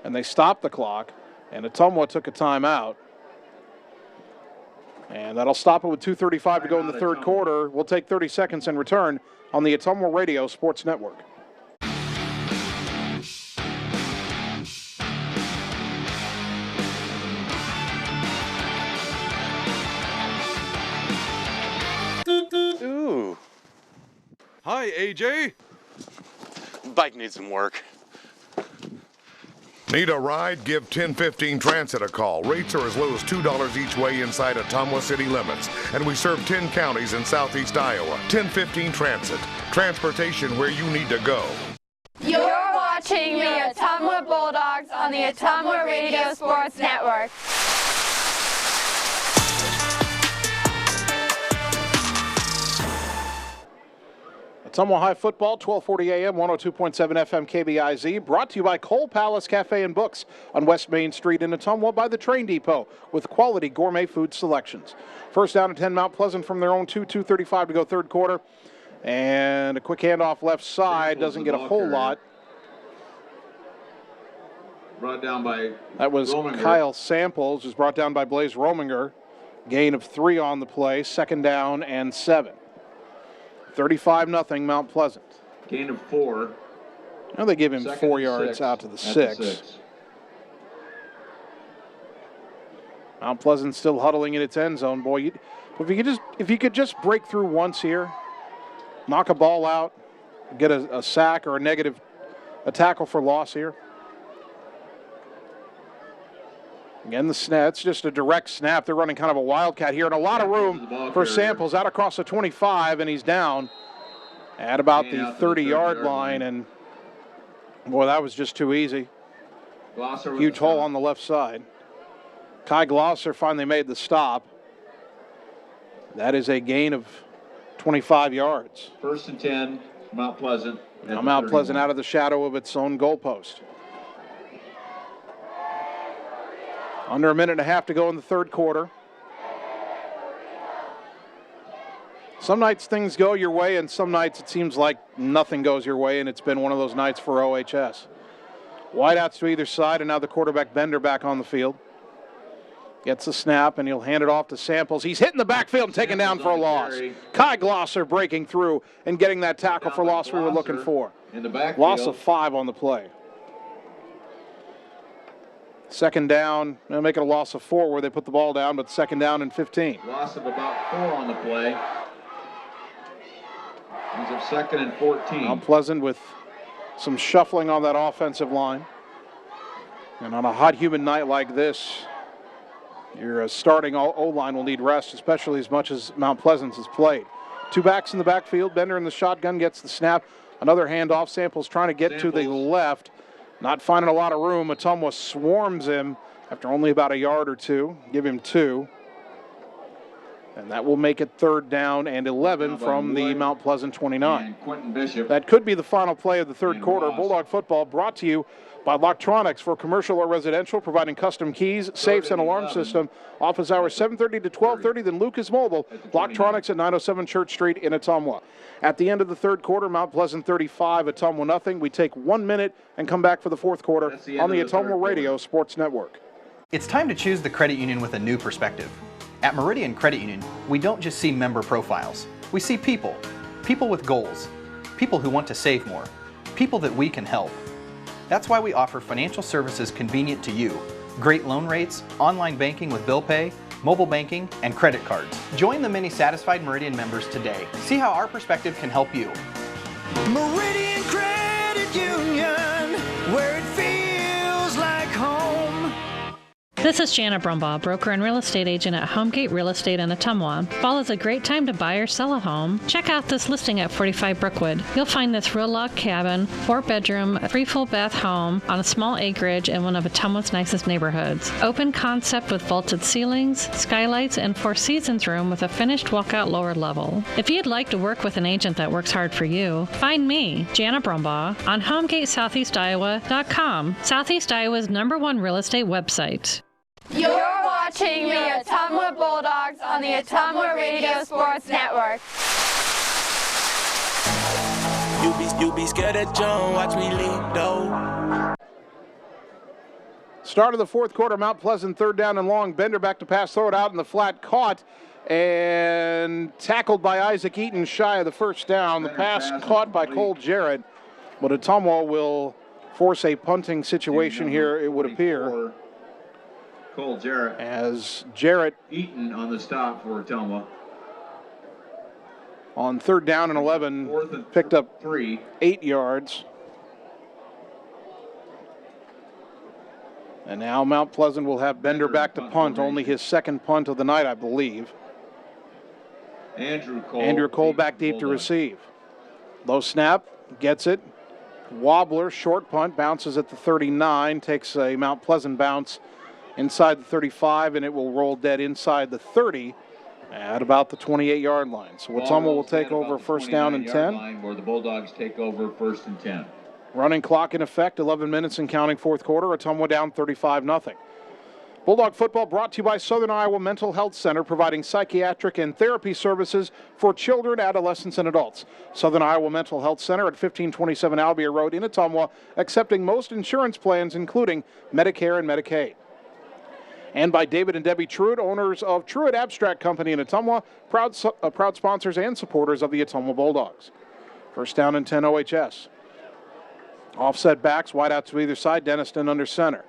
and they stopped the clock, and Ottumwa took a timeout. And that'll stop it with 2:35 to go in the third quarter. We'll take 30 seconds and return on the Ottumwa Radio Sports Network. Ooh. Hi, AJ. Bike needs some work. Need a ride? Give 1015 Transit a call. Rates are as low as $2 each way inside Ottumwa city limits. And we serve 10 counties in southeast Iowa. 1015 Transit. Transportation where you need to go. You're watching the Ottumwa Bulldogs on the Ottumwa Radio Sports Network. Ottumwa High Football, 1240 AM, 102.7 FM KBIZ, brought to you by Cole Palace Cafe and Books on West Main Street in Ottumwa by the Train Depot with quality gourmet food selections. First down and 10, Mount Pleasant from their own 2:35 to go third quarter. And a quick handoff left side, doesn't get a whole lot. Brought down by That was Rominger. Kyle Samples, was brought down by Blaze Rominger. Gain of 3 on the play, second down and 7. 35-0 Mount Pleasant. Gain of 4. Now they give him Second 4 and yards 6 out to the at 6. the 6. Mount Pleasant still huddling in its end zone. Boy, if you could just break through once here, knock a ball out, get a sack or a tackle for loss here. Again, the snap, it's just a direct snap. They're running kind of a wildcat here, and a lot of room for Samples out across the 25, and he's down at about the 30-yard line. And, boy, that was just too easy. Huge hole on the left side. Kai Glosser finally made the stop. That is a gain of 25 yards. First and 10 Mount Pleasant. Now Mount Pleasant out of the shadow of its own goalpost. Under a minute and a half to go in the third quarter. Some nights things go your way, and some nights it seems like nothing goes your way, and it's been one of those nights for OHS. Wideouts to either side, and now the quarterback Bender back on the field. Gets the snap, and he'll hand it off to Samples. He's hitting the backfield and taken down for a loss. Kai Glosser breaking through and getting that tackle for loss we were looking for. In the backfield. Loss of 5 on the play. Second down, they'll make it a loss of 4 where they put the ball down, but second down and 15. Loss of about 4 on the play. He's at second and 14. Mount Pleasant with some shuffling on that offensive line. And on a hot, humid night like this, your starting O-line will need rest, especially as much as Mount Pleasant has played. 2 backs in the backfield. Bender in the shotgun gets the snap. Another handoff. Samples trying to get to the left. Not finding a lot of room. Ottumwa swarms him after only about a yard or 2. Give him 2. And that will make it third down and 11 from the Mount Pleasant 29. Quentin Bishop. That could be the final play of the third quarter. Bulldog football brought to you by Loctronics for commercial or residential, providing custom keys, safes, and alarm system. Office hours 7:30 to 12:30. Then Lucas Mobile. Loctronics at 907 Church Street in Ottumwa. At the end of the third quarter, Mount Pleasant 35, Ottumwa nothing. We take 1 minute and come back for the fourth quarter on the Ottumwa Radio Sports Network. It's time to choose the credit union with a new perspective. At Meridian Credit Union, we don't just see member profiles. We see people. People with goals. People who want to save more. People that we can help. That's why we offer financial services convenient to you. Great loan rates, online banking with bill pay, mobile banking, and credit cards. Join the many satisfied Meridian members today. See how our perspective can help you. Meridian Credit Union, where it feels like home. This is Jana Brumbaugh, broker and real estate agent at Homegate Real Estate in Ottumwa. Fall is a great time to buy or sell a home. Check out this listing at 45 Brookwood. You'll find this real log cabin, 4-bedroom, 3 full bath home on a small acreage in one of Ottumwa's nicest neighborhoods. Open concept with vaulted ceilings, skylights, and 4 seasons room with a finished walkout lower level. If you'd like to work with an agent that works hard for you, find me, Jana Brumbaugh, on HomegateSoutheastIowa.com, Southeast Iowa's #1 real estate website. You're watching the Ottumwa Bulldogs on the Ottumwa Radio Sports Network. You be scared at John, watch me leap though. Start of the fourth quarter, Mount Pleasant third down and long. Bender back to pass, throw it out in the flat, caught and tackled by Isaac Eaton shy of the first down. The pass caught by Cole Jarrett, but Ottumwa will force a punting situation here, it would appear. Cole Jarrett. As Jarrett Eaton on the stop for Ottumwa. On third down and 11, picked up 8 yards. And now Mount Pleasant will have Bender back to punt, only his second punt of the night, I believe. Andrew Cole back deep to receive. Low snap, gets it. Wobbler, short punt, bounces at the 39, takes a Mount Pleasant bounce inside the 35, and it will roll dead inside the 30 at about the 28-yard line. So Ottumwa will take over first down and 10. Where the Bulldogs take over first and 10. Running clock in effect, 11 minutes and counting fourth quarter. Ottumwa down 35-0. Bulldog football brought to you by Southern Iowa Mental Health Center, providing psychiatric and therapy services for children, adolescents, and adults. Southern Iowa Mental Health Center at 1527 Albia Road in Ottumwa, accepting most insurance plans, including Medicare and Medicaid. And by David and Debbie Truitt, owners of Truitt Abstract Company in Ottumwa, proud sponsors and supporters of the Ottumwa Bulldogs. First down and 10 OHS. Offset backs, wide out to either side, Denniston under center.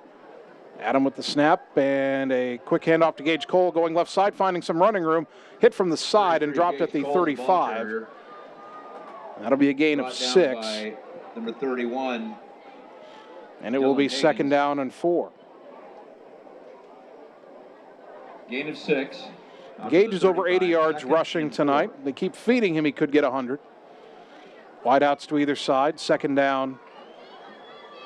Adam with the snap and a quick handoff to Gage Cole going left side, finding some running room. Hit from the side and dropped at the 35. That'll be a gain of 6. By number 31. And it will be second down and 4. Gain of 6. Gage is over 80 yards rushing tonight. They keep feeding him. He could get 100. Wideouts to either side. Second down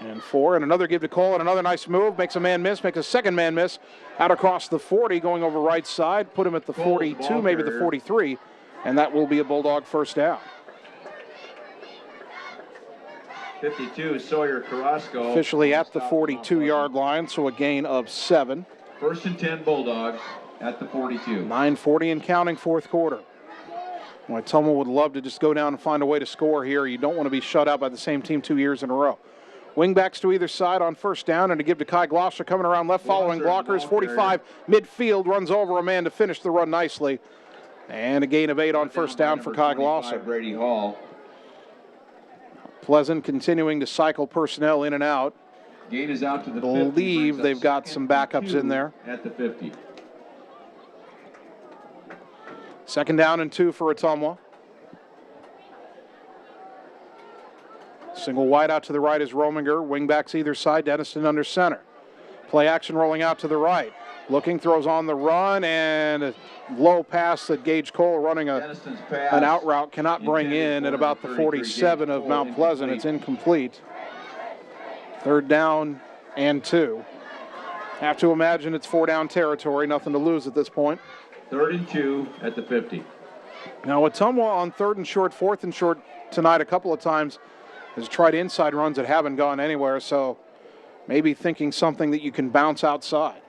and 4. And another give to Cole and another nice move. Makes a man miss. Makes a second man miss. Out across the 40 going over right side. Put him at the 42, maybe the 43. And that will be a Bulldog first down. 52, Sawyer Carrasco. Officially at the 42-yard line, so a gain of 7. 1st and 10 Bulldogs at the 42. 9:40 and counting, fourth quarter. Well, Ottumwa would love to just go down and find a way to score here. You don't want to be shut out by the same team 2 years in a row. Wingbacks to either side on first down, and to give to Kai Glosser coming around left following blockers. 45 midfield, runs over a man to finish the run nicely. And a gain of 8 on first down for Kai Glosser. Brady Hall. Pleasant continuing to cycle personnel in and out. Gain is out to the 50. Believe they've got some backups in there. At the 50. 2nd down and 2 for Ottumwa. Single wide out to the right is Rominger. Wingbacks either side, Denniston under center. Play action rolling out to the right. Looking, throws on the run, and a low pass that Gage Cole running an out route cannot bring in at about the 47 of Mount Pleasant. It's incomplete. 3rd down and 2. Have to imagine it's 4-down territory. Nothing to lose at this point. 3rd and 2 at the 50. Now, Ottumwa on 3rd and short, 4th and short tonight a couple of times has tried inside runs that haven't gone anywhere, so maybe thinking something that you can bounce outside.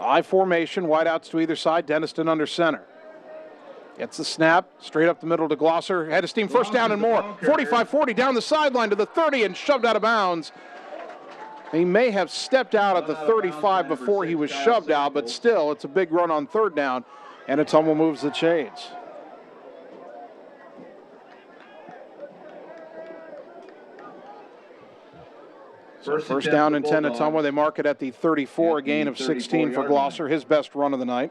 I formation, wideouts to either side, Denniston under center. Gets the snap, straight up the middle to Glosser. Head of steam, first down and more. 45-40 down the sideline to the 30 and shoved out of bounds. He may have stepped out at the 35 before he was shoved out, but still, it's a big run on 3rd down, and Ottumwa moves the chains. So first down and 10 Ottumwa. They mark it at the 34, a gain of 16 for Glosser, his best run of the night.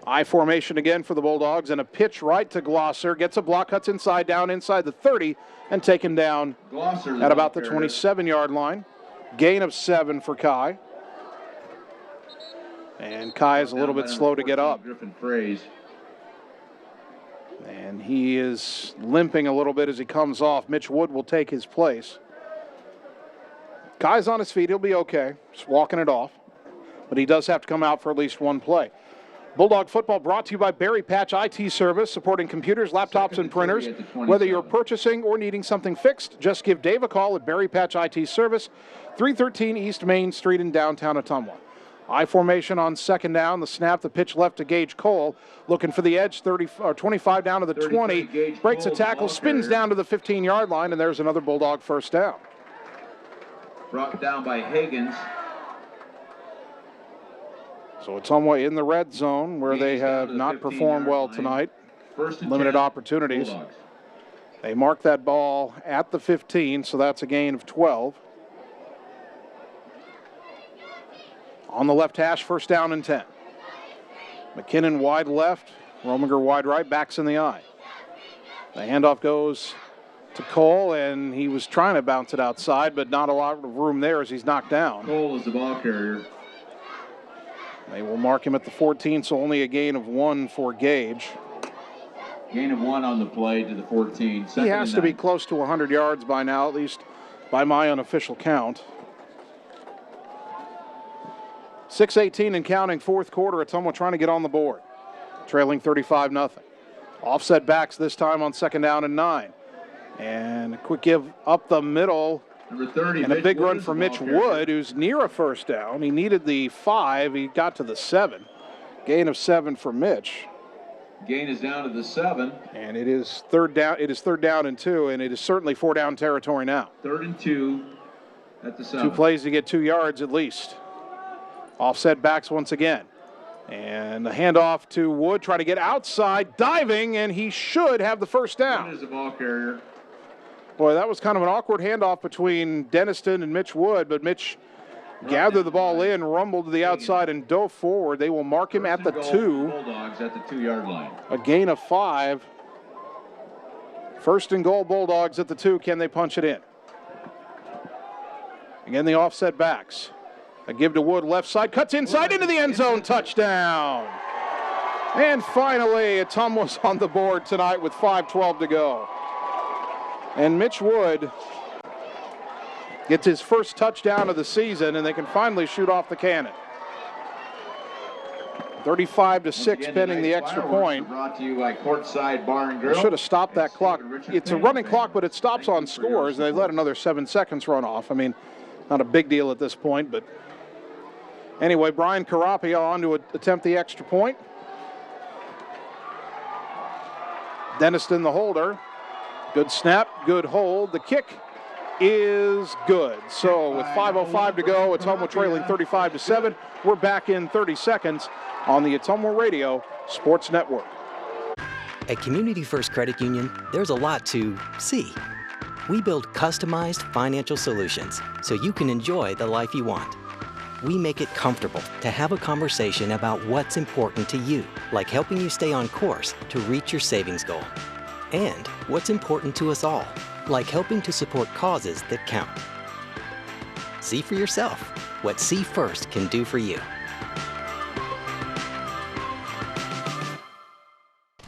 I formation again for the Bulldogs, and a pitch right to Glosser. Gets a block, cuts inside, down inside the 30, and taken down at about the 27-yard line. Gain of 7 for Kai. And Kai is a little bit slow to get up. And he is limping a little bit as he comes off. Mitch Wood will take his place. Kai's on his feet. He'll be okay. Just walking it off. But he does have to come out for at least one play. Bulldog football brought to you by Berry Patch IT Service, supporting computers, laptops, and printers. Whether you're purchasing or needing something fixed, just give Dave a call at Berry Patch IT Service, 313 East Main Street in downtown Ottumwa. I formation on 2nd down. The snap, the pitch left to Gage Cole. Looking for the edge, 25 down to the 20. Breaks a tackle, spins down to the 15-yard line, and there's another Bulldog first down. Brought down by Higgins. So Ottumwa in the red zone where they have not performed well tonight. Limited opportunities. They mark that ball at the 15, so that's a gain of 12. On the left hash, first down and 10. McKinnon wide left, Rominger wide right, backs in the eye. The handoff goes to Cole, and he was trying to bounce it outside, but not a lot of room there as he's knocked down. Cole is the ball carrier. They will mark him at the 14, so only a gain of 1 for Gage. Gain of 1 on the play to the 14. He has to be close to 100 yards by now, at least by my unofficial count. 6:18 and counting, fourth quarter. Ottumwa trying to get on the board. Trailing 35-0. Offset backs this time on 2nd down and 9. And a quick give up the middle. Number 30, and a big run for Mitch Wood, who's near a first down. He needed the 5. He got to the 7. Gain of 7 for Mitch. Gain is down to the 7. And it is 3rd down. It is 3rd down and 2, and it is certainly 4-down territory now. 3rd and 2 at the 7. 2 plays to get 2 yards at least. Offset backs once again. And the handoff to Wood, trying to get outside, diving, and he should have the first down. Wood is the ball carrier. Boy, that was kind of an awkward handoff between Denniston and Mitch Wood, but Mitch gathered the ball in, rumbled to the outside, and dove forward. They will mark him at the 2. Bulldogs at the 2-yard line. A gain of 5. 1st and goal, Bulldogs at the 2. Can they punch it in? Again, the offset backs. A give to Wood, left side, cuts inside into the end zone, touchdown. And finally, Ottumwa's on the board tonight with 5:12 to go. And Mitch Wood gets his first touchdown of the season, and they can finally shoot off the cannon. 35-6 pending the extra point. Brought to you by Courtside Bar and Grill. They should have stopped that clock. It's a running clock, but it stops on scores. They let another 7 seconds run off. I mean, not a big deal at this point, but anyway, Brian Carapia on to attempt the extra point. Denniston the holder. Good snap, good hold. The kick is good. So with 5:05 to go, Ottumwa trailing 35-7. We're back in 30 seconds on the Ottumwa Radio Sports Network. At Community First Credit Union, there's a lot to see. We build customized financial solutions so you can enjoy the life you want. We make it comfortable to have a conversation about what's important to you, like helping you stay on course to reach your savings goal. And what's important to us all, like helping to support causes that count. See for yourself what See First can do for you.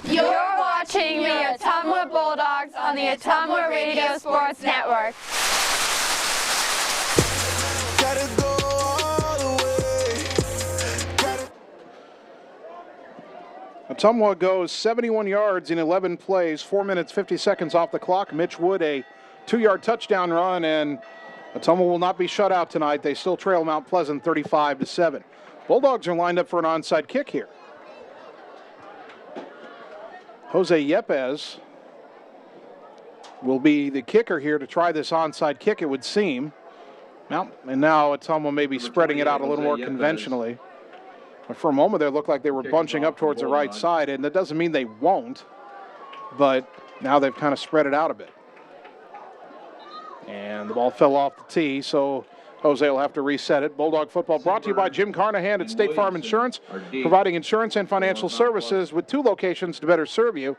You're watching the Ottumwa Bulldogs on the Ottumwa Radio Sports Network. Ottumwa goes 71 yards in 11 plays, 4 minutes, 50 seconds off the clock. Mitch Wood, a 2-yard touchdown run, and Ottumwa will not be shut out tonight. They still trail Mount Pleasant 35-7. Bulldogs are lined up for an onside kick here. Jose Yepes will be the kicker here to try this onside kick, it would seem. And now Ottumwa may be spreading it out a little more conventionally. But for a moment there, it looked like they were bunching up towards the right side, and that doesn't mean they won't, but now they've kind of spread it out a bit. And the ball fell off the tee, so Jose will have to reset it. Bulldog football brought to you by Jim Carnahan at State Farm Insurance, providing insurance and financial services with 2 locations to better serve you.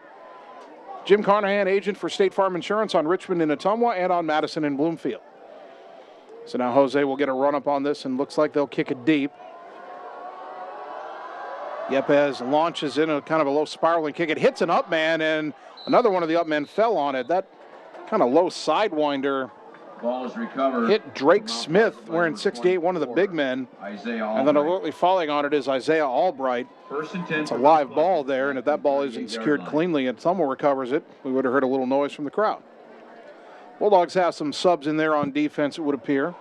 Jim Carnahan, agent for State Farm Insurance on Richmond and Ottumwa and on Madison and Bloomfield. So now Jose will get a run up on this, and looks like they'll kick it deep. Yepes launches in a kind of a low spiraling kick. It hits an up man, and another one of the up men fell on it. That kind of low sidewinder Ball is recovered. Hit Drake Smith wearing 68, one of the big men. And then immediately falling on it is Isaiah Albright. It's a live ball there, and if that ball isn't secured cleanly and someone recovers it, we would have heard a little noise from the crowd. Bulldogs have some subs in there on defense, it would appear.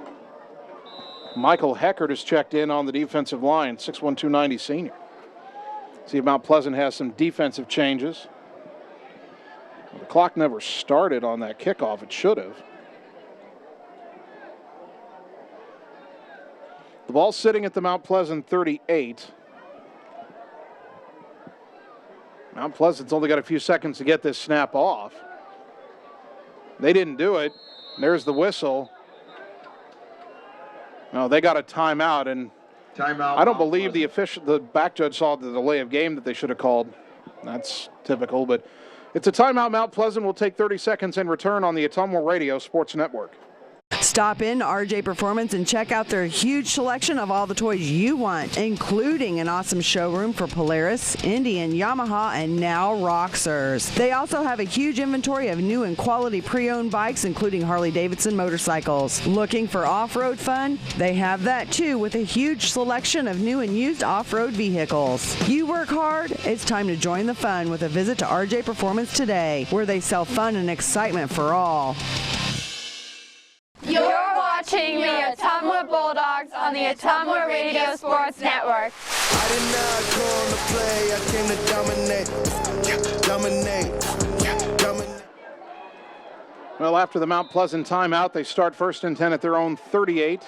Michael Heckert is checked in on the defensive line, 6'1", 290 senior. See if Mount Pleasant has some defensive changes. The clock never started on that kickoff. It should have. The ball's sitting at the Mount Pleasant 38. Mount Pleasant's only got a few seconds to get this snap off. They didn't do it. There's the whistle. No, they got a timeout, and I don't believe the back judge saw the delay of game that they should have called. That's typical, but it's a timeout. Mount Pleasant will take 30 seconds and return on the Ottumwa Radio Sports Network. Stop in RJ Performance and check out their huge selection of all the toys you want, including an awesome showroom for Polaris, Indian, Yamaha, and now Roxers. They also have a huge inventory of new and quality pre-owned bikes, including Harley-Davidson motorcycles. Looking for off-road fun? They have that too, with a huge selection of new and used off-road vehicles. You work hard? It's time to join the fun with a visit to RJ Performance today, where they sell fun and excitement for all. You're watching the Ottumwa Bulldogs on the Ottumwa Radio Sports Network. I did not come to play, I came to dominate. Well, after the Mount Pleasant timeout, they start 1st and 10 at their own 38.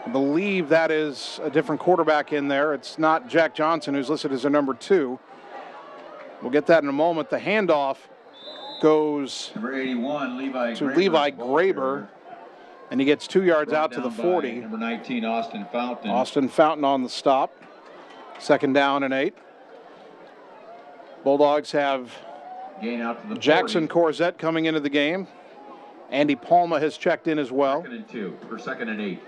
I believe that is a different quarterback in there. It's not Jack Johnson, who's listed as a number 2. We'll get that in a moment. The handoff goes number 81, Levi Graber. And he gets 2 yards out to the 40. Number 19, Austin Fountain. Austin Fountain on the stop. 2nd down and 8. Bulldogs have gain out to the Jackson 40. Corzette coming into the game. Andy Palma has checked in as well. 2nd and 2 for 2nd and 8.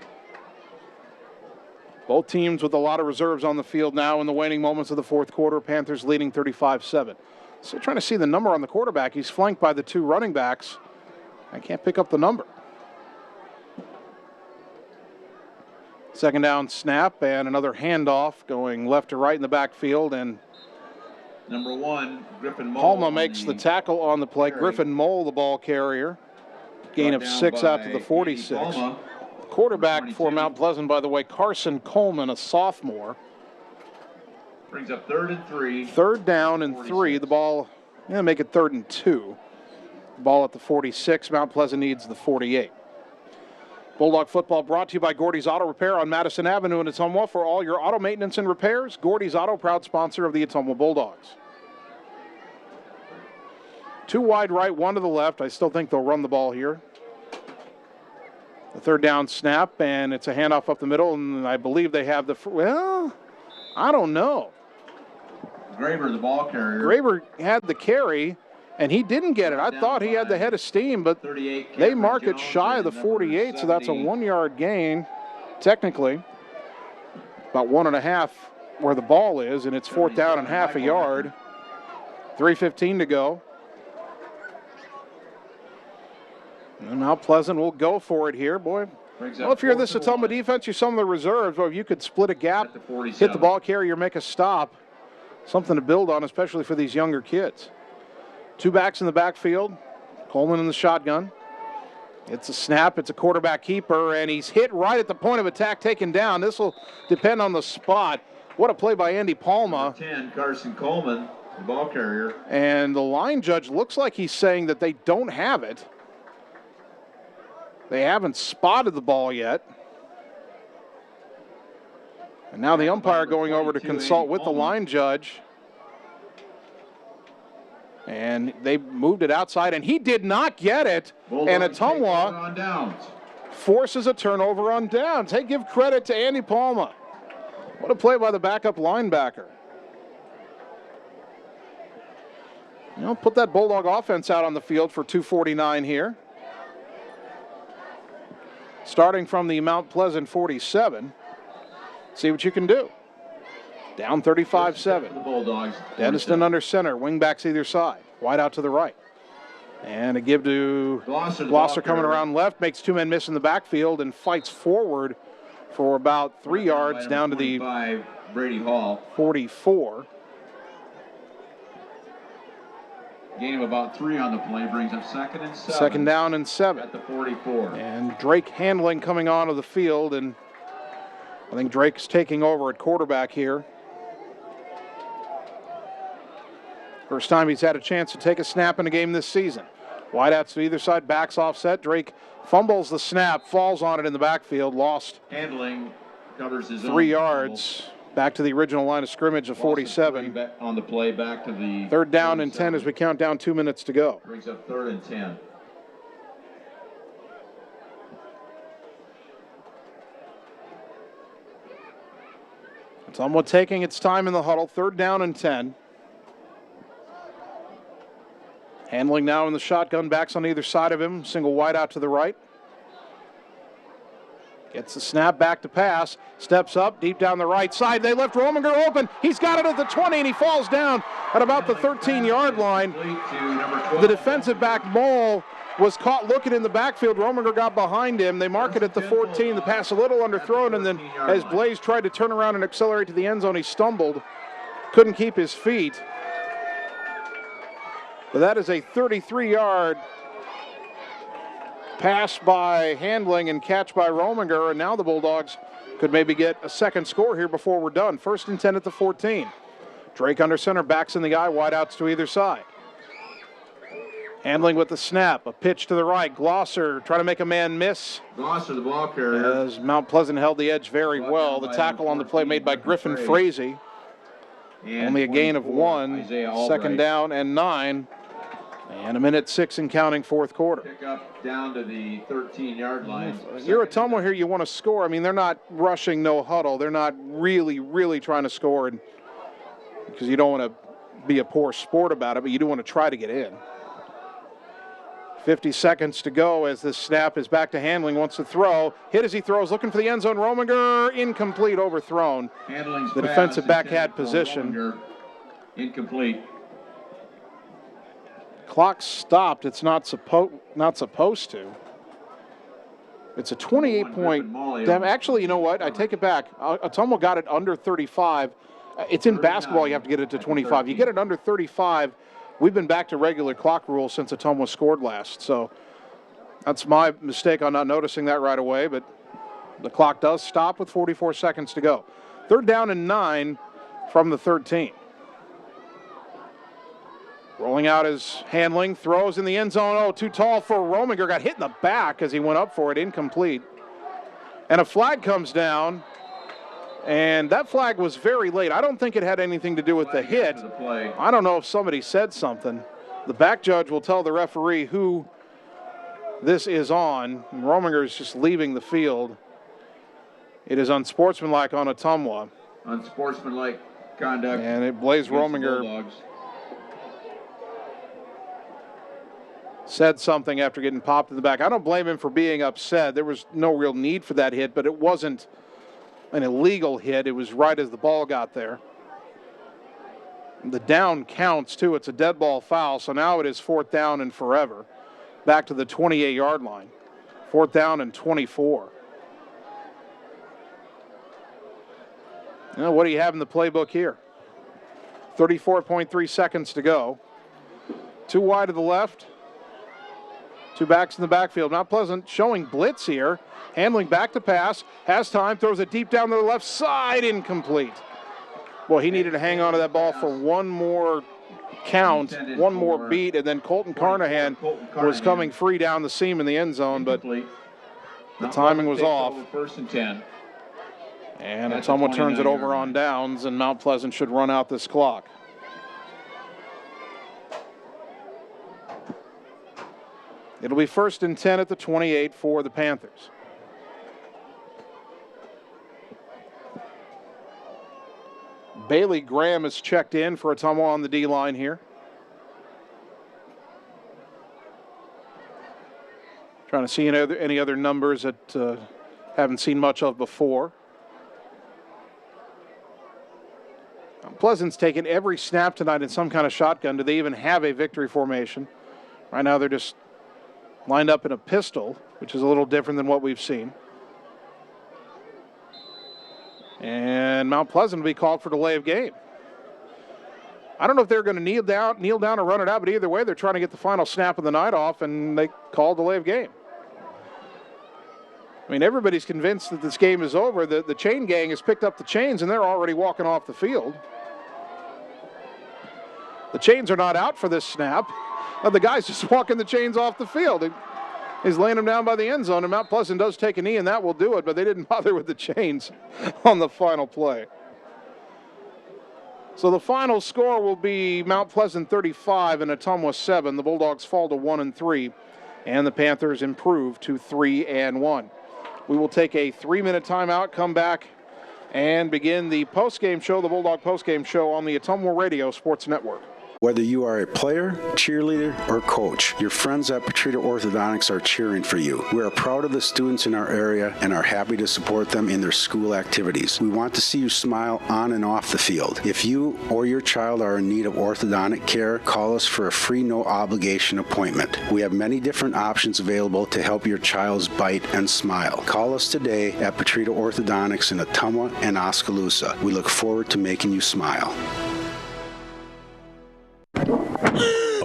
Both teams with a lot of reserves on the field now in the waning moments of the fourth quarter. Panthers leading 35-7. Still trying to see the number on the quarterback. He's flanked by the 2 running backs. I can't pick up the number. Second down snap and another handoff going left to right in the backfield, and Number 1, Griffin Mole. Palma makes the tackle on the play. Griffin Mole, the ball carrier. Gain of 6 out to the 46. Quarterback for Mount Pleasant, by the way, Carson Coleman, a sophomore. Brings up 3rd and 3. Third down and 3. The ball, make it 3rd and 2. Ball at the 46. Mount Pleasant needs the 48. Bulldog football brought to you by Gordy's Auto Repair on Madison Avenue in Ottumwa. For all your auto maintenance and repairs, Gordy's Auto, proud sponsor of the Ottumwa Bulldogs. 2 wide right, 1 to the left. I still think they'll run the ball here. The third down snap, and it's a handoff up the middle, and I believe they have I don't know. Graber, the ball carrier. Graber had the carry, and he didn't get it. I thought he had the head of steam, but they mark it shy of the 48, so that's a 1-yard gain, technically. About 1.5 where the ball is, and it's 4th down and half a yard. 3:15 to go. And Mount Pleasant will go for it here, boy. Well, if you're this Ottumwa defense, you're some of the reserves. Well, if you could split a gap, hit the ball carrier, make a stop, something to build on, especially for these younger kids. 2 backs in the backfield. Coleman in the shotgun. It's a snap. It's a quarterback keeper, and he's hit right at the point of attack, taken down. This will depend on the spot. What a play by Andy Palma. 10, Carson Coleman, the ball carrier. And the line judge looks like he's saying that they don't have it. They haven't spotted the ball yet. And now the umpire going over to consult with the line judge. And they moved it outside, and he did not get it. And Ottumwa forces a turnover on downs. Hey, give credit to Andy Palma. What a play by the backup linebacker. Put that Bulldog offense out on the field for 2:49 here. Starting from the Mount Pleasant 47. See what you can do. Down 35-7. The Bulldogs. Denniston under center. Wingbacks either side. Wide out to the right. And a give to Glosser coming around left. Makes 2 men miss in the backfield and fights forward for about 3 yards down to the Brady Hall. 44. Gain of about 3 on the play brings up 2nd and 7. Second down and 7. At the 44. And Drake Handling coming onto the field, and I think Drake's taking over at quarterback here. First time he's had a chance to take a snap in a game this season. Wideouts to either side, backs offset. Drake fumbles the snap, falls on it in the backfield, lost. Handling covers his 3 yards. Back to the original line of scrimmage of 47. On the play, back to the 3rd down and 10 as we count down 2 minutes to go. Brings up 3rd and 10. Ottumwa taking its time in the huddle. 3rd down and 10. Handling now in the shotgun, backs on either side of him. Single wide out to the right. Gets the snap, back to pass, steps up, deep down the right side. They left Rominger open. He's got it at the 20, and he falls down at about the 13-yard line. The defensive back Mole was caught looking in the backfield. Rominger got behind him. They mark it at the 14. The pass a little underthrown, and then as Blaze tried to turn around and accelerate to the end zone, he stumbled. Couldn't keep his feet. But that is a 33-yard pass by Handling and catch by Rominger, and now the Bulldogs could maybe get a second score here before we're done. 1st and 10 at the 14. Drake under center, backs in the eye, wideouts to either side. Handling with the snap, a pitch to the right. Glosser trying to make a man miss. Glosser, the ball carrier. As Mount Pleasant held the edge very well. The tackle on the play made by Griffin Frazee. Only a gain of 1. 2nd down and 9. And 1:06 and counting, 4th quarter. Pick up down to the 13-yard line. You're a Ottumwa here, you want to score. I mean, they're not rushing no huddle. They're not really trying to score because you don't want to be a poor sport about it, but you do want to try to get in. 50 seconds to go as this snap is back to Handling, wants to throw. Hit as he throws, looking for the end zone. Rominger, incomplete, overthrown. Handling's the defensive back had position. Rominger, incomplete. Clock stopped. It's not supposed to. It's a 28-point. Actually, you know what? I take it back. Ottumwa got it under 35. It's in basketball. You have to get it to 25. You get it under 35. We've been back to regular clock rules since Ottumwa scored last. So that's my mistake on not noticing that right away. But the clock does stop with 44 seconds to go. 3rd down and 9 from the 13. Rolling out his handling, throws in the end zone. Oh, too tall for Rominger. Got hit in the back as he went up for it, incomplete. And a flag comes down, and that flag was very late. I don't think it had anything to do with the hit. I don't know if somebody said something. The back judge will tell the referee who this is on. Rominger is just leaving the field. It is unsportsmanlike on Ottumwa. Unsportsmanlike conduct. And it Blaze Rominger said something after getting popped in the back. I don't blame him for being upset. There was no real need for that hit, but it wasn't an illegal hit. It was right as the ball got there. The down counts, too. It's a dead ball foul, so now it is 4th down and forever. Back to the 28-yard line. 4th down and 24. Now, what do you have in the playbook here? 34.3 seconds to go. 2 wide to the left. 2 backs in the backfield. Mount Pleasant showing blitz here. Handling back to pass. Has time. Throws it deep down to the left side. Incomplete. Well, he needed to hang on to that ball for one more count, one more beat, and then Colton Carnahan was coming free down the seam in the end zone, but the timing was off. 1st and 10. And Ottumwa turns it over on downs, and Mount Pleasant should run out this clock. It'll be 1st and 10 at the 28 for the Panthers. Bailey Graham is checked in for Ottumwa on the D-line here. Trying to see any other numbers that haven't seen much of before. Pleasant's taken every snap tonight in some kind of shotgun. Do they even have a victory formation? Right now they're just lined up in a pistol, which is a little different than what we've seen. And Mount Pleasant will be called for delay of game. I don't know if they're going to kneel down or run it out, but either way, they're trying to get the final snap of the night off, and they call delay of game. I mean, everybody's convinced that this game is over. The chain gang has picked up the chains, and they're already walking off the field. The chains are not out for this snap. The guy's just walking the chains off the field. He's laying them down by the end zone, and Mount Pleasant does take a knee, and that will do it, but they didn't bother with the chains on the final play. So the final score will be Mount Pleasant 35 and Ottumwa 7. The Bulldogs fall to 1-3, and the Panthers improve to 3-1. We will take a 3-minute timeout, come back, and begin the postgame show, the Bulldog postgame show on the Ottumwa Radio Sports Network. Whether you are a player, cheerleader, or coach, your friends at Petrita Orthodontics are cheering for you. We are proud of the students in our area and are happy to support them in their school activities. We want to see you smile on and off the field. If you or your child are in need of orthodontic care, call us for a free, no-obligation appointment. We have many different options available to help your child's bite and smile. Call us today at Petrita Orthodontics in Ottumwa and Oskaloosa. We look forward to making you smile.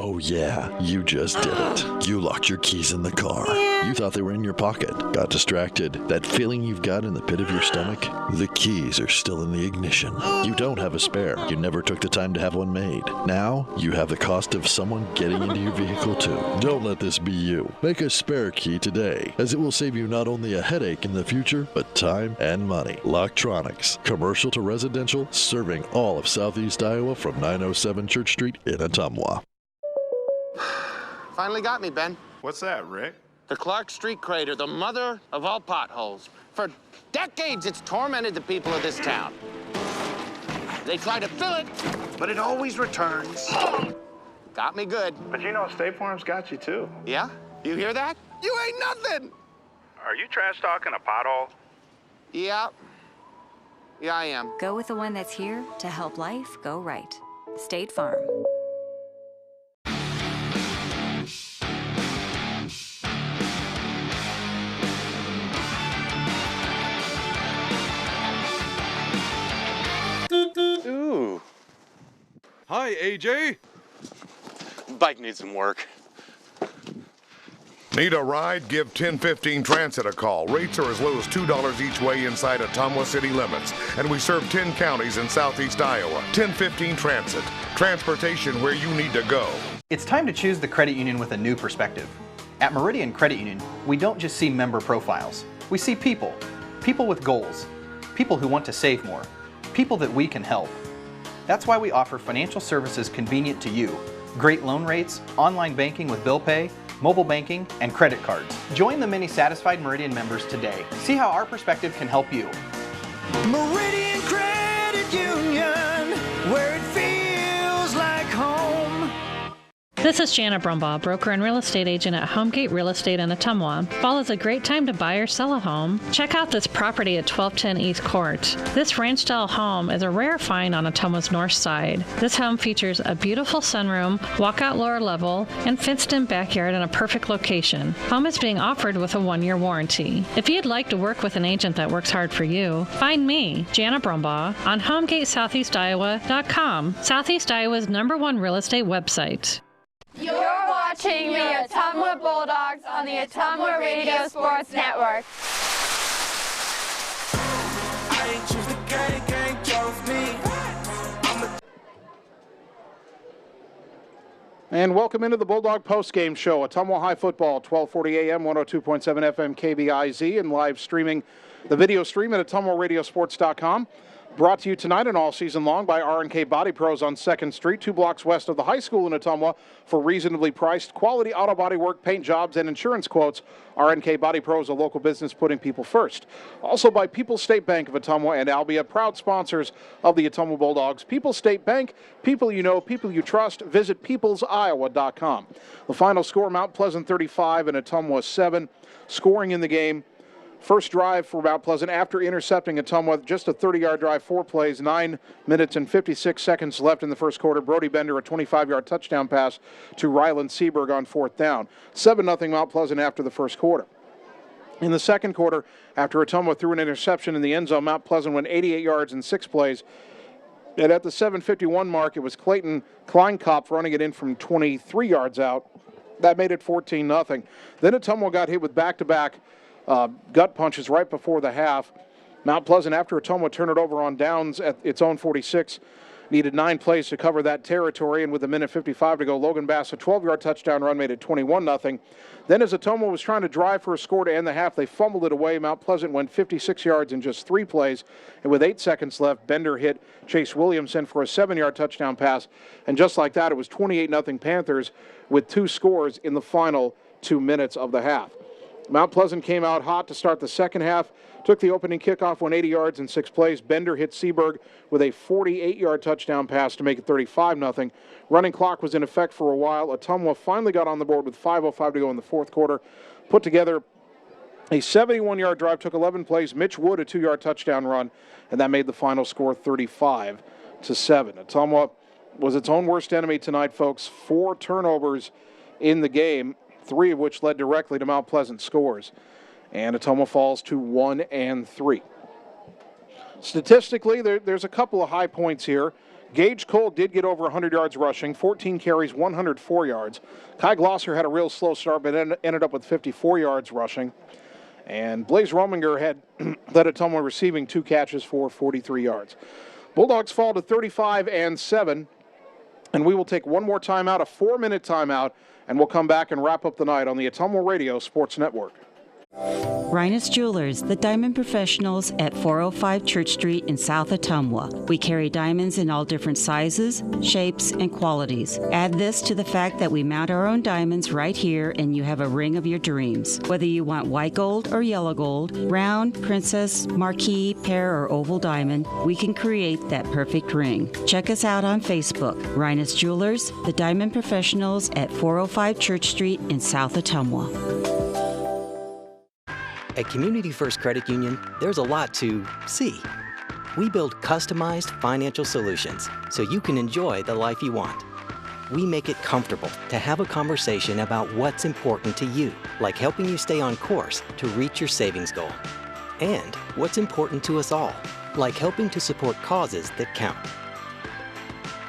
Oh yeah, you just did it. You locked your keys in the car. You thought they were in your pocket. Got distracted. That feeling you've got in the pit of your stomach? The keys are still in the ignition. You don't have a spare. You never took the time to have one made. Now, you have the cost of someone getting into your vehicle too. Don't let this be you. Make a spare key today, as it will save you not only a headache in the future, but time and money. Locktronics, commercial to residential, serving all of Southeast Iowa from 907 Church Street in Ottumwa. Finally got me, Ben. What's that, Rick? The Clark Street crater, the mother of all potholes. For decades, it's tormented the people of this town. They try to fill it, but it always returns. Got me good. But you know, State Farm's got you, too. Yeah? You hear that? You ain't nothing! Are you trash talking a pothole? Yeah. Yeah, I am. Go with the one that's here to help life go right. State Farm. Hi, AJ. Bike needs some work. Need a ride? Give 1015 Transit a call. Rates are as low as $2 each way inside Ottumwa city limits. And we serve 10 counties in southeast Iowa. 1015 Transit. Transportation where you need to go. It's time to choose the credit union with a new perspective. At Meridian Credit Union, we don't just see member profiles. We see people. People with goals. People who want to save more. People that we can help. That's why we offer financial services convenient to you. Great loan rates, online banking with bill pay, mobile banking, and credit cards. Join the many satisfied Meridian members today. See how our perspective can help you. Meridian Credit Union, where it feels like home. This is Janet Brumbaugh, broker and real estate agent at Homegate Real Estate in Ottumwa. Fall is a great time to buy or sell a home. Check out this property at 1210 East Court. This ranch-style home is a rare find on Ottumwa's north side. This home features a beautiful sunroom, walkout lower level, and fenced-in backyard in a perfect location. Home is being offered with a 1-year warranty. If you'd like to work with an agent that works hard for you, find me, Janet Brumbaugh, on HomegateSoutheastIowa.com, Southeast Iowa's #1 real estate website. You're watching the Ottumwa Bulldogs on the Ottumwa Radio Sports Network. I ain't choose the gang chose me. And welcome into the Bulldog postgame show. Ottumwa High Football, 1240 AM, 102.7 FM, KBIZ, and live streaming the video stream at AttumwaRadioSports.com. Brought to you tonight and all season long by R&K Body Pros on 2nd Street, 2 blocks west of the high school in Ottumwa for reasonably priced quality auto body work, paint jobs, and insurance quotes. R&K Body Pros, a local business putting people first. Also by People's State Bank of Ottumwa and Albia, proud sponsors of the Ottumwa Bulldogs. People's State Bank, people you know, people you trust. Visit peoplesiowa.com. The final score, Mount Pleasant 35 and Ottumwa 7. Scoring in the game. First drive for Mount Pleasant after intercepting Ottumwa, just a 30-yard drive, 4 plays, 9 minutes and 56 seconds left in the first quarter. Brody Bender, a 25-yard touchdown pass to Ryland Seaberg on 4th down. 7-0 Mount Pleasant after the first quarter. In the second quarter, after Ottumwa threw an interception in the end zone, Mount Pleasant went 88 yards in 6 plays. And at the 7:51 mark, it was Clayton Kleinkopf running it in from 23 yards out. That made it 14-0. Then Ottumwa got hit with back-to-back gut punches right before the half. Mount Pleasant, after Ottumwa turned it over on downs at its own 46, needed 9 plays to cover that territory, and with 1:55 to go, Logan Bass, a 12-yard touchdown run, made it 21-0. Then as Ottumwa was trying to drive for a score to end the half, they fumbled it away. Mount Pleasant went 56 yards in just 3 plays, and with 8 seconds left, Bender hit Chase Williamson for a 7-yard touchdown pass, and just like that, it was 28-0 Panthers with 2 scores in the final 2 minutes of the half. Mount Pleasant came out hot to start the second half, took the opening kickoff, went 80 yards in 6 plays. Bender hit Seaberg with a 48-yard touchdown pass to make it 35-0. Running clock was in effect for a while. Ottumwa finally got on the board with 5:05 to go in the fourth quarter, put together a 71-yard drive, took 11 plays. Mitch Wood, a 2-yard touchdown run, and that made the final score 35-7. Ottumwa was its own worst enemy tonight, folks. 4 turnovers in the game, 3 of which led directly to Mount Pleasant scores. And Ottumwa falls to 1-3. Statistically, there's a couple of high points here. Gage Cole did get over 100 yards rushing, 14 carries, 104 yards. Kai Glosser had a real slow start, but ended up with 54 yards rushing. And Blaze Rominger had led Ottumwa receiving 2 catches for 43 yards. Bulldogs fall to 35-7. And we will take one more timeout, a 4-minute timeout, and we'll come back and wrap up the night on the Ottumwa Radio Sports Network. Rhinus Jewelers, the diamond professionals at 405 Church Street in South Ottumwa. We carry diamonds in all different sizes, shapes, and qualities. Add this to the fact that we mount our own diamonds right here, and you have a ring of your dreams. Whether you want white gold or yellow gold, round, princess, marquise, pear, or oval diamond, we can create that perfect ring. Check us out on Facebook, Rhinus Jewelers, the diamond professionals at 405 Church Street in South Ottumwa. At Community First Credit Union, there's a lot to see. We build customized financial solutions so you can enjoy the life you want. We make it comfortable to have a conversation about what's important to you, like helping you stay on course to reach your savings goal. And what's important to us all, like helping to support causes that count.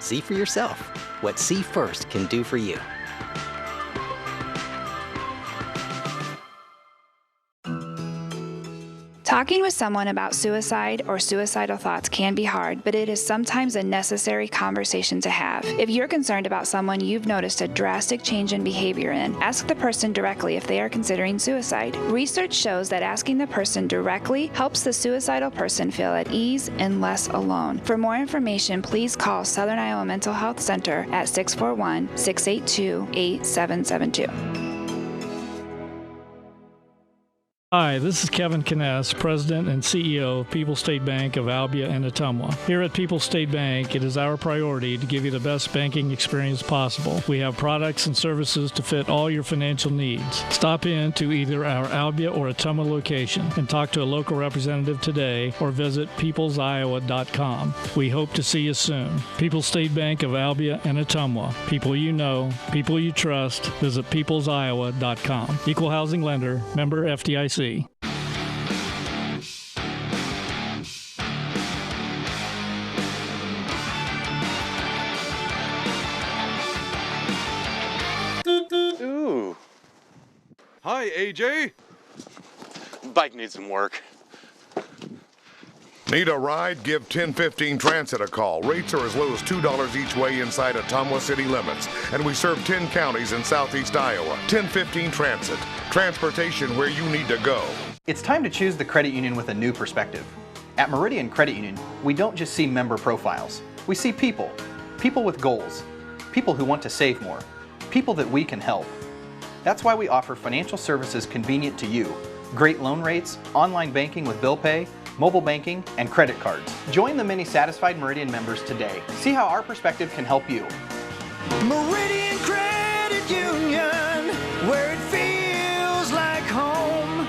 See for yourself what See First can do for you. Talking with someone about suicide or suicidal thoughts can be hard, but it is sometimes a necessary conversation to have. If you're concerned about someone you've noticed a drastic change in behavior in, ask the person directly if they are considering suicide. Research shows that asking the person directly helps the suicidal person feel at ease and less alone. For more information, please call Southern Iowa Mental Health Center at 641-682-8772. Hi, this is Kevin Kness, President and CEO of People's State Bank of Albia and Ottumwa. Here at People's State Bank, it is our priority to give you the best banking experience possible. We have products and services to fit all your financial needs. Stop in to either our Albia or Ottumwa location and talk to a local representative today or visit peoplesiowa.com. We hope to see you soon. People's State Bank of Albia and Ottumwa. People you know, people you trust. Visit peoplesiowa.com. Equal housing lender, member FDIC. Ooh. Hi, AJ. Bike needs some work. Need a ride? Give 1015 Transit a call. Rates are as low as $2 each way inside Ottumwa city limits. And we serve 10 counties in southeast Iowa. 1015 Transit. Transportation where you need to go. It's time to choose the credit union with a new perspective. At Meridian Credit Union, we don't just see member profiles. We see people. People with goals. People who want to save more. People that we can help. That's why we offer financial services convenient to you. Great loan rates, online banking with bill pay, mobile banking, and credit cards. Join the many satisfied Meridian members today. See how our perspective can help you. Meridian Credit Union, where it feels like home.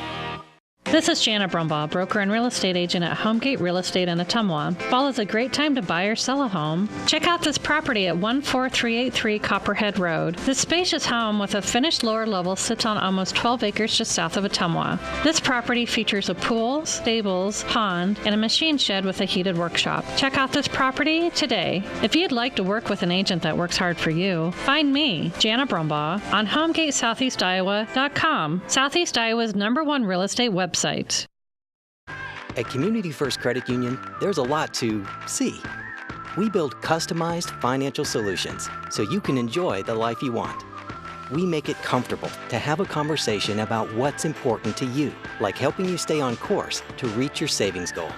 This is Jana Brumbaugh, broker and real estate agent at Homegate Real Estate in Ottumwa. Fall is a great time to buy or sell a home. Check out this property at 14383 Copperhead Road. This spacious home with a finished lower level sits on almost 12 acres just south of Ottumwa. This property features a pool, stables, pond, and a machine shed with a heated workshop. Check out this property today. If you'd like to work with an agent that works hard for you, find me, Jana Brumbaugh, on HomegateSoutheastIowa.com, Southeast Iowa's #1 real estate website. At Community First Credit Union, there's a lot to see. We build customized financial solutions so you can enjoy the life you want. We make it comfortable to have a conversation about what's important to you, like helping you stay on course to reach your savings goal.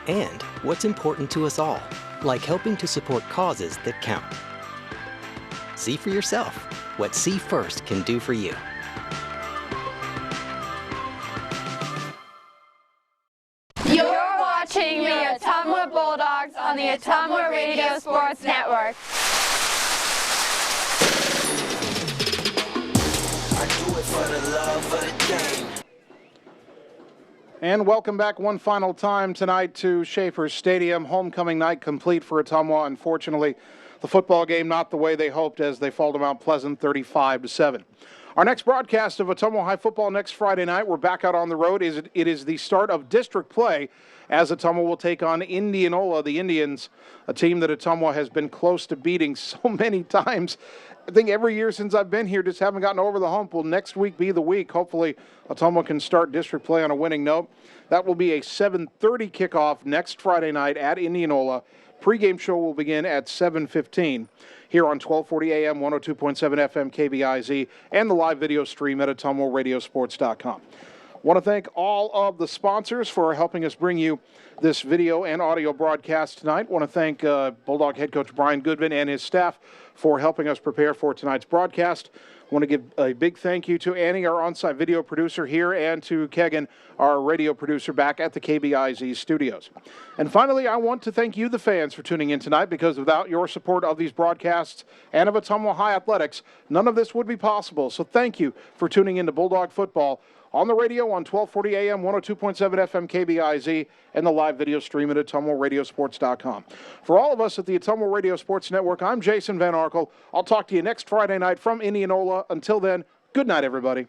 And what's important to us all, like helping to support causes that count. See for yourself what See First can do for you. You're watching the Ottumwa Bulldogs on the Ottumwa Radio Sports Network. I do it for the love of the game. And welcome back one final time tonight to Schaefer Stadium. Homecoming night complete for Ottumwa. Unfortunately, the football game not the way they hoped as they fall to Mount Pleasant 35-7. Our next broadcast of Ottumwa High football next Friday night. We're back out on the road. It is the start of district play as Ottumwa will take on Indianola, the Indians, a team that Ottumwa has been close to beating so many times. I think every year since I've been here, just haven't gotten over the hump. Will next week be the week? Hopefully, Ottumwa can start district play on a winning note. That will be a 7:30 kickoff next Friday night at Indianola. Pre-game show will begin at 7:15 here on 1240 AM, 102.7 FM, KBIZ, and the live video stream at AttumwaRadiosports.com. Want to thank all of the sponsors for helping us bring you this video and audio broadcast tonight. Want to thank Bulldog head coach Brian Goodman and his staff for helping us prepare for tonight's broadcast. Want to give a big thank you to Annie, our on-site video producer here, and to Kegan, our radio producer back at the KBIZ studios. And finally, I want to thank you, the fans, for tuning in tonight, because without your support of these broadcasts and of Ottumwa High Athletics, none of this would be possible. So thank you for tuning in to Bulldog Football on the radio on 1240 AM, 102.7 FM KBIZ, and the live video stream at AttumwaRadiosports.com. For all of us at the Ottumwa Radio Sports Network, I'm Jason Van Arkel. I'll talk to you next Friday night from Indianola. Until then, good night, everybody.